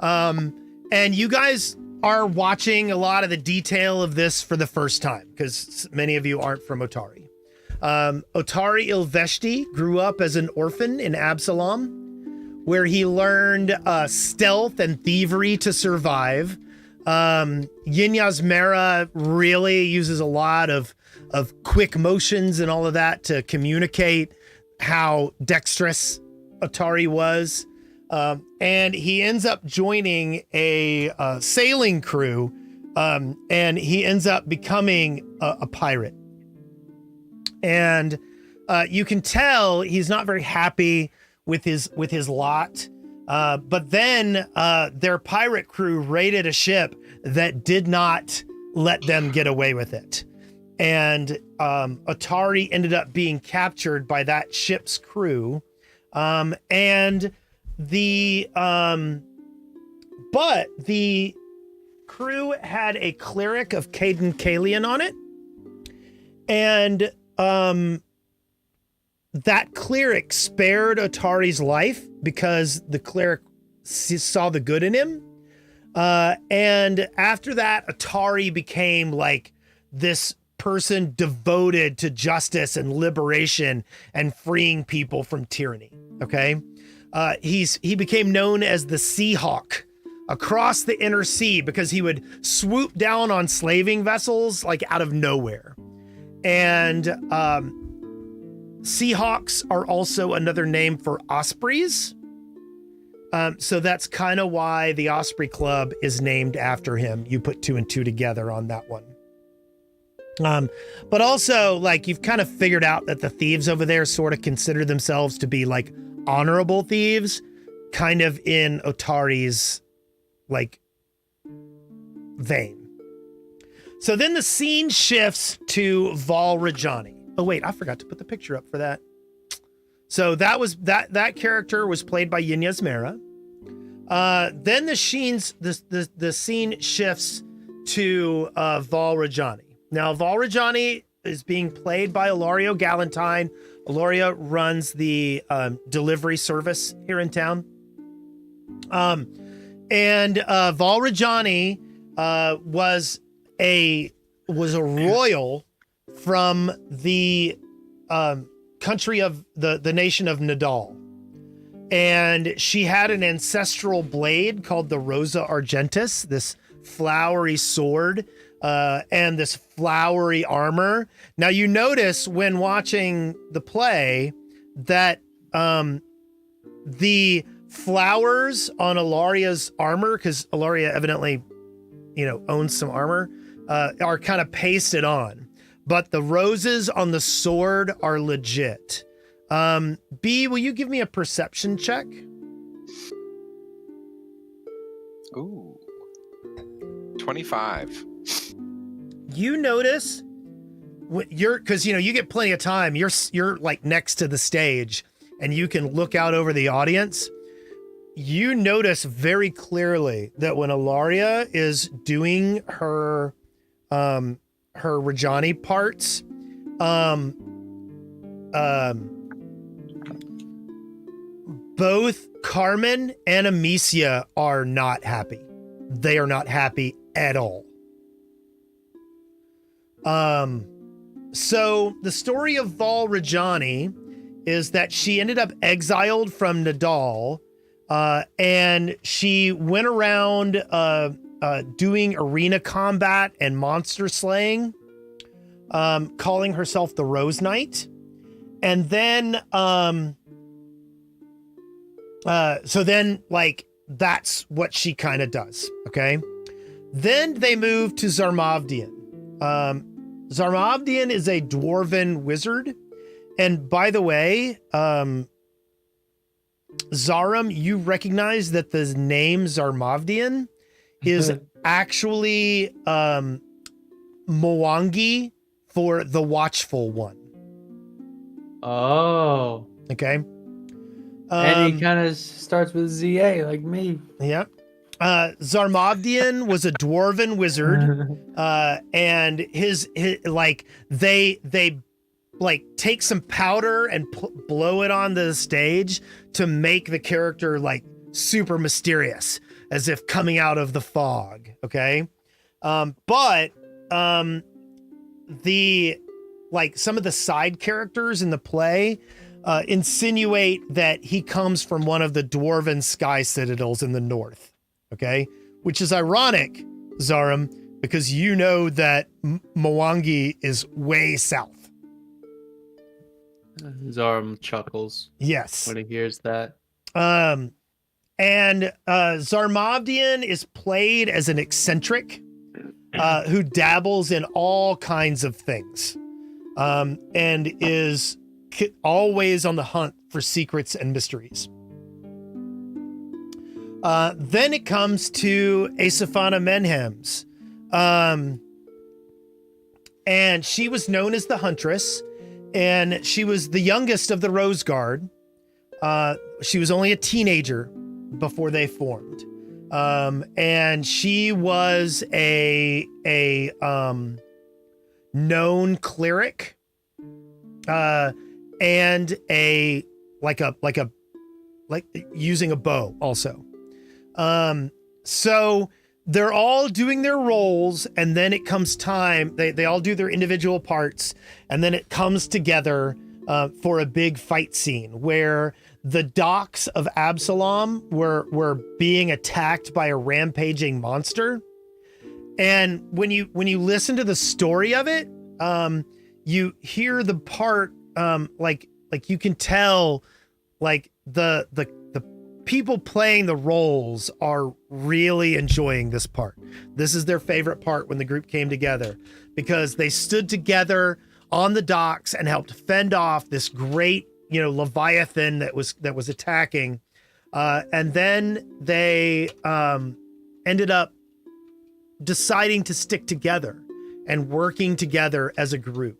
And you guys are watching a lot of the detail of this for the first time because many of you aren't from Otari. Otari Ilveshti grew up as an orphan in Absalom, where he learned stealth and thievery to survive. Yinya's Mara really uses a lot of quick motions and all of that to communicate how dexterous Otari was. And he ends up joining a sailing crew, and he ends up becoming a pirate. And you can tell he's not very happy with his lot. But then their pirate crew raided a ship that did not let them get away with it. And Otari ended up being captured by that ship's crew. And the crew had a cleric of Caden Kalian on it. And that cleric spared Otari's life because the cleric saw the good in him. And after that, Otari became like this person devoted to justice and liberation and freeing people from tyranny. Okay. He became known as the Sea Hawk across the inner sea because he would swoop down on slaving vessels like out of nowhere. And Seahawks are also another name for ospreys. So that's kind of why the Osprey Club is named after him. You put 2 and 2 together on that one. But also, like, you've kind of figured out that the thieves over there sort of consider themselves to be like honorable thieves, kind of in Otari's like vein. So then the scene shifts to Val Rajani. Oh wait, I forgot to put the picture up for that. So that character was played by Yinez Mera. Then the scene shifts to Val Rajani. Now Val Rajani is being played by Ilario Galantine. Ilaria runs the delivery service here in town. And Val Rajani was a royal from the country of the nation of Nadal. And she had an ancestral blade called the Rosa Argentis, this flowery sword, and this flowery armor. Now you notice when watching the play that the flowers on Ilaria's armor, because Ilaria evidently, owns some armor, are kind of pasted on. But the roses on the sword are legit. B, will you give me a perception check? Ooh. 25. You notice because you get plenty of time. You're like next to the stage and you can look out over the audience. You notice very clearly that when Ilaria is doing her Rajani parts, both Carmen and Amicia are not happy. They are not happy at all. So the story of Val Rajani is that she ended up exiled from Nadal, and she went around doing arena combat and monster slaying, calling herself the Rose Knight. And then, so then like, that's what she kind of does. Okay. Then they move to Zarmavdian. Zarmavdian is a dwarven wizard. And by the way, Zarum, you recognize that the name Zarmavdian is actually Mwangi for the Watchful One. Oh. Okay. And he kind of starts with ZA like me. Yep. Zarmavdian was a dwarven wizard, and his like they like take some powder and blow it on the stage to make the character like super mysterious, as if coming out of the fog. Okay. But the like some of the side characters in the play insinuate that he comes from one of the dwarven sky citadels in the north. Okay, which is ironic, Zarum, because you know that Mwangi is way south. Zarm chuckles Yes. when he hears that. And Zarmavdian is played as an eccentric who dabbles in all kinds of things, and is always on the hunt for secrets and mysteries. Then it comes to Asaphana Menhems. And she was known as the Huntress, and she was the youngest of the Rose Guard. She was only a teenager before they formed. And she was a known cleric, and like using a bow also. So they're all doing their roles, and then it comes time, they all do their individual parts, and then it comes together for a big fight scene where the docks of Absalom were being attacked by a rampaging monster. And when you listen to the story of it, you hear the part, like you can tell, like the people playing the roles are really enjoying this part. This is their favorite part when the group came together, because they stood together on the docks and helped fend off this great, Leviathan that was attacking. And then they ended up deciding to stick together and working together as a group.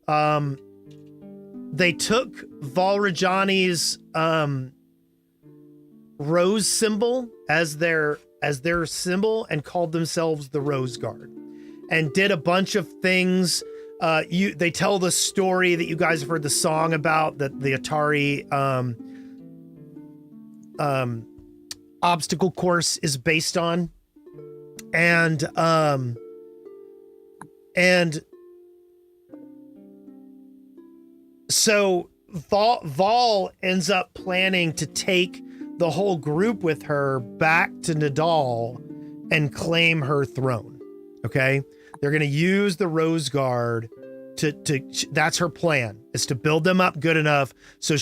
They took Valrajani's rose symbol as their symbol and called themselves the Rose Guard, and did a bunch of things. They tell the story that you guys have heard the song about, that the Otari obstacle course is based on. And so Vol ends up planning to take the whole group with her back to Nidal and claim her throne. Okay. They're going to use the Rose Guard to that's her plan, is to build them up good enough so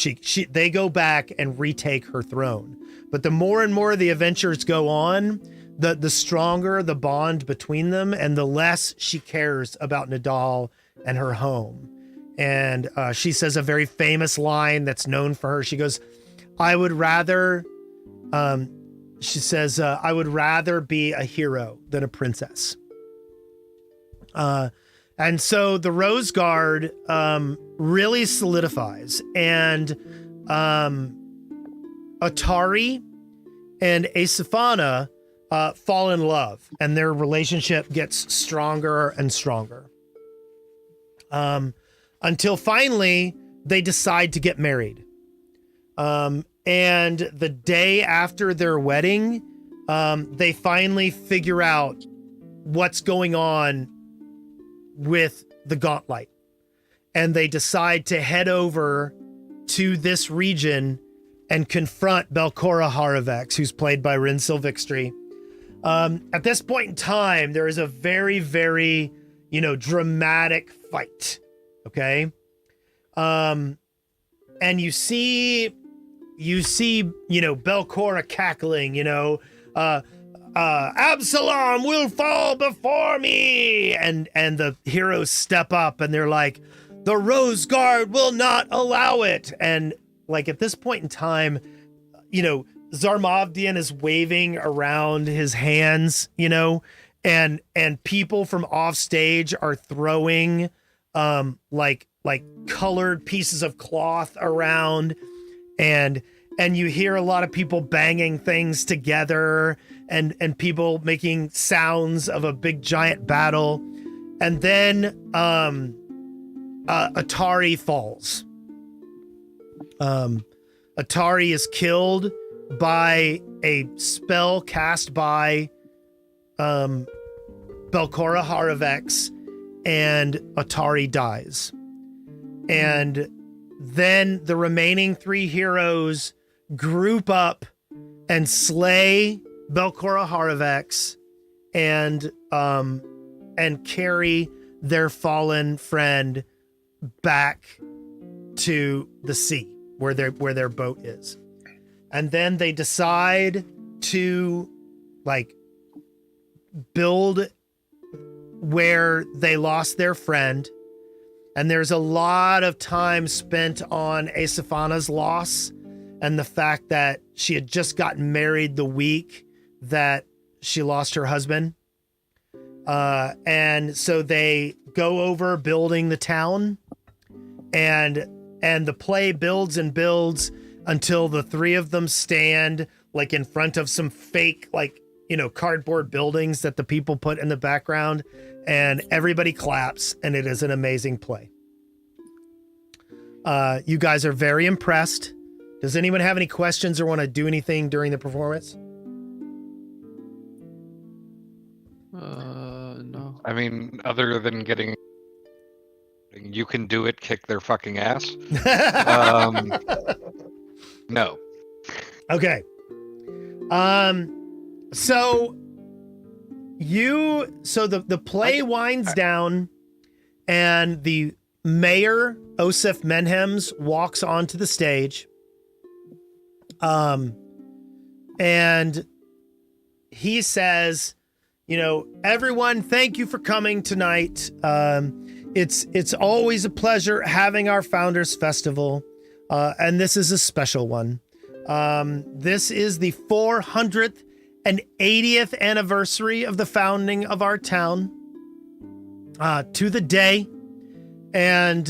they go back and retake her throne. But the more and more the adventures go on, the stronger the bond between them, and the less she cares about Nidal and her home. And she says a very famous line that's known for her. She goes, I would rather be a hero than a princess. And so the Rose Guard really solidifies, and Otari and Asaphana fall in love, and their relationship gets stronger and stronger. Until finally they decide to get married. And the day after their wedding, they finally figure out what's going on with the Gauntlight. And they decide to head over to this region and confront Belcora Haravex, who's played by Rin Silvixtry. At this point in time, there is a very, very, dramatic fight. Okay. And you see, Belcora cackling, Absalom will fall before me. And the heroes step up and they're like, the Rose Guard will not allow it. And like at this point in time, Zarmavdian is waving around his hands, and people from off stage are throwing like colored pieces of cloth around, and you hear a lot of people banging things together, and people making sounds of a big giant battle. And then Otari falls. Otari is killed by a spell cast by Belcora Haravex, and Otari dies. And then the remaining 3 heroes group up and slay Belcora Haravex and and carry their fallen friend back to the sea where their boat is. And then they decide to like build where they lost their friend. And there's a lot of time spent on Asaphana's loss and the fact that she had just gotten married the week that she lost her husband. And so they go over building the town, and the play builds and builds until the three of them stand like in front of some fake, like, you know, cardboard buildings that the people put in the background, and everybody claps, and it is an amazing play. You guys are very impressed. Does anyone have any questions or want to do anything during the performance? No. I mean, other than getting, you can do it, kick their fucking ass. No. Okay. So the play winds down, and the mayor, Osif Menhems, walks onto the stage. And he says, you know, everyone, thank you for coming tonight. It's always a pleasure having our Founders Festival. And this is a special one. This is the 480th anniversary of the founding of our town, to the day. And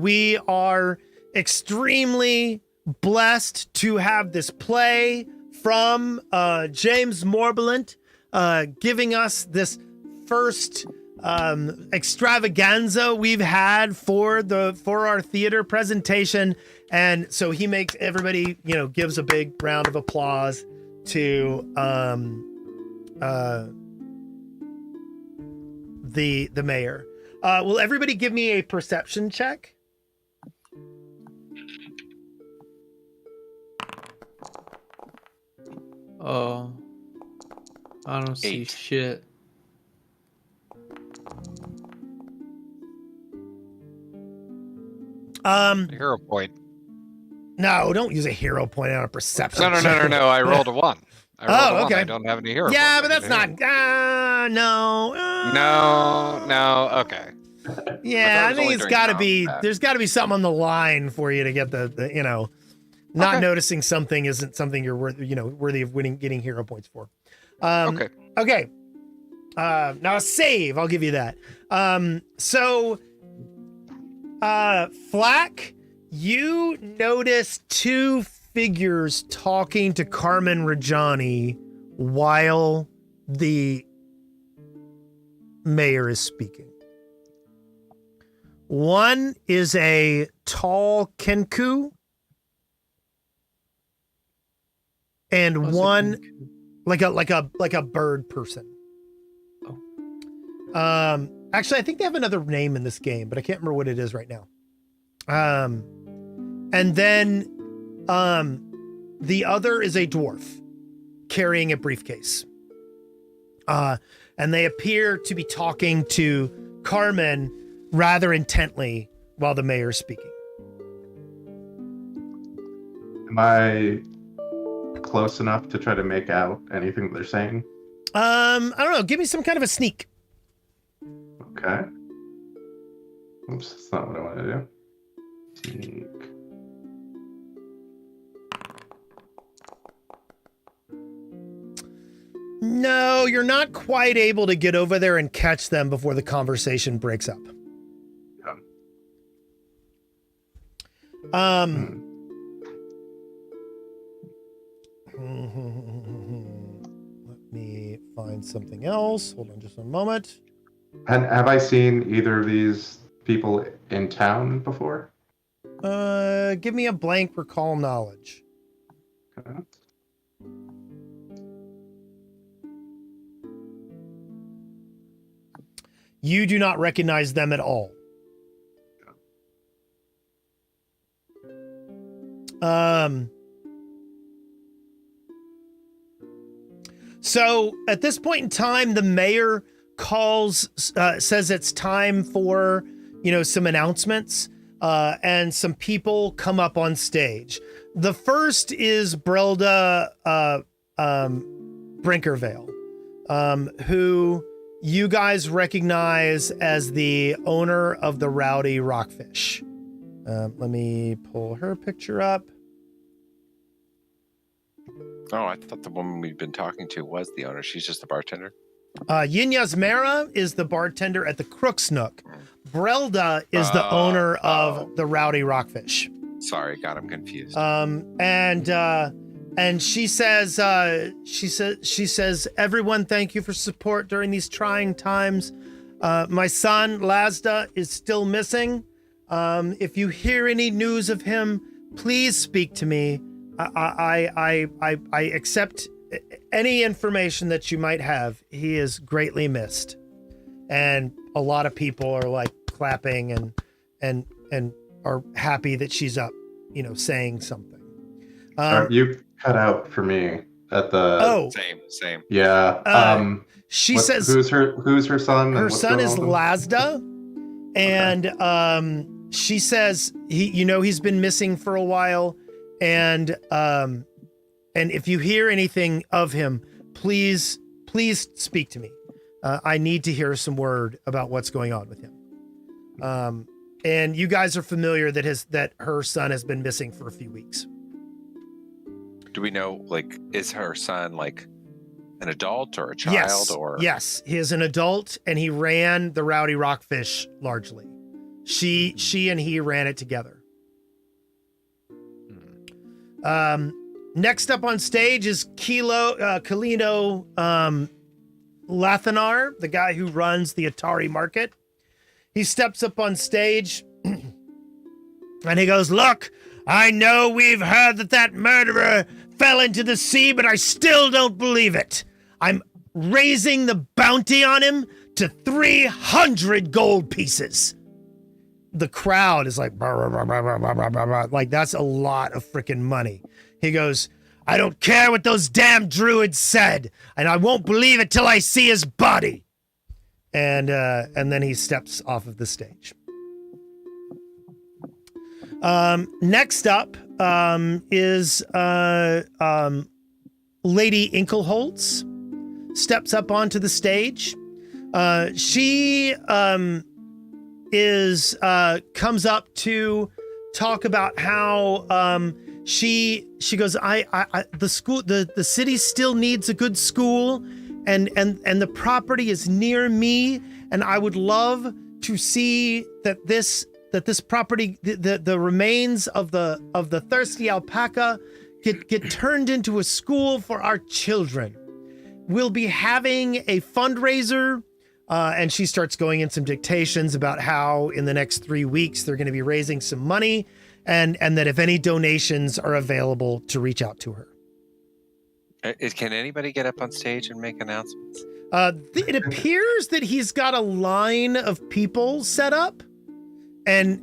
we are extremely blessed to have this play from James Morbilant, giving us this first extravaganza we've had for our theater presentation. And so he makes everybody, you know, gives a big round of applause to the mayor. Will everybody give me a perception check? Oh, I don't see 8. shit. Hero point. No, don't use a hero point on a perception. No. I rolled a 1. I rolled a 1. okay. I don't have any hero Yeah, points. but that's not. No. No. Okay. Yeah, I was think only it's during got to combat. be. There's got to be something on the line for you to get the you know, not noticing something isn't something you're worthy of getting hero points for. Okay. Okay. Now a save, I'll give you that. Flack, you notice two figures talking to Carmen Rajani while the mayor is speaking. One is a tall Kenku, and What's one the like a bird person. Oh. Actually, I think they have another name in this game, but I can't remember what it is right now. And then the other is a dwarf carrying a briefcase. And they appear to be talking to Carmen rather intently while the mayor is speaking. Am I close enough to try to make out anything that they're saying? I don't know. Give me some kind of a sneak. Okay. Oops, that's not what I want to do. Sneak. No, you're not quite able to get over there and catch them before the conversation breaks up. Let me find something else. Hold on just a moment. And have I seen either of these people in town before? Give me a blank recall knowledge. Okay. You do not recognize them at all. So at this point in time, the mayor says it's time for, some announcements, and some people come up on stage. The first is Brelda Brinkervale, who you guys recognize as the owner of the Rowdy Rockfish. Let me pull her picture up. Oh, I thought the woman we've been talking to was the owner. She's just the bartender. Yinyas Mara is the bartender at the Crook's Nook. Brelda is the owner of the Rowdy Rockfish. Sorry, got him confused. And she says, everyone, thank you for support during these trying times. My son Lazda is still missing. If you hear any news of him, please speak to me. I accept any information that you might have. He is greatly missed. And a lot of people are like clapping and are happy that she's up, saying something. You cut out for me at the. Same. Yeah. She says, who's her son? Her son is Lazda, and she says he's been missing for a while, and if you hear anything of him, please speak to me. I need to hear some word about what's going on with him. And you guys are familiar that her son has been missing for a few weeks. Do we know, is her son an adult or a child? Yes, he is an adult, and he ran the Rowdy Rockfish largely. She and he ran it together. Next up on stage is Kalino Lathanar, the guy who runs the Otari market. He steps up on stage and he goes, "Look, I know we've heard that murderer fell into the sea, but I still don't believe it. I'm raising the bounty on him to 300 gold pieces." The crowd is like, bah, bah, bah, bah, bah, bah, bah, bah. Like, that's a lot of freaking money. He goes, "I don't care what those damn druids said, and I won't believe it till I see his body." And then he steps off of the stage. Next up is Lady Inkelholtz steps up onto the stage. She comes up to talk about how she goes, the city still needs a good school, and the property is near me, and I would love to see that this property, the remains of the thirsty alpaca get turned into a school for our children. We'll be having a fundraiser, and she starts going in some dictations about how in the next 3 weeks they're going to be raising some money, and that if any donations are available, to reach out to her. Can anybody get up on stage and make announcements? It appears that he's got a line of people set up, and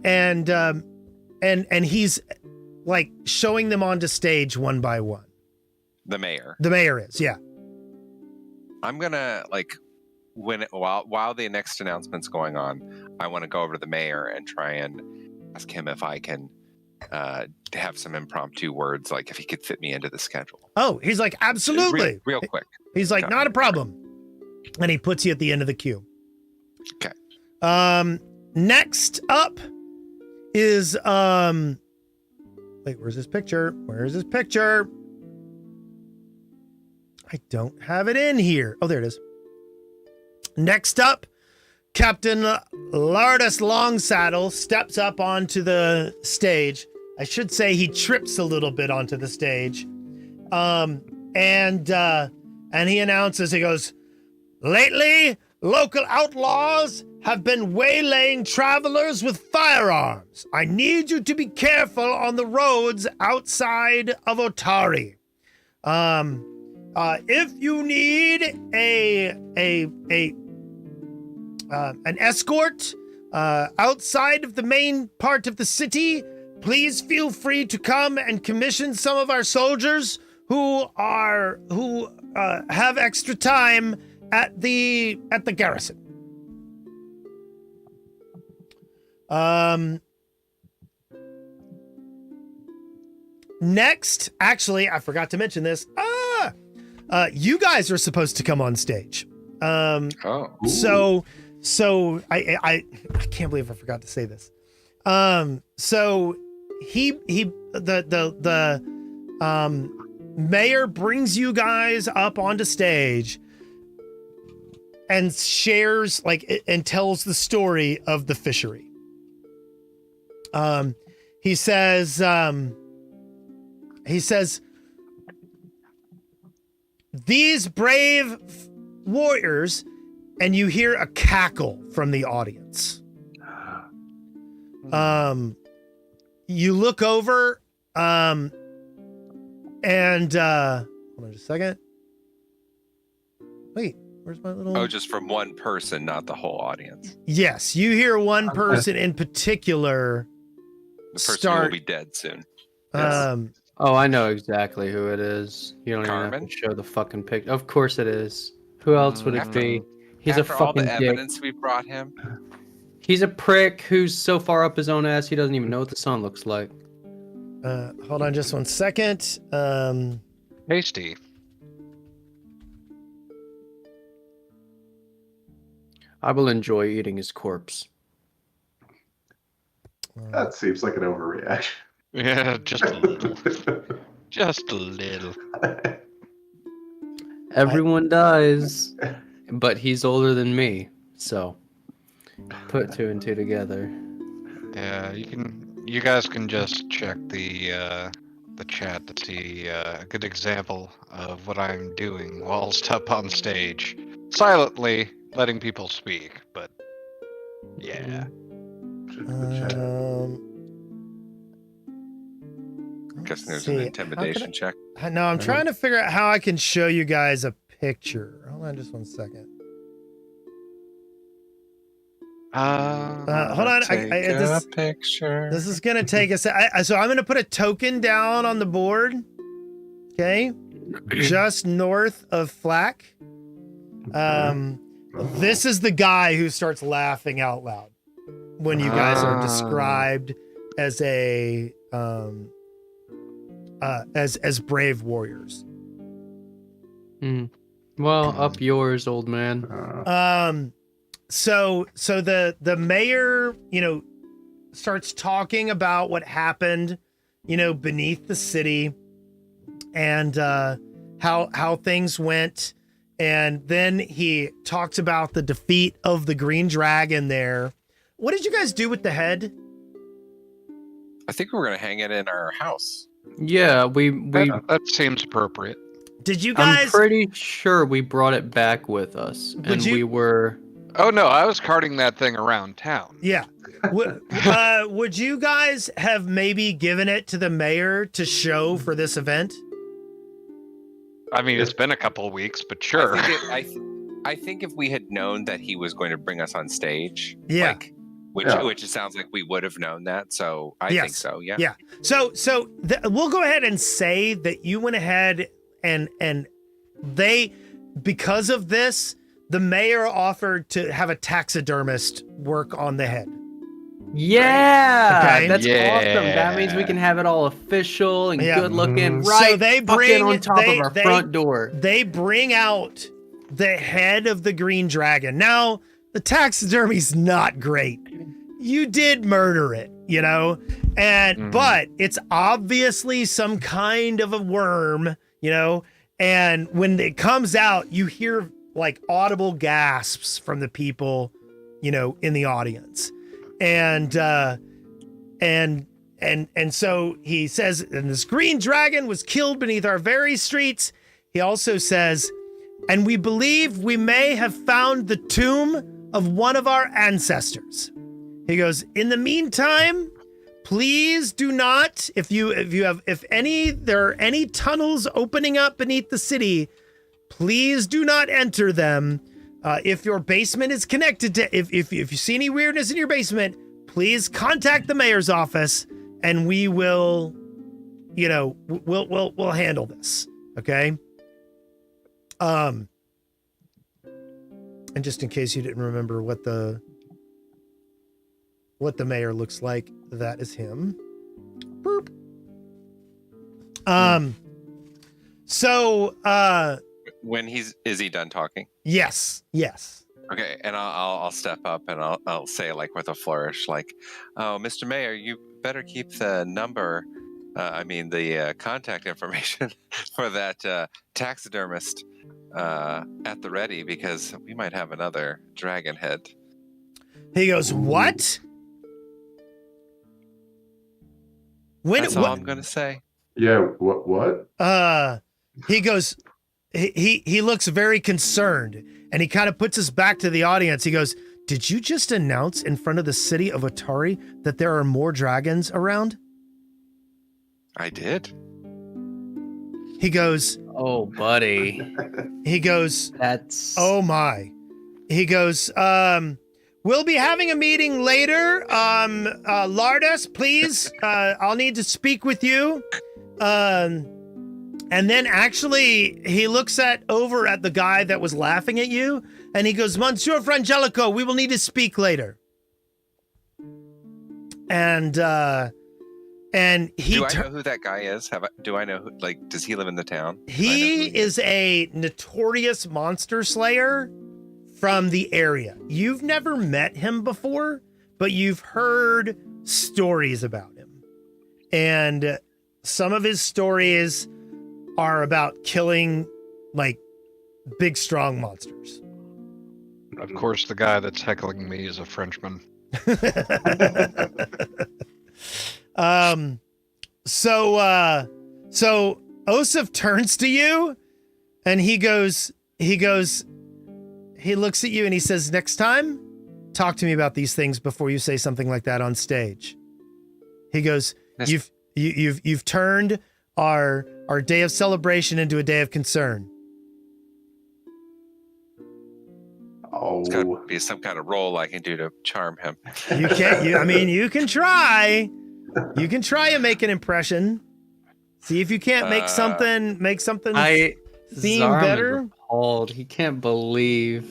he's like showing them onto stage one by one. The mayor. The mayor is, yeah. I'm gonna while the next announcement's going on, I want to go over to the mayor and try and ask him if I can have some impromptu words, like if he could fit me into the schedule. Oh, he's like, absolutely. Real quick. He's like, not a problem. And he puts you at the end of the queue. Okay. Next up is wait, where's his picture? Where's his picture? I don't have it in here. Oh, there it is. Next up, Captain Lardus Longsaddle steps up onto the stage. I should say he trips a little bit onto the stage. And he announces, he goes, "Lately, local outlaws have been waylaying travelers with firearms. I need you to be careful on the roads outside of Otari. If you need an escort outside of the main part of the city, please feel free to come and commission some of our soldiers who have extra time at the garrison. Next, actually, I forgot to mention this. You guys are supposed to come on stage. Oh. So I can't believe I forgot to say this. So the mayor brings you guys up onto stage and shares and tells the story of the fishery. He says, these brave warriors, and you hear a cackle from the audience. You look over, and hold on just a second. Wait, where's my little? Oh, just from one person, not the whole audience. Yes, you hear one person in particular. The person who will be dead soon. Oh, I know exactly who it is. You don't even Carmen? have to show the fucking picture. Of course it is. Who else would it be? He's After a all fucking the dick. evidence we brought him. He's a prick who's so far up his own ass he doesn't even know what the sun looks like. Hold on just one second. Tasty. I will enjoy eating his corpse. That seems like an overreaction. Yeah, just a little. Just a little. Everyone dies, but he's older than me, so put two and two together. Yeah, you guys can just check the chat to see a good example of what I'm doing whilst up on stage. Silently letting people speak, but yeah. Guessing there's an intimidation check. No, I'm trying to figure out how I can show you guys a picture. Hold on just one second. Hold on. This picture. This is gonna take us. So I'm gonna put a token down on the board. Okay, just north of Flack. This is the guy who starts laughing out loud when you guys are described as a as brave warriors. Well, up yours, old man. So the mayor, starts talking about what happened, beneath the city, and how things went, and then he talks about the defeat of the green dragon there. What did you guys do with the head? I think we were gonna hang it in our house. Yeah, we That seems appropriate. Did you guys? I'm pretty sure we brought it back with us, and we were. Oh no, I was carting that thing around town. Yeah. Would you guys have maybe given it to the mayor to show for this event? I mean, it's been a couple of weeks, but sure. I think if we had known that he was going to bring us on stage, yeah, which it sounds like we would have known that. So I think so. Yeah. Yeah. So we'll go ahead and say that you went ahead and they, because of this, the mayor offered to have a taxidermist work on the head. Yeah, okay. That's awesome. That means we can have it all official and good looking, right? So they bring on top of our front door. They bring out the head of the green dragon. Now, the taxidermy's not great. You did murder it, and but it's obviously some kind of a worm, and when it comes out, you hear like audible gasps from the people, in the audience. And so he says, and this green dragon was killed beneath our very streets. He also says, and we believe we may have found the tomb of one of our ancestors. He goes, in the meantime, please do not, if there are any tunnels opening up beneath the city, please do not enter them. If your basement is connected to, if you see any weirdness in your basement, please contact the mayor's office, and we will, we'll handle this. Okay. And just in case you didn't remember what the mayor looks like, that is him. Boop. So When is he done talking? yes. Okay, and I'll step up and I'll say like with a flourish, like, "Oh, Mr. Mayor, you better keep the number, the contact information for that taxidermist at the ready because we might have another dragon head." He goes, "What? That's all I'm gonna say. Yeah, what? He goes, he looks very concerned, and he kind of puts us back to the audience. He goes, "Did you just announce in front of the city of Otari that there are more dragons around?" I did. He goes, Oh, buddy. That's "Oh my." He goes, "We'll be having a meeting later. Lardas, please, I'll need to speak with you." And then actually he looks over at the guy that was laughing at you, and he goes, "Monsieur Frangelico, we will need to speak later." And he Do I know who that guy is? Do I know does he live in the town? He is a notorious monster slayer from the area. You've never met him before, but you've heard stories about him. And some of his stories are about killing big, strong monsters. Of course, the guy that's heckling me is a Frenchman. So Osif turns to you and he looks at you and he says, "Next time, talk to me about these things before you say something like that on stage." He goes, You've turned our day of celebration into a day of concern." Oh, It's gotta be some kind of role I can do to charm him. You can try. You can try and make an impression. See if you can't make something seem Zarm better. is appalled. He can't believe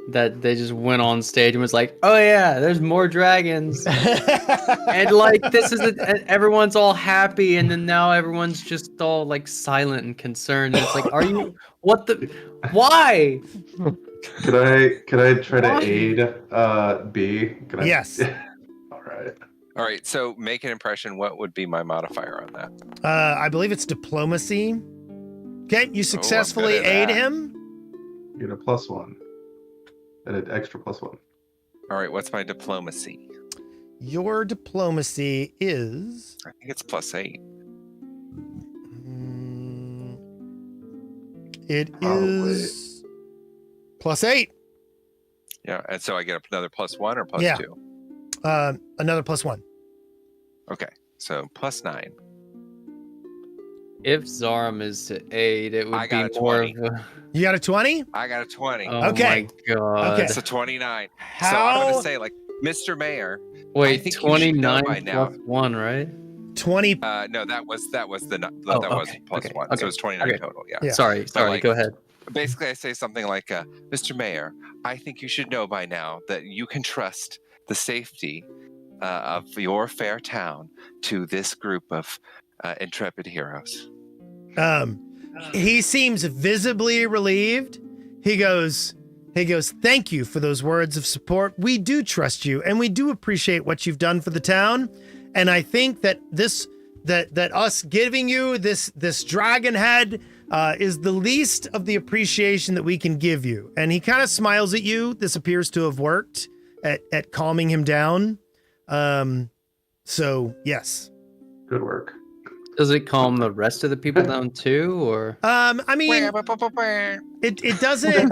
that they just went on stage and was like, "Oh yeah, there's more dragons," and this is everyone's all happy, and then now everyone's just all silent and concerned. And it's like, are you? What the? Why? Could I try to aid B? Yes. All right, so make an impression. What would be my modifier on that? I believe it's diplomacy. Okay, you successfully good at aid that. him. You get a +1. And an extra +1. All right, what's my diplomacy? Your diplomacy is... I think it's +8. It is +8. Yeah, and so I get another +1 or +2? Yeah. Another +1. Okay, so +9. If Zarm is to aid, it would I got be a more 20. of a... You got a 20? I got a 20. Oh Okay. my god. Okay. It's a 29. So I'm gonna say, Mr. Mayor. I Wait, think you should know 29 by now. plus 1, right? 20. No, that was Oh, was okay, plus okay, 1. okay, So it's 29 okay. total. Yeah. Yeah. Sorry, like- go ahead. Basically, I say something like, "Mr. Mayor, I think you should know by now that you can trust the safety of your fair town to this group of intrepid heroes." He seems visibly relieved. He goes, "Thank you for those words of support. We do trust you, and we do appreciate what you've done for the town. And I think that that us giving you this dragon head is the least of the appreciation that we can give you." And he kind of smiles at you. This appears to have worked at calming him down. So yes. Good work. Does it calm the rest of the people down too, or? It doesn't.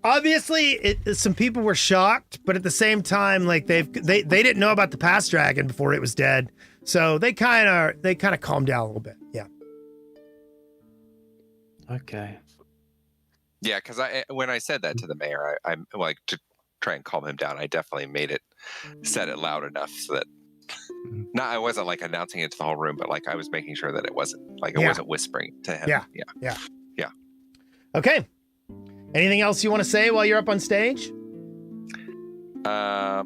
Obviously, some people were shocked, but at the same time, they didn't know about the past dragon before it was dead, so they kind of calmed down a little bit. Yeah. Okay. Yeah, because when I said that to the mayor, I'm like to try and calm him down. I definitely said it loud enough so that I wasn't announcing it to the whole room, but I was making sure that it wasn't wasn't whispering to him. Yeah. Okay. Anything else you want to say while you're up on stage? I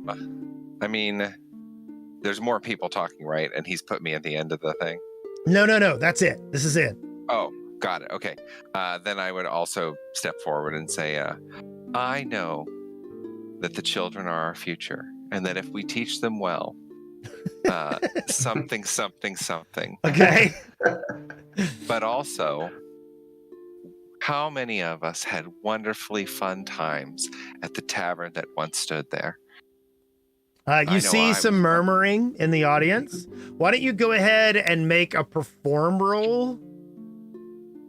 mean, there's more people talking, right? And he's put me at the end of the thing. No. That's it. This is it. Oh, got it. Okay. Then I would also step forward and say, I know that the children are our future, and that if we teach them well, something. Okay. But also, how many of us had wonderfully fun times at the tavern that once stood there? You see some murmuring in the audience. Why don't you go ahead and make a perform roll?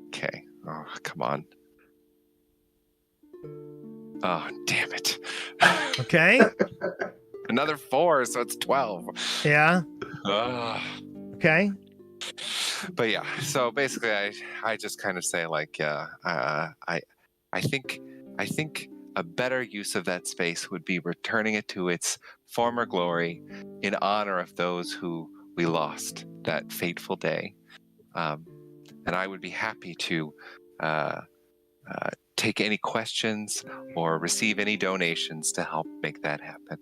Okay. Oh, come on. Oh, damn it. Okay. Another 4, so it's 12. Yeah. Ugh. Okay. But yeah, so basically I just kind of say like, I think a better use of that space would be returning it to its former glory in honor of those who we lost that fateful day. And I would be happy to take any questions or receive any donations to help make that happen.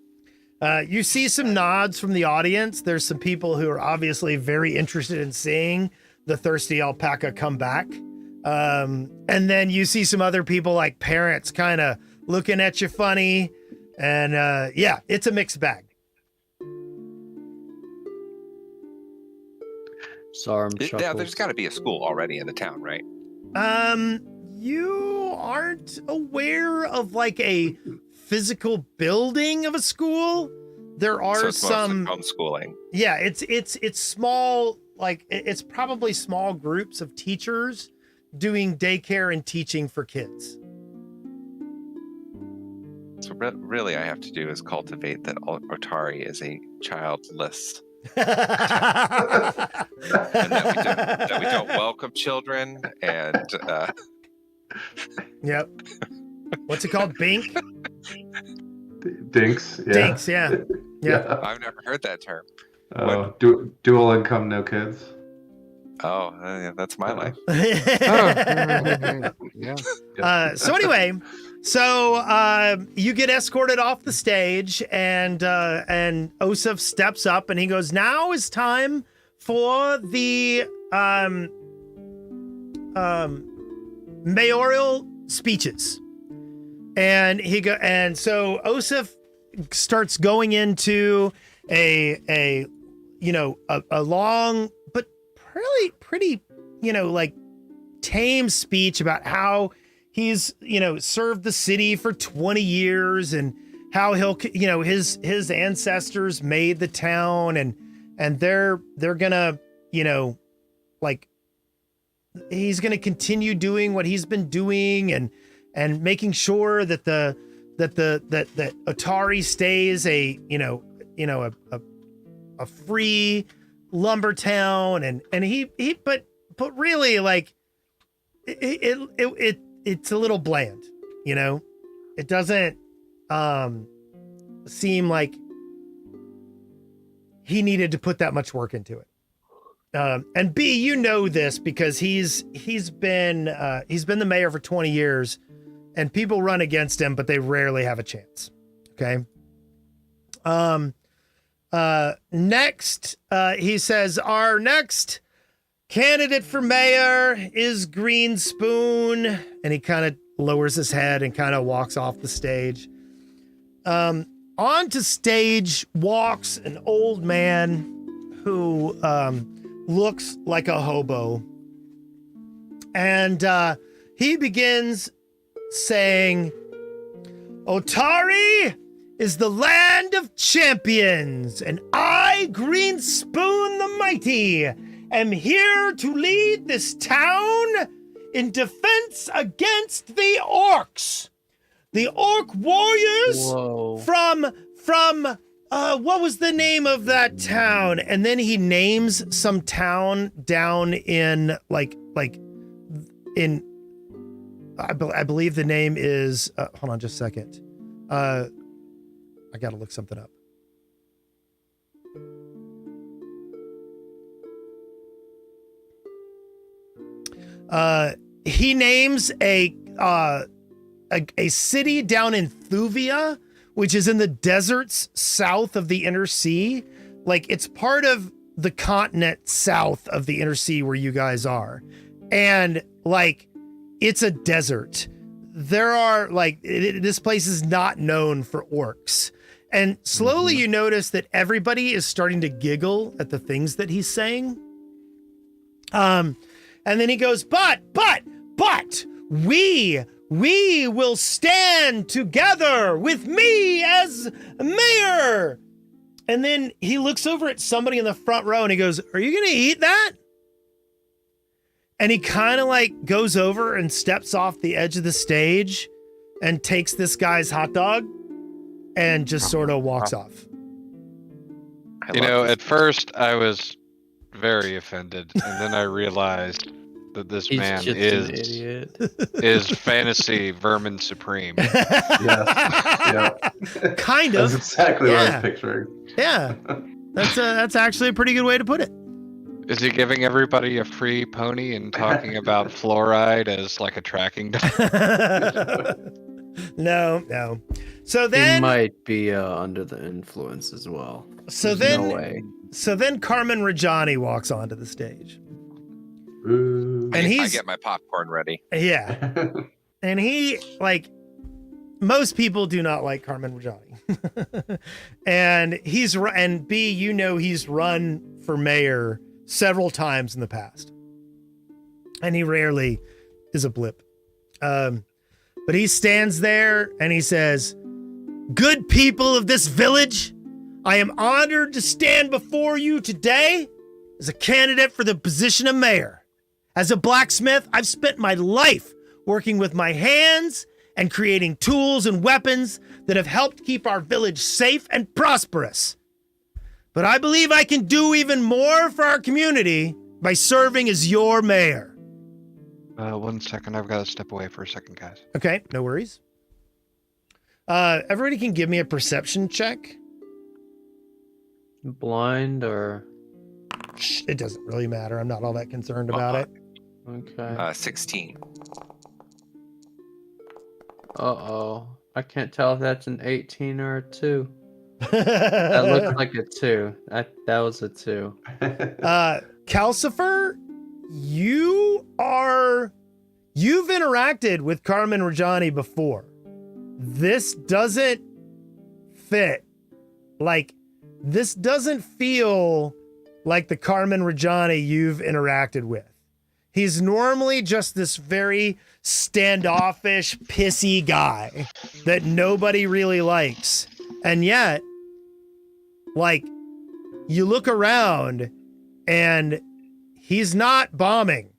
You see some nods from the audience. There's some people who are obviously very interested in seeing the thirsty alpaca come back. And then you see some other people like parents kind of looking at you funny. And yeah, it's a mixed bag. Sarm chuckles. Yeah, there's got to be a school already in the town, right? You aren't aware of like a physical building of a school. There are so it's some homeschooling. Yeah, it's small, like it's probably small groups of teachers doing daycare and teaching for kids. So really I have to do is cultivate that Otari is a childless and that we don't welcome children and Yep. What's it called? Bink? Dinks. Yeah. Dinks, yeah. Yeah. I've never heard that term. Dual income, no kids. Oh, yeah, that's my life. Yeah. So anyway, you get escorted off the stage, and Osif steps up and he goes, "Now is time for the mayoral speeches." And so Osif starts going into a long but pretty like tame speech about how he's served the city for 20 years and how he'll his ancestors made the town and they're gonna like he's gonna continue doing what he's been doing and making sure that that Otari stays a free lumber town and he but really like it's a little bland, it doesn't seem like he needed to put that much work into it. And B, this because he's been the mayor for 20 years and people run against him, but they rarely have a chance. Okay. Next, he says, our next candidate for mayor is Green Spoon. And he kind of lowers his head and kind of walks off the stage. Onto stage walks an old man who looks like a hobo. And he begins saying, Otari is the land of champions, and I, Green Spoon the Mighty, am here to lead this town in defense against the orcs. The orc warriors from what was the name of that town? And then he names some town down in I believe the name is hold on just a second. I gotta look something up. He names a a city down in Thuvia, which is in the deserts south of the Inner Sea. Like, it's part of the continent south of the Inner Sea where you guys are. And, like, it's a desert. There are, like, this place is not known for orcs. And slowly you notice that everybody is starting to giggle at the things that he's saying. And then he goes, but, we will stand together with me as mayor. And then he looks over at somebody in the front row and he goes, are you going to eat that? And he kind of like goes over and steps off the edge of the stage and takes this guy's hot dog and just sort of walks off. You know, at first I was very offended, and then I realized that this He's man just an idiot. is fantasy vermin supreme. Yeah. Kind That's of. exactly what I Yeah. was picturing. Yeah. That's actually a pretty good way to put it. Is he giving everybody a free pony and talking about fluoride as like a tracking dog? No. So He then, might be under the influence as well. so There's then, no way. so then Carmen Rajani walks onto the stage. Ooh. And I he's, get my popcorn ready. yeah. And he, like, most people do not like Carmen Rajani. and B, you know, he's run for mayor several times in the past. And he rarely is a blip. But he stands there and he says, good people of this village, I am honored to stand before you today as a candidate for the position of mayor. As a blacksmith, I've spent my life working with my hands and creating tools and weapons that have helped keep our village safe and prosperous. But I believe I can do even more for our community by serving as your mayor. 1 second, I've got to step away for a second, guys. Okay, no worries. Everybody can give me a perception check. Blind or It doesn't really matter. I'm not all that concerned about it. okay. 16. Uh-oh. I can't tell if that's an 18 or a 2. That looks like a 2. That was a 2. Calcifer, you've interacted with Carmen Rajani before. This doesn't fit. Like, this doesn't feel like the Carmen Rajani you've interacted with. He's normally just this very standoffish, pissy guy that nobody really likes. And yet, like, you look around and he's not bombing.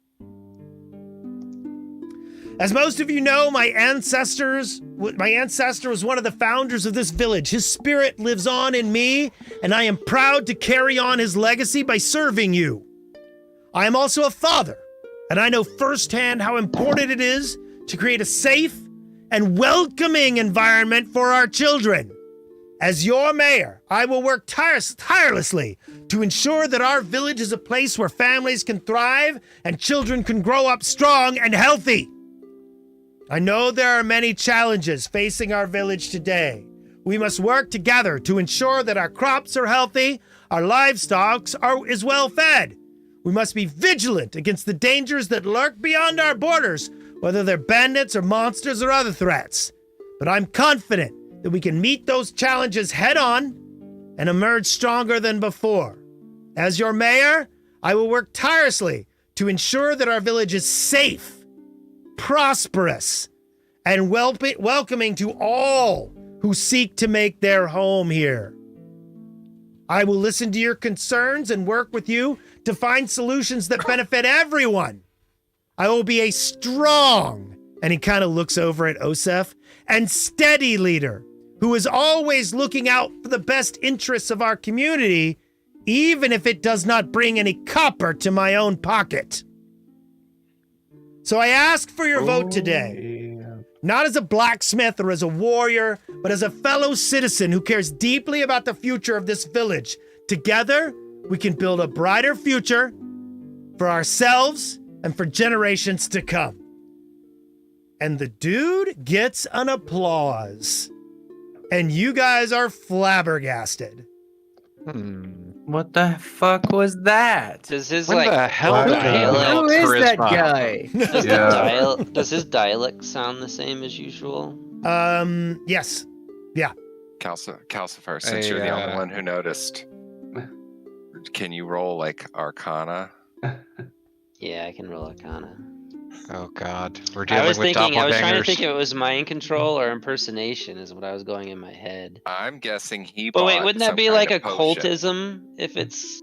As most of you know, my ancestor was one of the founders of this village. His spirit lives on in me, and I am proud to carry on his legacy by serving you. I am also a father, and I know firsthand how important it is to create a safe and welcoming environment for our children. As your mayor, I will work tirelessly to ensure that our village is a place where families can thrive and children can grow up strong and healthy. I know there are many challenges facing our village today. We must work together to ensure that our crops are healthy, our livestock is well fed. We must be vigilant against the dangers that lurk beyond our borders, whether they're bandits or monsters or other threats. But I'm confident that we can meet those challenges head on and emerge stronger than before. As your mayor, I will work tirelessly to ensure that our village is safe, prosperous, and welcoming to all who seek to make their home here. I will listen to your concerns and work with you to find solutions that benefit everyone. I will be a strong, and he kind of looks over at Osef, and steady leader who is always looking out for the best interests of our community, even if it does not bring any copper to my own pocket. So I ask for your vote today, not as a blacksmith or as a warrior, but as a fellow citizen who cares deeply about the future of this village. Together, we can build a brighter future for ourselves and for generations to come. and the dude gets an applause. And you guys are flabbergasted. What the fuck was that? Does his When like the hell did he dialect? Who is that charisma? guy? Does Yeah. does his dialect sound the same as usual? Yes. Calcifer, since you're the only one who noticed, can you roll like Arcana? Yeah, I can roll Arcana. Oh god, we're I dealing was with thinking, I was trying to doppelgangers. think if it was mind control or impersonation is what I was going in my head. I'm guessing he. But wait, bought wouldn't that some be kind like of potion. occultism if it's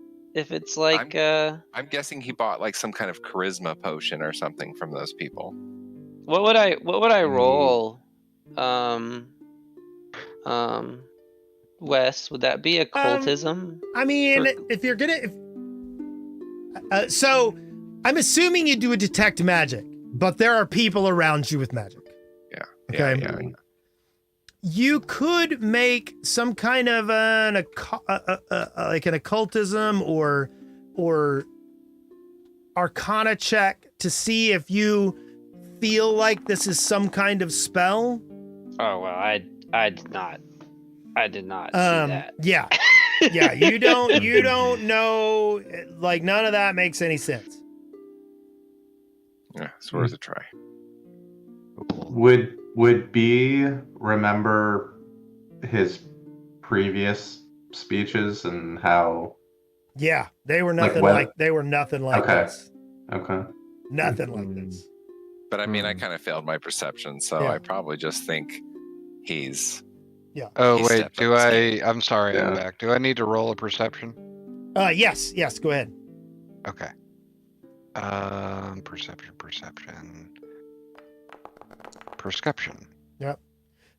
like I'm guessing he bought like some kind of charisma potion or something from those people. what would I roll? Wes, would that be occultism? I mean, if you're gonna, so I'm assuming you do a detect magic, but there are people around you with magic. Yeah. Okay. Yeah. You could make some kind of like an occultism or Arcana check to see if you feel like this is some kind of spell. Oh well, I did not see that. Yeah. Yeah, you don't know, like none of that makes any sense. Yeah, it's worth a try. Would B remember his previous speeches and how? Yeah, they were Like nothing what? like they were nothing like Okay. this. Okay. Nothing like this. But I mean, I kind of failed my perception, so Yeah. I probably just think he's. Oh He wait, stepped do up his I? game. I'm sorry, I'm Yeah. back. Do I need to roll a perception? Yes, go ahead. Okay. Perception.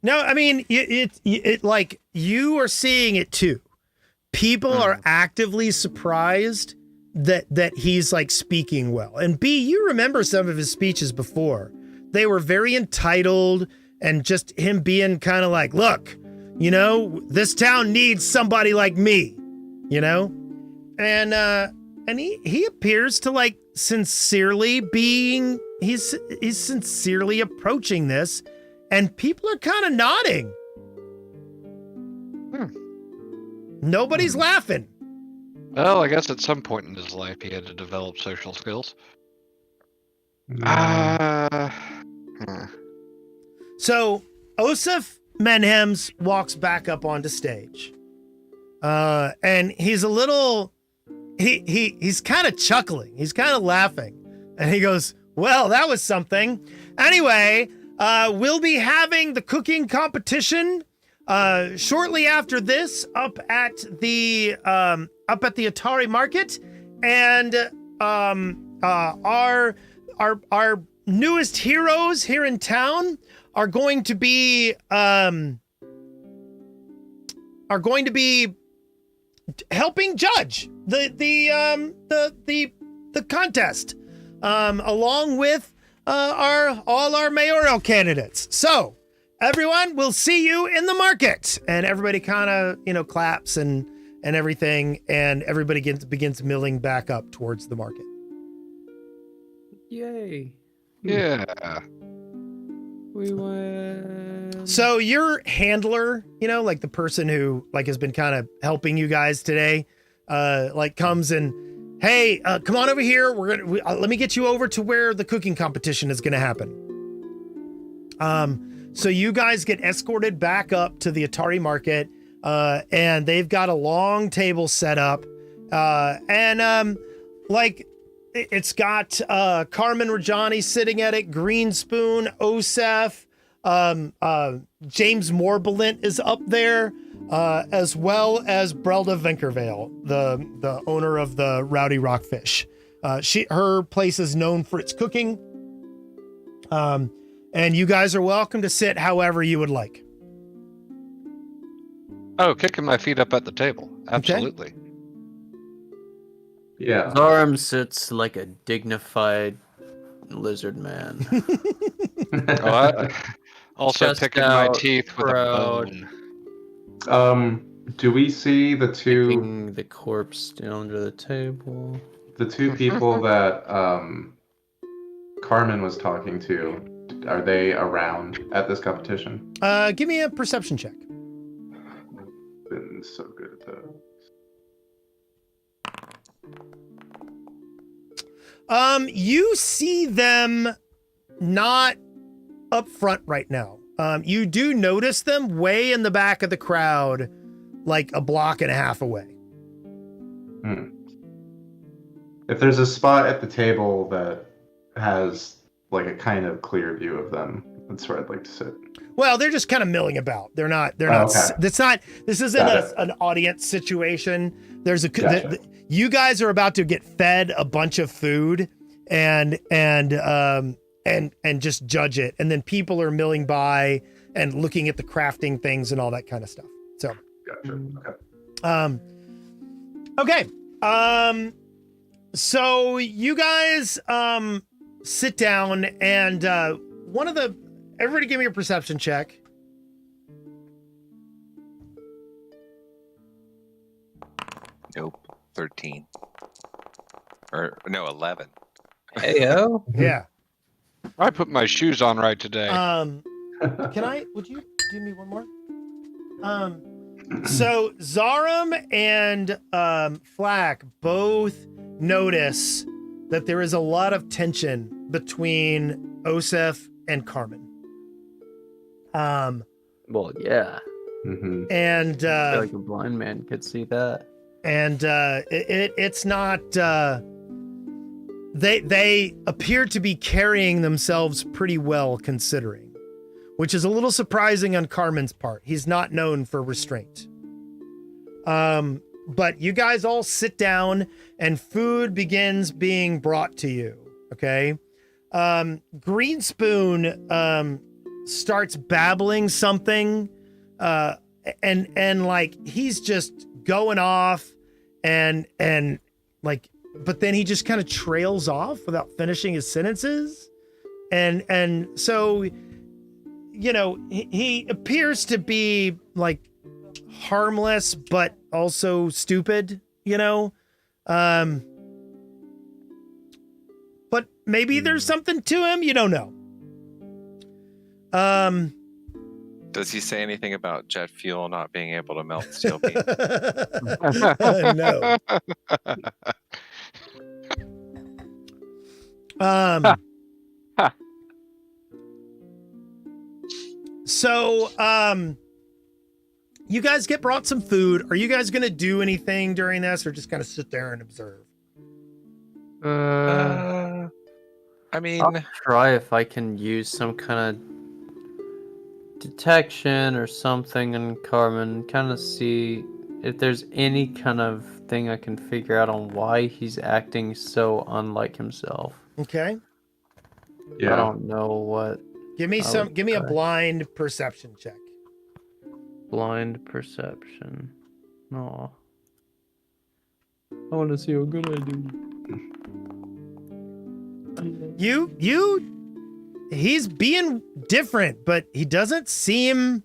No, I mean it like you are seeing it too. People are actively surprised that he's like speaking well. And B, you remember some of his speeches before. They were very entitled and just him being kind of like, look, you know, this town needs somebody like me, you know? And he appears to like sincerely being he's sincerely approaching this, and people are kind of nodding. Nobody's laughing. Well, I guess at some point in his life he had to develop social skills. So Osif Menhems walks back up onto stage. And he's a little he's kind of chuckling. He's kind of laughing. And he goes, "Well, that was something. Anyway, we'll be having the cooking competition shortly after this up at the Otari market, and our newest heroes here in town are going to be helping judge the contest along with all our mayoral candidates. So everyone, we'll see you in the market." And everybody kind of, claps and everything, and everybody begins milling back up towards the market. Yay. Yeah. We went. So your handler, like the person who like has been kind of helping you guys today, like comes and, "Hey, come on over here. Let me get you over to where the cooking competition is going to happen." So you guys get escorted back up to the Otari market, and they've got a long table set up, and like it's got Carmen Rajani sitting at it, Green Spoon, Osef, James Morbalint is up there, as well as Brelda Venkervale, the owner of the Rowdy Rockfish. Her place is known for its cooking. And you guys are welcome to sit however you would like. Oh, kicking my feet up at the table. Absolutely. Yeah. Zarm sits like a dignified lizard man. Also Chest picking my out, teeth with proud. a bone. Do we see the two Kicking the corpse down under the table. people that Carmen was talking to? Are they around at this competition? Give me a perception check. Been so good at that. You see them not up front right now. You do notice them way in the back of the crowd, like a block and a half away. If there's a spot at the table that has like a kind of clear view of them, that's where I'd like to sit. Well, they're just kind of milling about. They're not. Okay. This isn't an audience situation. There's Gotcha. you guys are about to get fed a bunch of food and just judge it, and then people are milling by and looking at the crafting things and all that kind of stuff. So. Gotcha. Okay. Okay. So you guys sit down, and everybody give me a perception check. Nope. 13. Or no, 11. Heyo. Yeah. I put my shoes on right today. Would you do me one more? So Zarum and Flack both notice that there is a lot of tension between Osef and Carmen. Well, yeah. Mm-hmm. And I feel like a blind man could see that. and it's not. They appear to be carrying themselves pretty well, considering, which is a little surprising on Carmen's part. He's not known for restraint. But you guys all sit down, and food begins being brought to you. Okay. Greenspoon starts babbling something, and like he's just going off, and like, but then he just kind of trails off without finishing his sentences, and so, you know, he appears to be like harmless but also stupid, you know. But maybe there's something to him, you don't know. Does he say anything about jet fuel not being able to melt steel beams? No. So, you guys get brought some food. Are you guys going to do anything during this, or just kind of sit there and observe? I mean, I'll try if I can use some kind of detection or something on Carmen, kind of see if there's any kind of thing I can figure out on why he's acting so unlike himself. Okay. Yeah. I don't know what. Give me a try. blind perception check. Blind perception. No. I want to see how good I do. He's being different, but he doesn't seem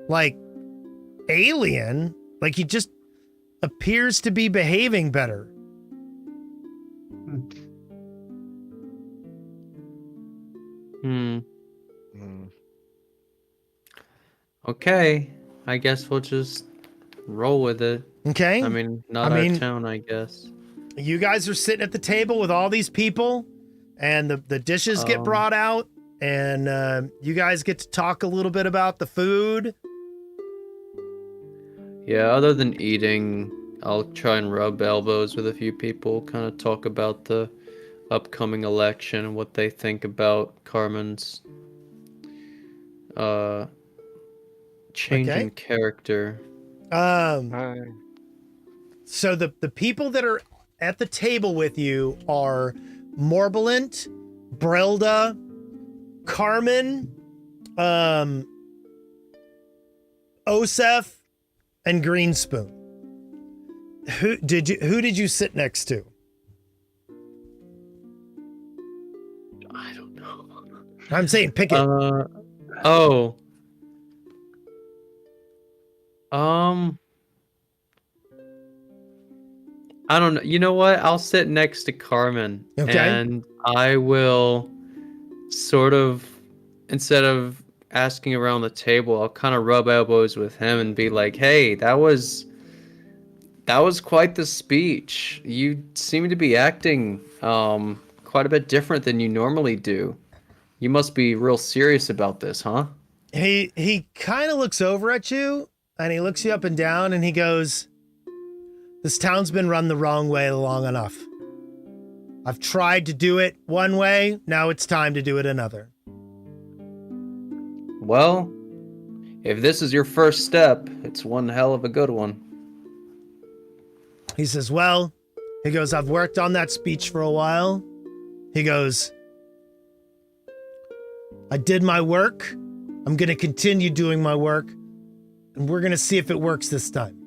like alien. Like he just appears to be behaving better. Okay. I guess we'll just roll with it. Okay. I mean, not our town, I guess. You guys are sitting at the table with all these people, and the dishes get brought out, and you guys get to talk a little bit about the food. Yeah, other than eating, I'll try and rub elbows with a few people, kind of talk about the upcoming election and what they think about Carmen's changing character. So the people that are at the table with you are Morbilant, Brelda, Carmen, Osef, and Greenspoon. Who did you sit next to? I don't know. I'm saying pick it. I don't know. You know what? I'll sit next to Carmen. Okay. And I will sort of instead of asking around the table, I'll kind of rub elbows with him and be like, "Hey, that was quite the speech. You seem to be acting quite a bit different than you normally do. You must be real serious about this, huh?" He kind of looks over at you and he looks you up and down and he goes, "This town's been run the wrong way long enough. I've tried to do it one way, now it's time to do it another." Well, if this is your first step, it's one hell of a good one. He says, "Well," he goes, "I've worked on that speech for a while." He goes, "I did my work. I'm going to continue doing my work. And we're going to see if it works this time."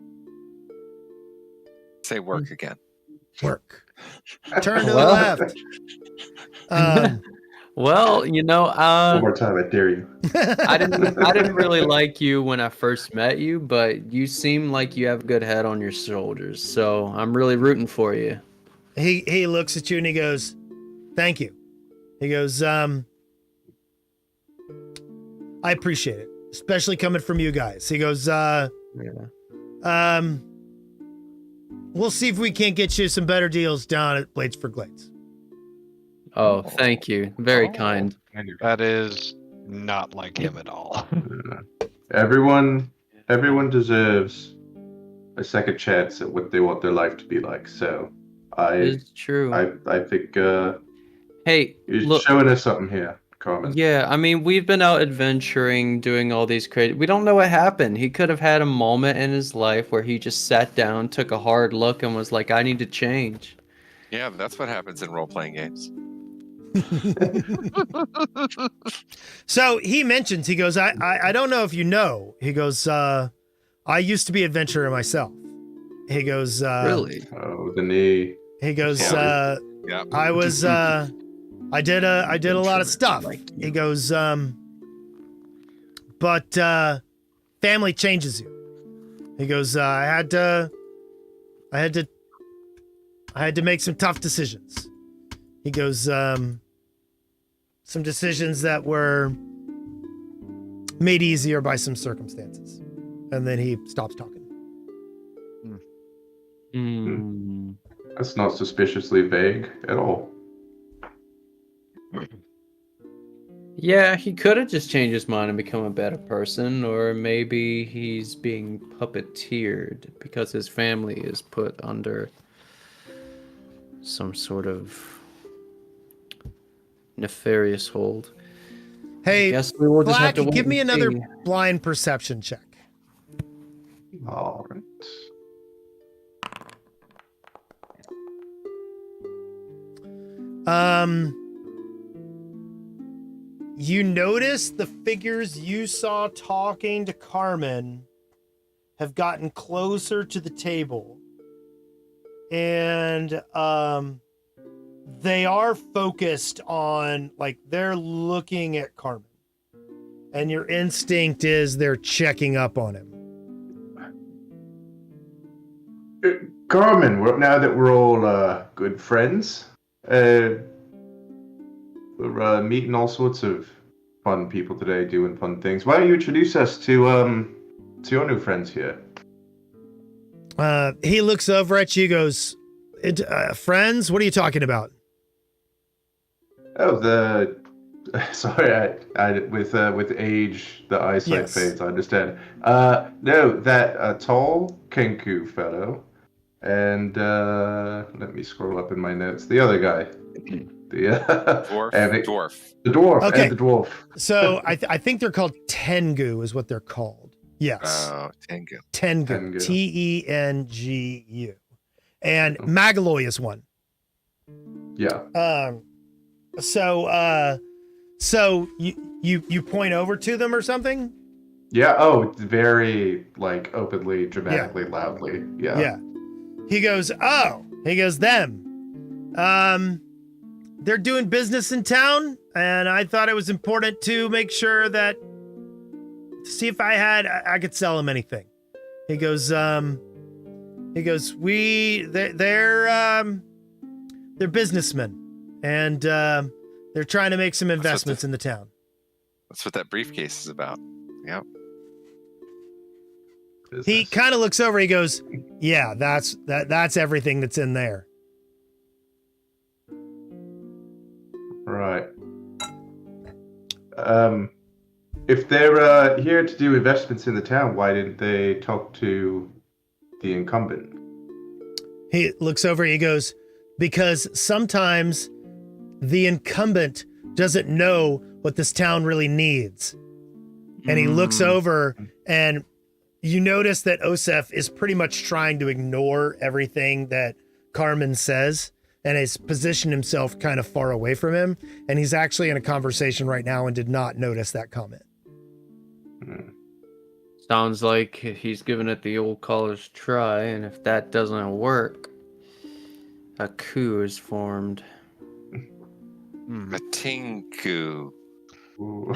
Say work again. Work. Turn to Well. the left. Well, One more time, I dare you. I didn't really like you when I first met you, but you seem like you have a good head on your shoulders, so I'm really rooting for you. He looks at you and he goes, "Thank you." He goes, "I appreciate it, especially coming from you guys." He goes, Yeah. "We'll see if we can't get you some better deals down at Blades for Glades." Oh, thank you. Very kind. That is not like him at all. Everyone deserves a second chance at what they want their life to be like. So It's true. I think Hey, you're look. showing us something here, Carmen. Yeah, I mean, we've been out adventuring, doing all these crazy. We don't know what happened. He could have had a moment in his life where he just sat down, took a hard look, and was like, "I need to change." Yeah, but that's what happens in role-playing games. So he mentions, he goes, I don't know if you know. He goes, I used to be an adventurer myself. He goes, Really? Oh, the knee. He goes, Yeah. I was, I did a lot of stuff. He goes, but family changes you. He goes, I had to make some tough decisions. He goes, some decisions that were made easier by some circumstances. And then he stops talking. Hmm. That's not suspiciously vague at all. Yeah, he could have just changed his mind and become a better person, or maybe he's being puppeteered because his family is put under some sort of nefarious hold. Hey, Guess we will just have Black, to wait give me and another see. blind perception check. All right. You notice the figures you saw talking to Carmen have gotten closer to the table. And they are focused on, like, they're looking at Carmen. And your instinct is they're checking up on him. Carmen, now that we're all good friends, we're meeting all sorts of fun people today, doing fun things. Why don't you introduce us to your new friends here? He looks over at you, goes, friends? What are you talking about? Oh, sorry, I with age, the eyesight Yes. fades. I understand. No, that tall Kenku fellow, and let me scroll up in my notes. The other guy, the Dwarf. the dwarf, Okay. and the dwarf. So I think they're called Tengu is what they're called. Yes. Oh, Tengu. Tengu. Tengu. Tengu. And Magaloy is one. Yeah. So you point over to them or something? Yeah. Oh, very like openly, dramatically, loudly. Yeah. Yeah. He goes, them. They're doing business in town, and I thought it was important to make sure that see if I could sell them anything. He goes, they're businessmen, and they're trying to make some investments in the town. That's what that briefcase is about. Yep. He kind of looks over. He goes, "Yeah, that's everything that's in there." Right. If they're here to do investments in the town, why didn't they talk to the incumbent? He looks over. He goes, "Because sometimes the incumbent doesn't know what this town really needs." And he looks over, and you notice that Osef is pretty much trying to ignore everything that Carmen says and has positioned himself kind of far away from him. And he's actually in a conversation right now and did not notice that comment. Sounds like he's giving it the old college try, and if that doesn't work, a coup is formed. A Tinku. Ooh.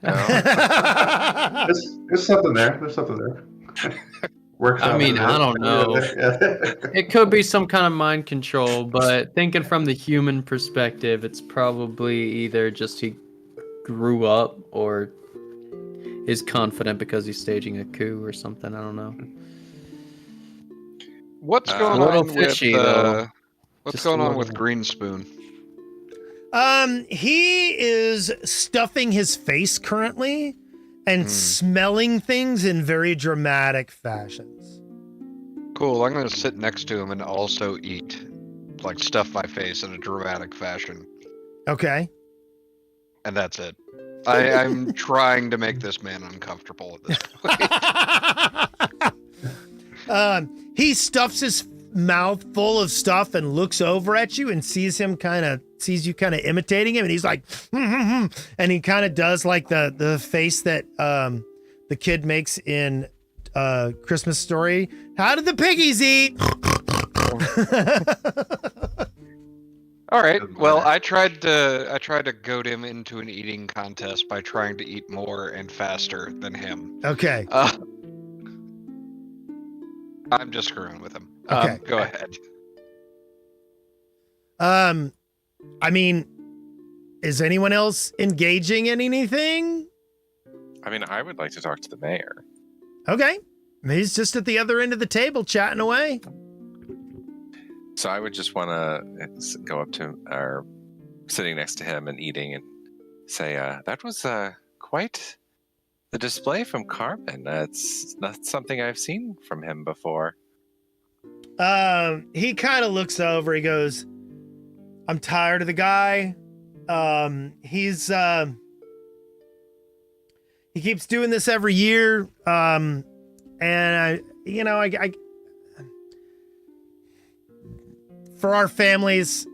No? There's something there. There's something there. Works I out mean, for I me. don't know. Yeah. It could be some kind of mind control, but thinking from the human perspective, it's probably either just he grew up or is confident because he's staging a coup or something. I don't know. What's going A little on fishy, with though. what's Just going a on with little. Greenspoon? He is stuffing his face currently and smelling things in very dramatic fashions. Cool. I'm gonna sit next to him and also eat, like stuff my face in a dramatic fashion, Okay. and that's it. I'm trying to make this man uncomfortable at this point. He stuffs his mouth full of stuff and looks over at you and sees you kind of imitating him, and he's like, and he kind of does like the face that the kid makes in Christmas Story. How did the piggies eat? All right. Well, I tried to goad him into an eating contest by trying to eat more and faster than him. Okay. I'm just screwing with him. Okay. Go ahead. I mean, is anyone else engaging in anything? I mean, I would like to talk to the mayor. Okay. He's just at the other end of the table chatting away. So I would just want to go up to or sitting next to him and eating and say, that was quite the display from Carmen. That's not something I've seen from him before. He kind of looks over. He goes, "I'm tired of the guy. He keeps doing this every year. And I for our families,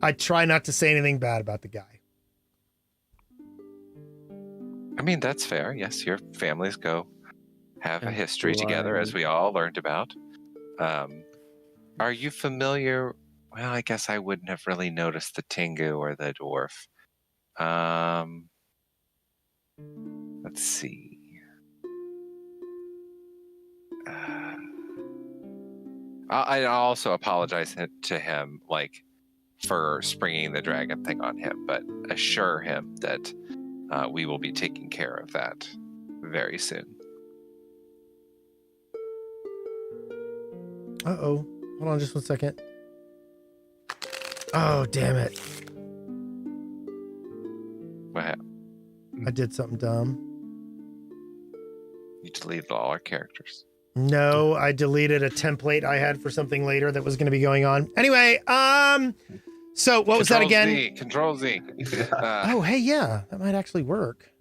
I try not to say anything bad about the guy." I mean, that's fair. Yes, your families go have a That's history together, as we all learned about. Are you familiar? Well, I guess I wouldn't have really noticed the Tengu or the dwarf. Let's see. I also apologize to him, like, for springing the dragon thing on him, but assure him that we will be taking care of that very soon. Uh-oh. Hold on just 1 second. Oh, damn it. What happened? I did something dumb. You deleted all our characters. No, I deleted a template I had for something later that was going to be going on. Anyway, so what was that again? Control Z. Oh, hey, yeah, that might actually work.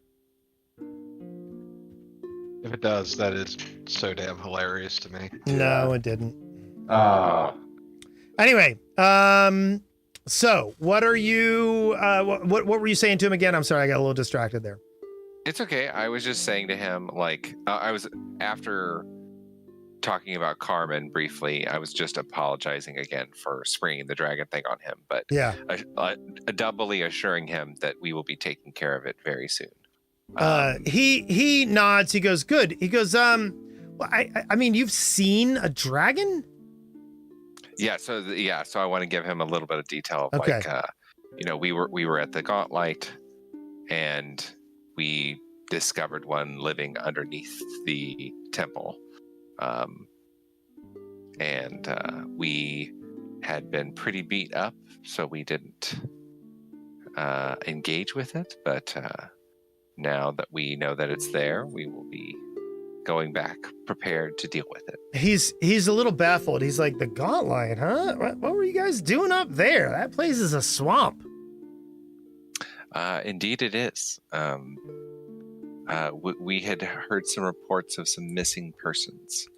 If it does, that is so damn hilarious to me. No, it didn't. Anyway, so what are you, what were you saying to him again? I'm sorry, I got a little distracted there. It's okay. I was just saying to him, like, I was after talking about Carmen briefly. I was just apologizing again for springing the dragon thing on him, but Yeah. doubly assuring him that we will be taking care of it very soon. He nods. He goes, good. He goes, well, I mean, you've seen a dragon? Yeah. So I want to give him a little bit of detail of Okay. like, we were at the Gauntlight, and we discovered one living underneath the temple. And we had been pretty beat up, so we didn't engage with it. But now that we know that it's there, we will be going back prepared to deal with it. He's a little baffled. He's like, the Gauntlight, huh? What were you guys doing up there? That place is a swamp. Indeed it is. We had heard some reports of some missing persons.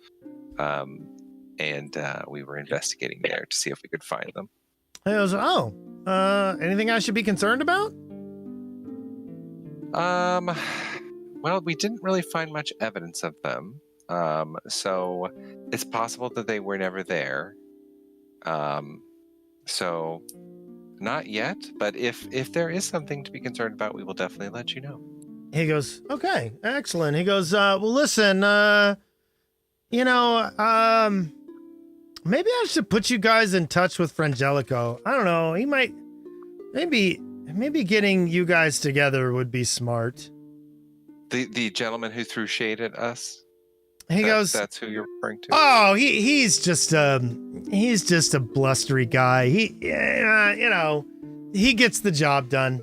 And we were investigating there to see if we could find them. He goes, anything I should be concerned about? Well, we didn't really find much evidence of them. So it's possible that they were never there. So not yet, but if there is something to be concerned about, we will definitely let you know. He goes, okay, excellent. He goes, well, listen, maybe I should put you guys in touch with Frangelico. I don't know. He might, maybe getting you guys together would be smart. The gentleman who threw shade at us. He goes, that's who you're referring to. Oh, he's just a blustery guy. He gets the job done.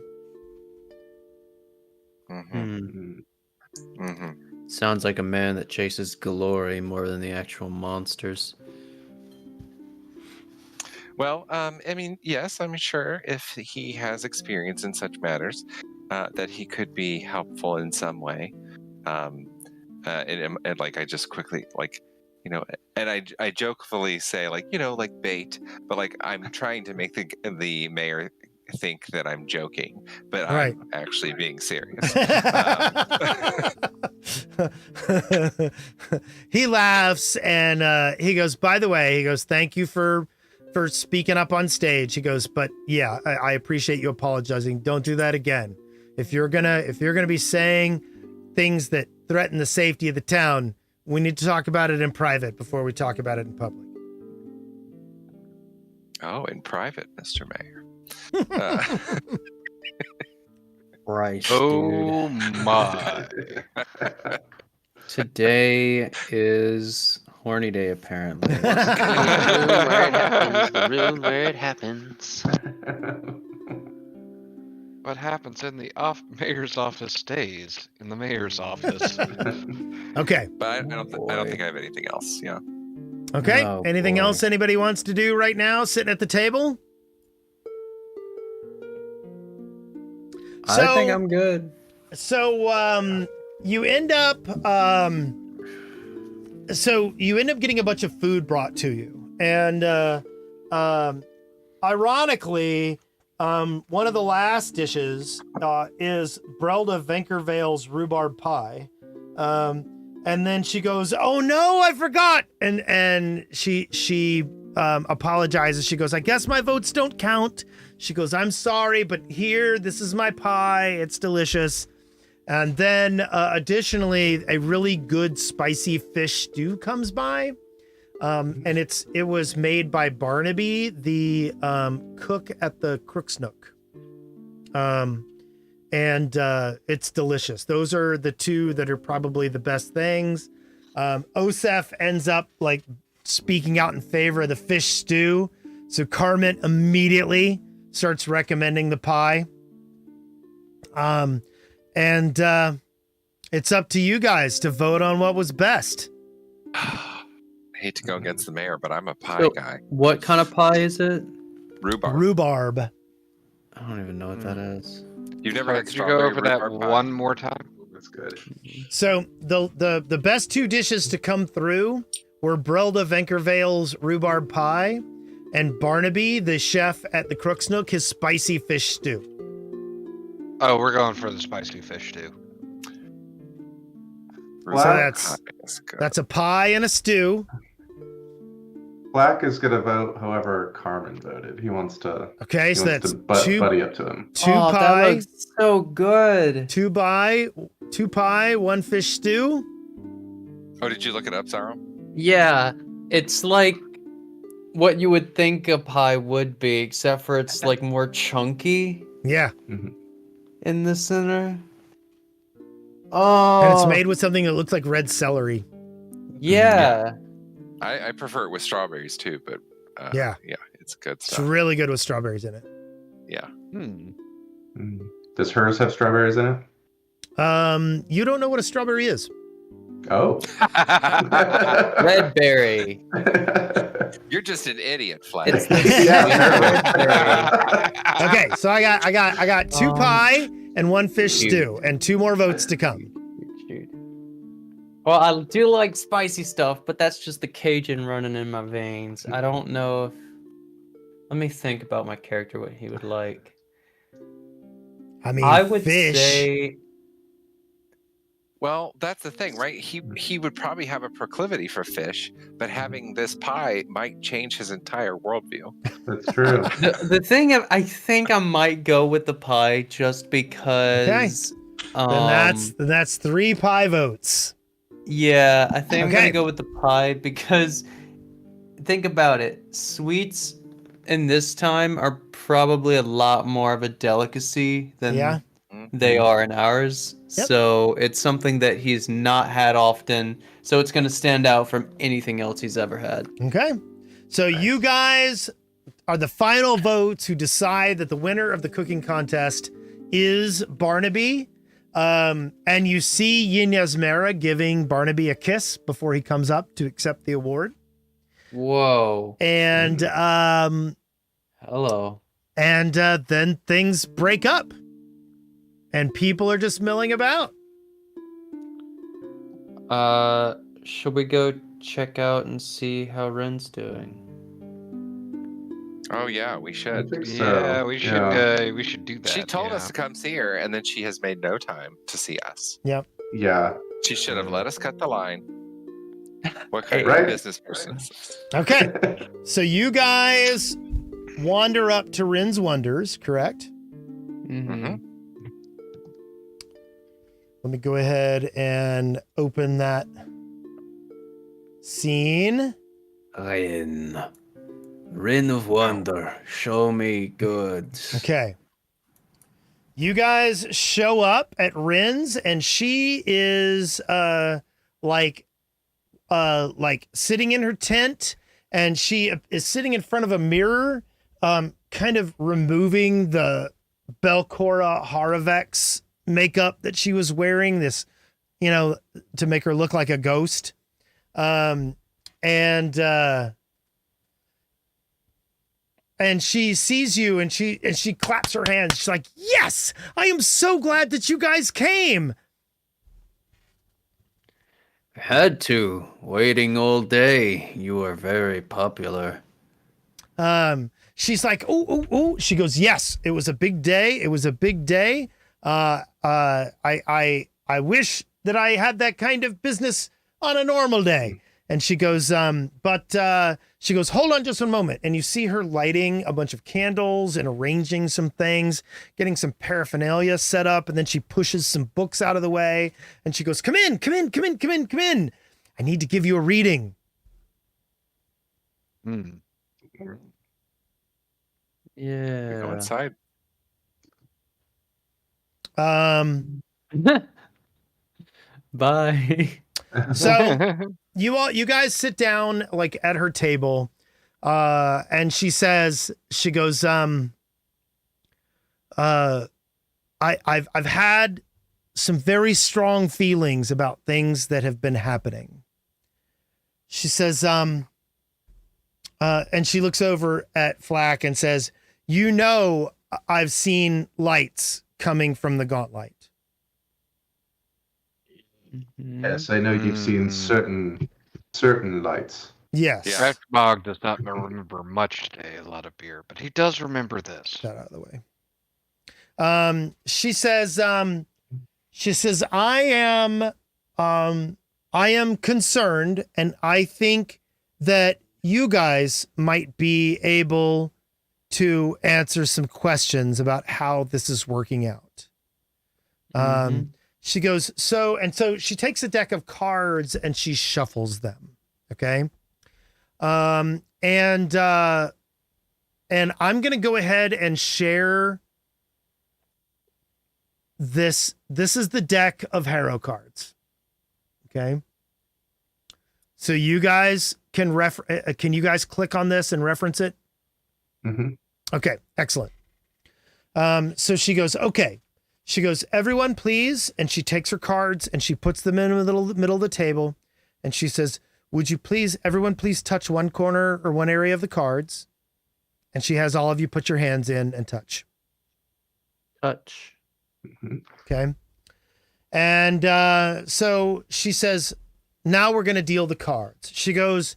Sounds like a man that chases glory more than the actual monsters. Well, I mean, yes, I'm sure if he has experience in such matters, that he could be helpful in some way. And like, I just quickly, like, and I jokingly say, like, like bait, but like, I'm trying to make the mayor think that I'm joking, but Right. I'm actually being serious. He laughs and he goes, by the way, he goes, thank you for speaking up on stage. He goes, but yeah, I appreciate you apologizing. Don't do that again. If you're gonna be saying things that threaten the safety of the town, we need to talk about it in private before we talk about it in public. Oh, in private, Mr. Mayor. Christ, Oh my. Today is horny day, apparently. The room where it happens. What happens in the mayor's office stays in the mayor's office. Okay. But I don't think I have anything else. Yeah. Okay. Oh, Anything boy. else anybody wants to do right now, sitting at the table? I think I'm good. So you end up getting a bunch of food brought to you. And ironically, one of the last dishes is Brelda Venkervale's rhubarb pie. And then she goes, "Oh no, I forgot." And she apologizes. She goes, "I guess my votes don't count." She goes, "I'm sorry, but here, this is my pie. It's delicious." And then additionally, a really good spicy fish stew comes by. And it was made by Barnaby, the cook at the Crook's Nook. And it's delicious. Those are the two that are probably the best things. Osef ends up like speaking out in favor of the fish stew. So Carmen immediately starts recommending the pie. And it's up to you guys to vote on what was best. I hate to go against the mayor, but I'm a pie So, guy. what kind of pie is it? Rhubarb. Rhubarb. I don't even know what that is. You've never Sorry, had could you go strawberry over that rhubarb pie? one more time? That's good. So the best two dishes to come through were Brelda Venkervale's rhubarb pie and Barnaby, the chef at the Crook's Nook, his spicy fish stew. Oh, we're going for the spicy fish stew. Rhubarb So pie is good. that's a pie and a stew. Black is gonna vote however Carmen voted. He wants to. Okay, He so wants that's to buddy up to him. two Oh, that pie, looks so good. two pie, one fish stew. Oh, did you look it up, Sarah? Yeah, it's like what you would think a pie would be, except for it's like more chunky Yeah. in the center. Oh. And it's made with something that looks like red celery. Yeah. I prefer it with strawberries too, but Yeah. it's good It's stuff. really good with strawberries in it. Yeah. Does hers have strawberries in it? You don't know what a strawberry is. Oh. Red berry. You're just an idiot, Flash. It's the Okay, so I got 2 pie and 1 fish Shoot. stew and 2 more votes to come. Shoot. Well, I do like spicy stuff, but that's just the Cajun running in my veins. I don't know if. Let me think about my character, what he would like. I mean, I would fish. say. Well, that's the thing, right? He would probably have a proclivity for fish, but having this pie might change his entire worldview. That's true. The thing, I think I might go with the pie just because. Then that's 3 pie votes. Yeah, I think I'm Okay. gonna go with the pie because think about it. Sweets in this time are probably a lot more of a delicacy than Yeah. they are in ours. Yep. So it's something that he's not had often. So it's gonna stand out from anything else he's ever had. Okay. So you guys are the final votes who decide that the winner of the cooking contest is Barnaby. And you see Yin Yasmera giving Barnaby a kiss before he comes up to accept the award. Whoa. And Hello. then things break up. And people are just milling about. Should we go check out and see how Ren's doing? Oh yeah, we I should. think so. Yeah, we should do that. She told us yeah. to come see her, and then she has made no time to see us. Yeah. She should have let us cut the line. What kind Right. of business person is this? Okay. So you guys wander up to Rin's Wonders, correct? Mm-hmm. Let me go ahead and open that scene. Rin of Wonder, show me goods. Okay. You guys show up at Rin's and she is like sitting in her tent, and she is sitting in front of a mirror, kind of removing the Belcora Haravex makeup that she was wearing, this, to make her look like a ghost. And she sees you and she claps her hands. She's like, "Yes, I am so glad that you guys came." Had to. Waiting all day. You are very popular. She's like, "Oh." She goes, "Yes, it was a big day. It was a big day. I wish that I had that kind of business on a normal day." And she goes, she goes, "Hold on just one moment." And you see her lighting a bunch of candles and arranging some things, getting some paraphernalia set up. And then she pushes some books out of the way and she goes, come in. I need to give you a reading." Yeah. Go inside. Bye. So you guys sit down like at her table, and she goes, I've had some very strong feelings about things that have been happening. She says, and she looks over at Flack and says, "I've seen lights coming from the Gauntlight." Yes, I know you've seen certain lights. Yes. Yeah. Craft Bog does not remember much today, a lot of beer, but he does remember this. That out of the way. She says, I am concerned, and I think that you guys might be able to answer some questions about how this is working out. She goes, so she takes a deck of cards and she shuffles them. Okay. And I'm going to go ahead and share this is the deck of Harrow cards. Okay. So you guys can you guys click on this and reference it? Mm-hmm. Okay, excellent. So she goes, okay. She goes, everyone please. And she takes her cards and she puts them in the middle of the table. And she says, would you please, everyone please touch one corner or one area of the cards. And she has all of you put your hands in and touch. Touch. Okay. And so she says, now we're going to deal the cards. She goes,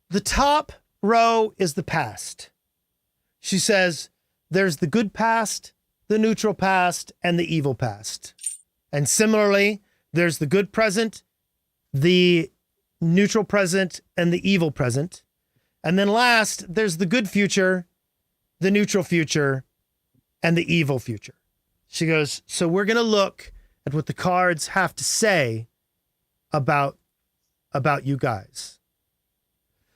the top row is the past. She says, there's the good past, the neutral past, and the evil past. And similarly, there's the good present, the neutral present, and the evil present. And then last, there's the good future, the neutral future, and the evil future. She goes, so we're going to look at what the cards have to say about you guys.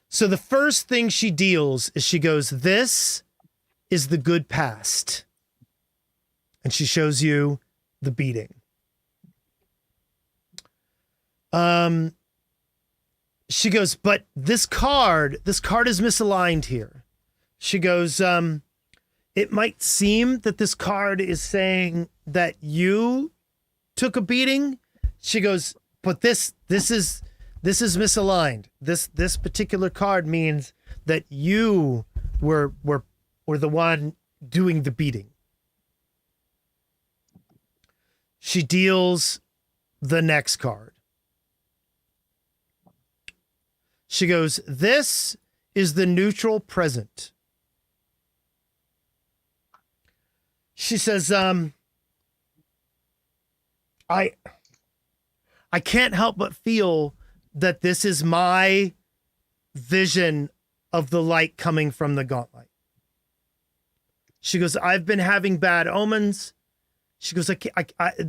So the first thing she deals is she goes, this is the good past. And she shows you the beating. She goes, but this card is misaligned here. She goes, it might seem that this card is saying that you took a beating. She goes, but this is misaligned. This particular card means that you were the one doing the beating. She deals the next card. She goes, this is the neutral present. She says, I can't help but feel that this is my vision of the light coming from the Gauntlight. She goes, I've been having bad omens. She goes,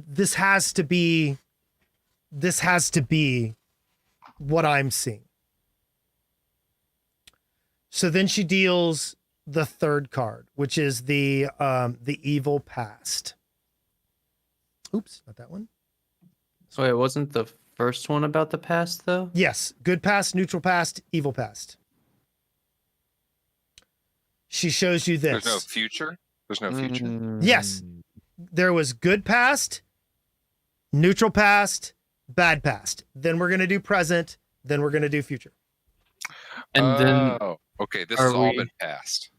this has to be what I'm seeing. So then she deals the third card, which is the evil past. Oops, not that one. So it wasn't the first one about the past, though? Yes, good past, neutral past, evil past. She shows you this. There's no future? There's no future? Yes. There was good past, neutral past, bad past. Then we're going to do present. Then we're going to do future. And then okay, this are has all we- been passed.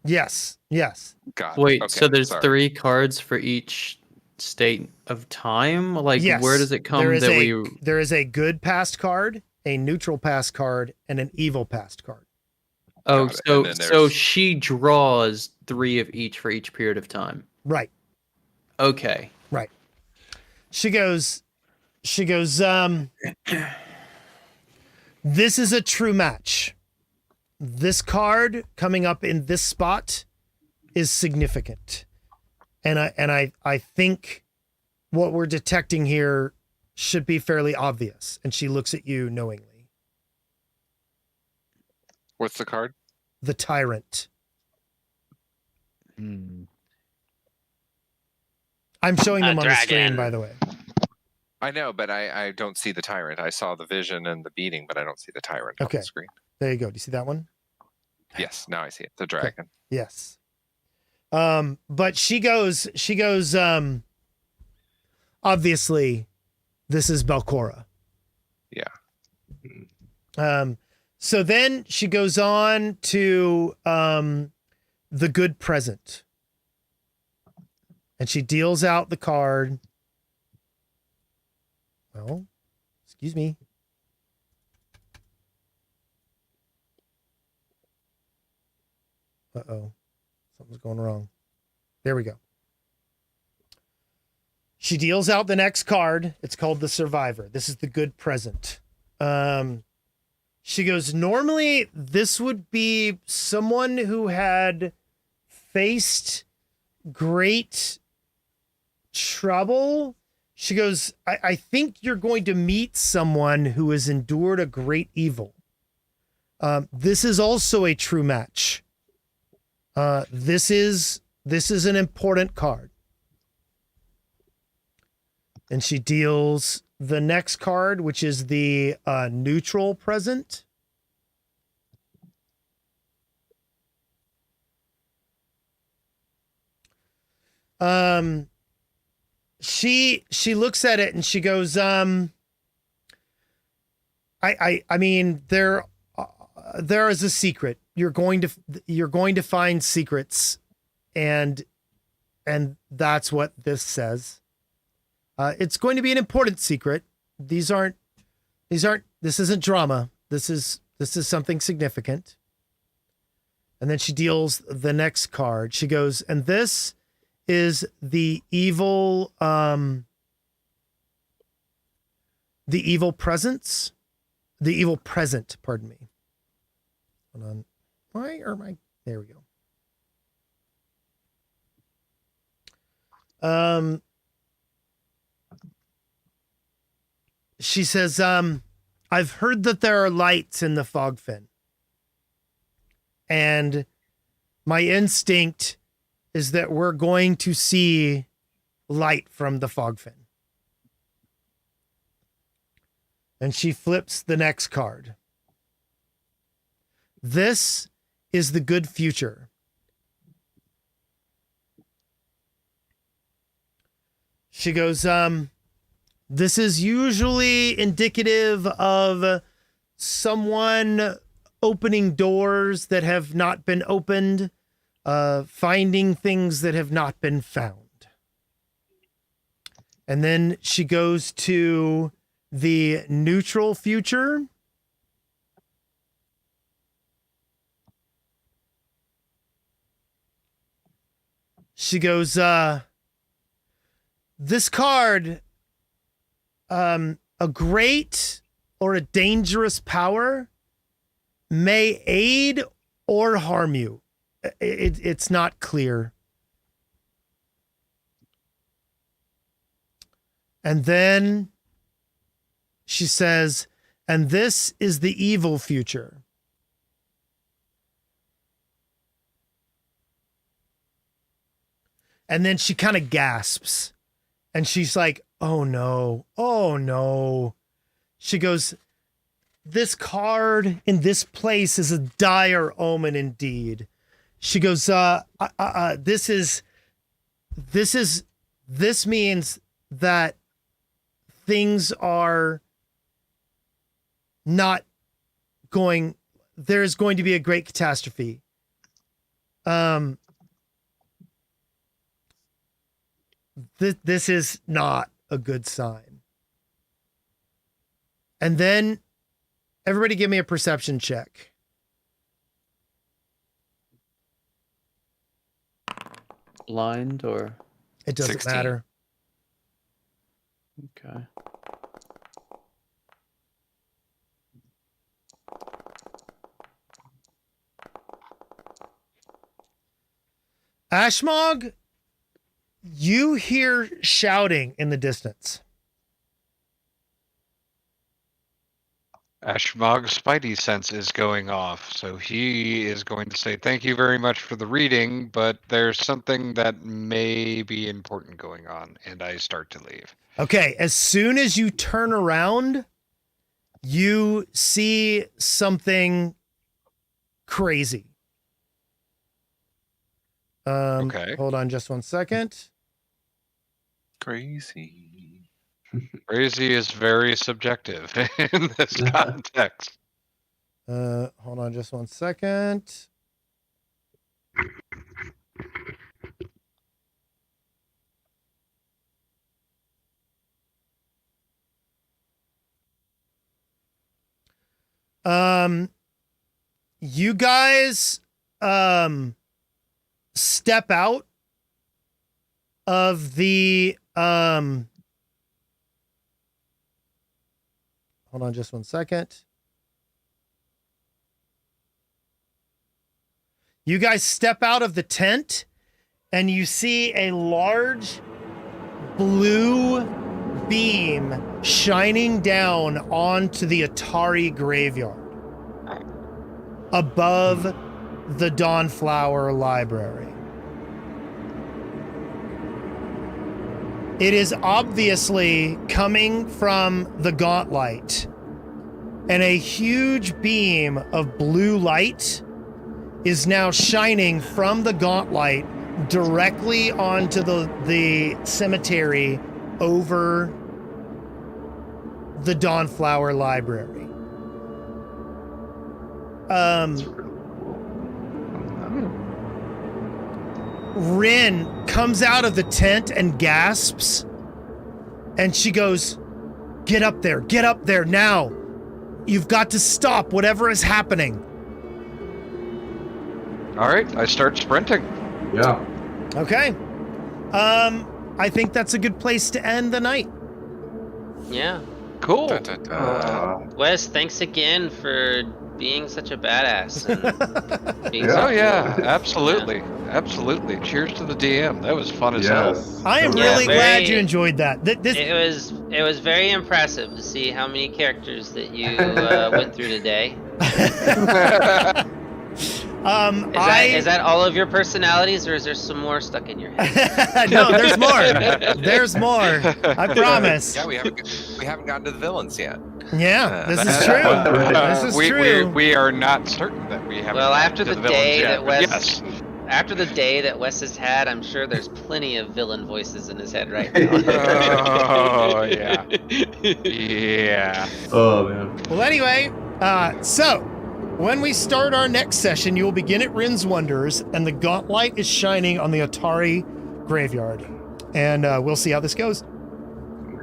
Yes. Yes. Got it. wait, Okay, so there's sorry. 3 cards for each state of time? Like, Yes. where does it come There is that there is a good past card, a neutral past card, and an evil past card. Oh, Got it. And then so there's- she draws 3 of each for each period of time. Right. Okay. Right. She goes, this is a true match. This card coming up in this spot is significant. And I think what we're detecting here should be fairly obvious. And she looks at you knowingly. What's the card? The Tyrant. I'm showing them on the screen, dragon. by the way. I know, but I don't see the tyrant. I saw the vision and the beating, but I don't see the tyrant on Okay. the screen. There you go. Do you see that one? Yes, now I see it. The dragon. Yes. But she goes, obviously this is Belcora. Yeah. So then she goes on to, the good present, and she deals out the card. Well, excuse me. Uh-oh. Something's going wrong. There we go. She deals out the next card. It's called the Survivor. This is the good present. She goes, normally this would be someone who had faced great trouble. She goes, I think you're going to meet someone who has endured a great evil. This is also a true match. This is an important card. And she deals the next card, which is the neutral present. She looks at it and she goes, I mean, there is a secret. You're going to find secrets, and that's what this says. It's going to be an important secret. This isn't drama. This is something significant. And then she deals the next card. She goes, and this is the evil presence. The evil present, pardon me. Hold on. Why are my... There we go. She says, I've heard that there are lights in the fog fin. And my instinct is that we're going to see light from the fog fin. And she flips the next card. This is the good future. She goes, this is usually indicative of someone opening doors that have not been opened, finding things that have not been found. And then she goes to the neutral future. She goes, this card, a great or a dangerous power may aid or harm you. It's not clear. And then she says, and this is the evil future. And then she kind of gasps. And she's like, oh no, oh no. She goes, this card in this place is a dire omen indeed. She goes, this means that things are not going, there's going to be a great catastrophe. This is not a good sign. And then everybody give me a perception check. Blind or? It doesn't 16. matter. Okay. Ashmog, you hear shouting in the distance. Ashmog's spidey sense is going off, so he is going to say, thank you very much for the reading, but there's something that may be important going on, and I start to leave. Okay, as soon as you turn around, you see something crazy. Okay. Hold on just one second. Crazy. Crazy is very subjective in this context. Hold on just one second. You guys step out of the hold on just one second. You guys step out of the tent and you see a large blue beam shining down onto the Otari graveyard above the Dawnflower Library. It is obviously coming from the Gauntlight. And a huge beam of blue light is now shining from the Gauntlight directly onto the cemetery over the Dawnflower Library. That's really cool. Rin comes out of the tent and gasps, and she goes, get up there now. You've got to stop whatever is happening. All right, I start sprinting. Yeah. Okay. I think that's a good place to end the night. Yeah. Cool. Da, da, da. Wes, thanks again for being such a badass. And being Yeah. so Oh yeah, cool. absolutely, absolutely. Cheers to the DM. That was fun as hell. Yes. I am Yeah, really glad very- you enjoyed that. This It was very impressive to see how many characters that you went through today. Is that all of your personalities, or is there some more stuck in your head? No, there's more. There's more. I promise. Yeah, we haven't gotten to the villains yet. Yeah, this is That's- true. This is we, true. we are not certain that we have. Well, after the day that Wes, Yes. after the day that Wes has had, I'm sure there's plenty of villain voices in his head right now. Oh yeah. Yeah. Oh man. Well, anyway, so when we start our next session, you will begin at Rin's Wonders, and the Gauntlight is shining on the Otari graveyard. And we'll see how this goes.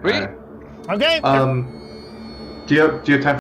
Sweet. Okay. Okay. Do you have time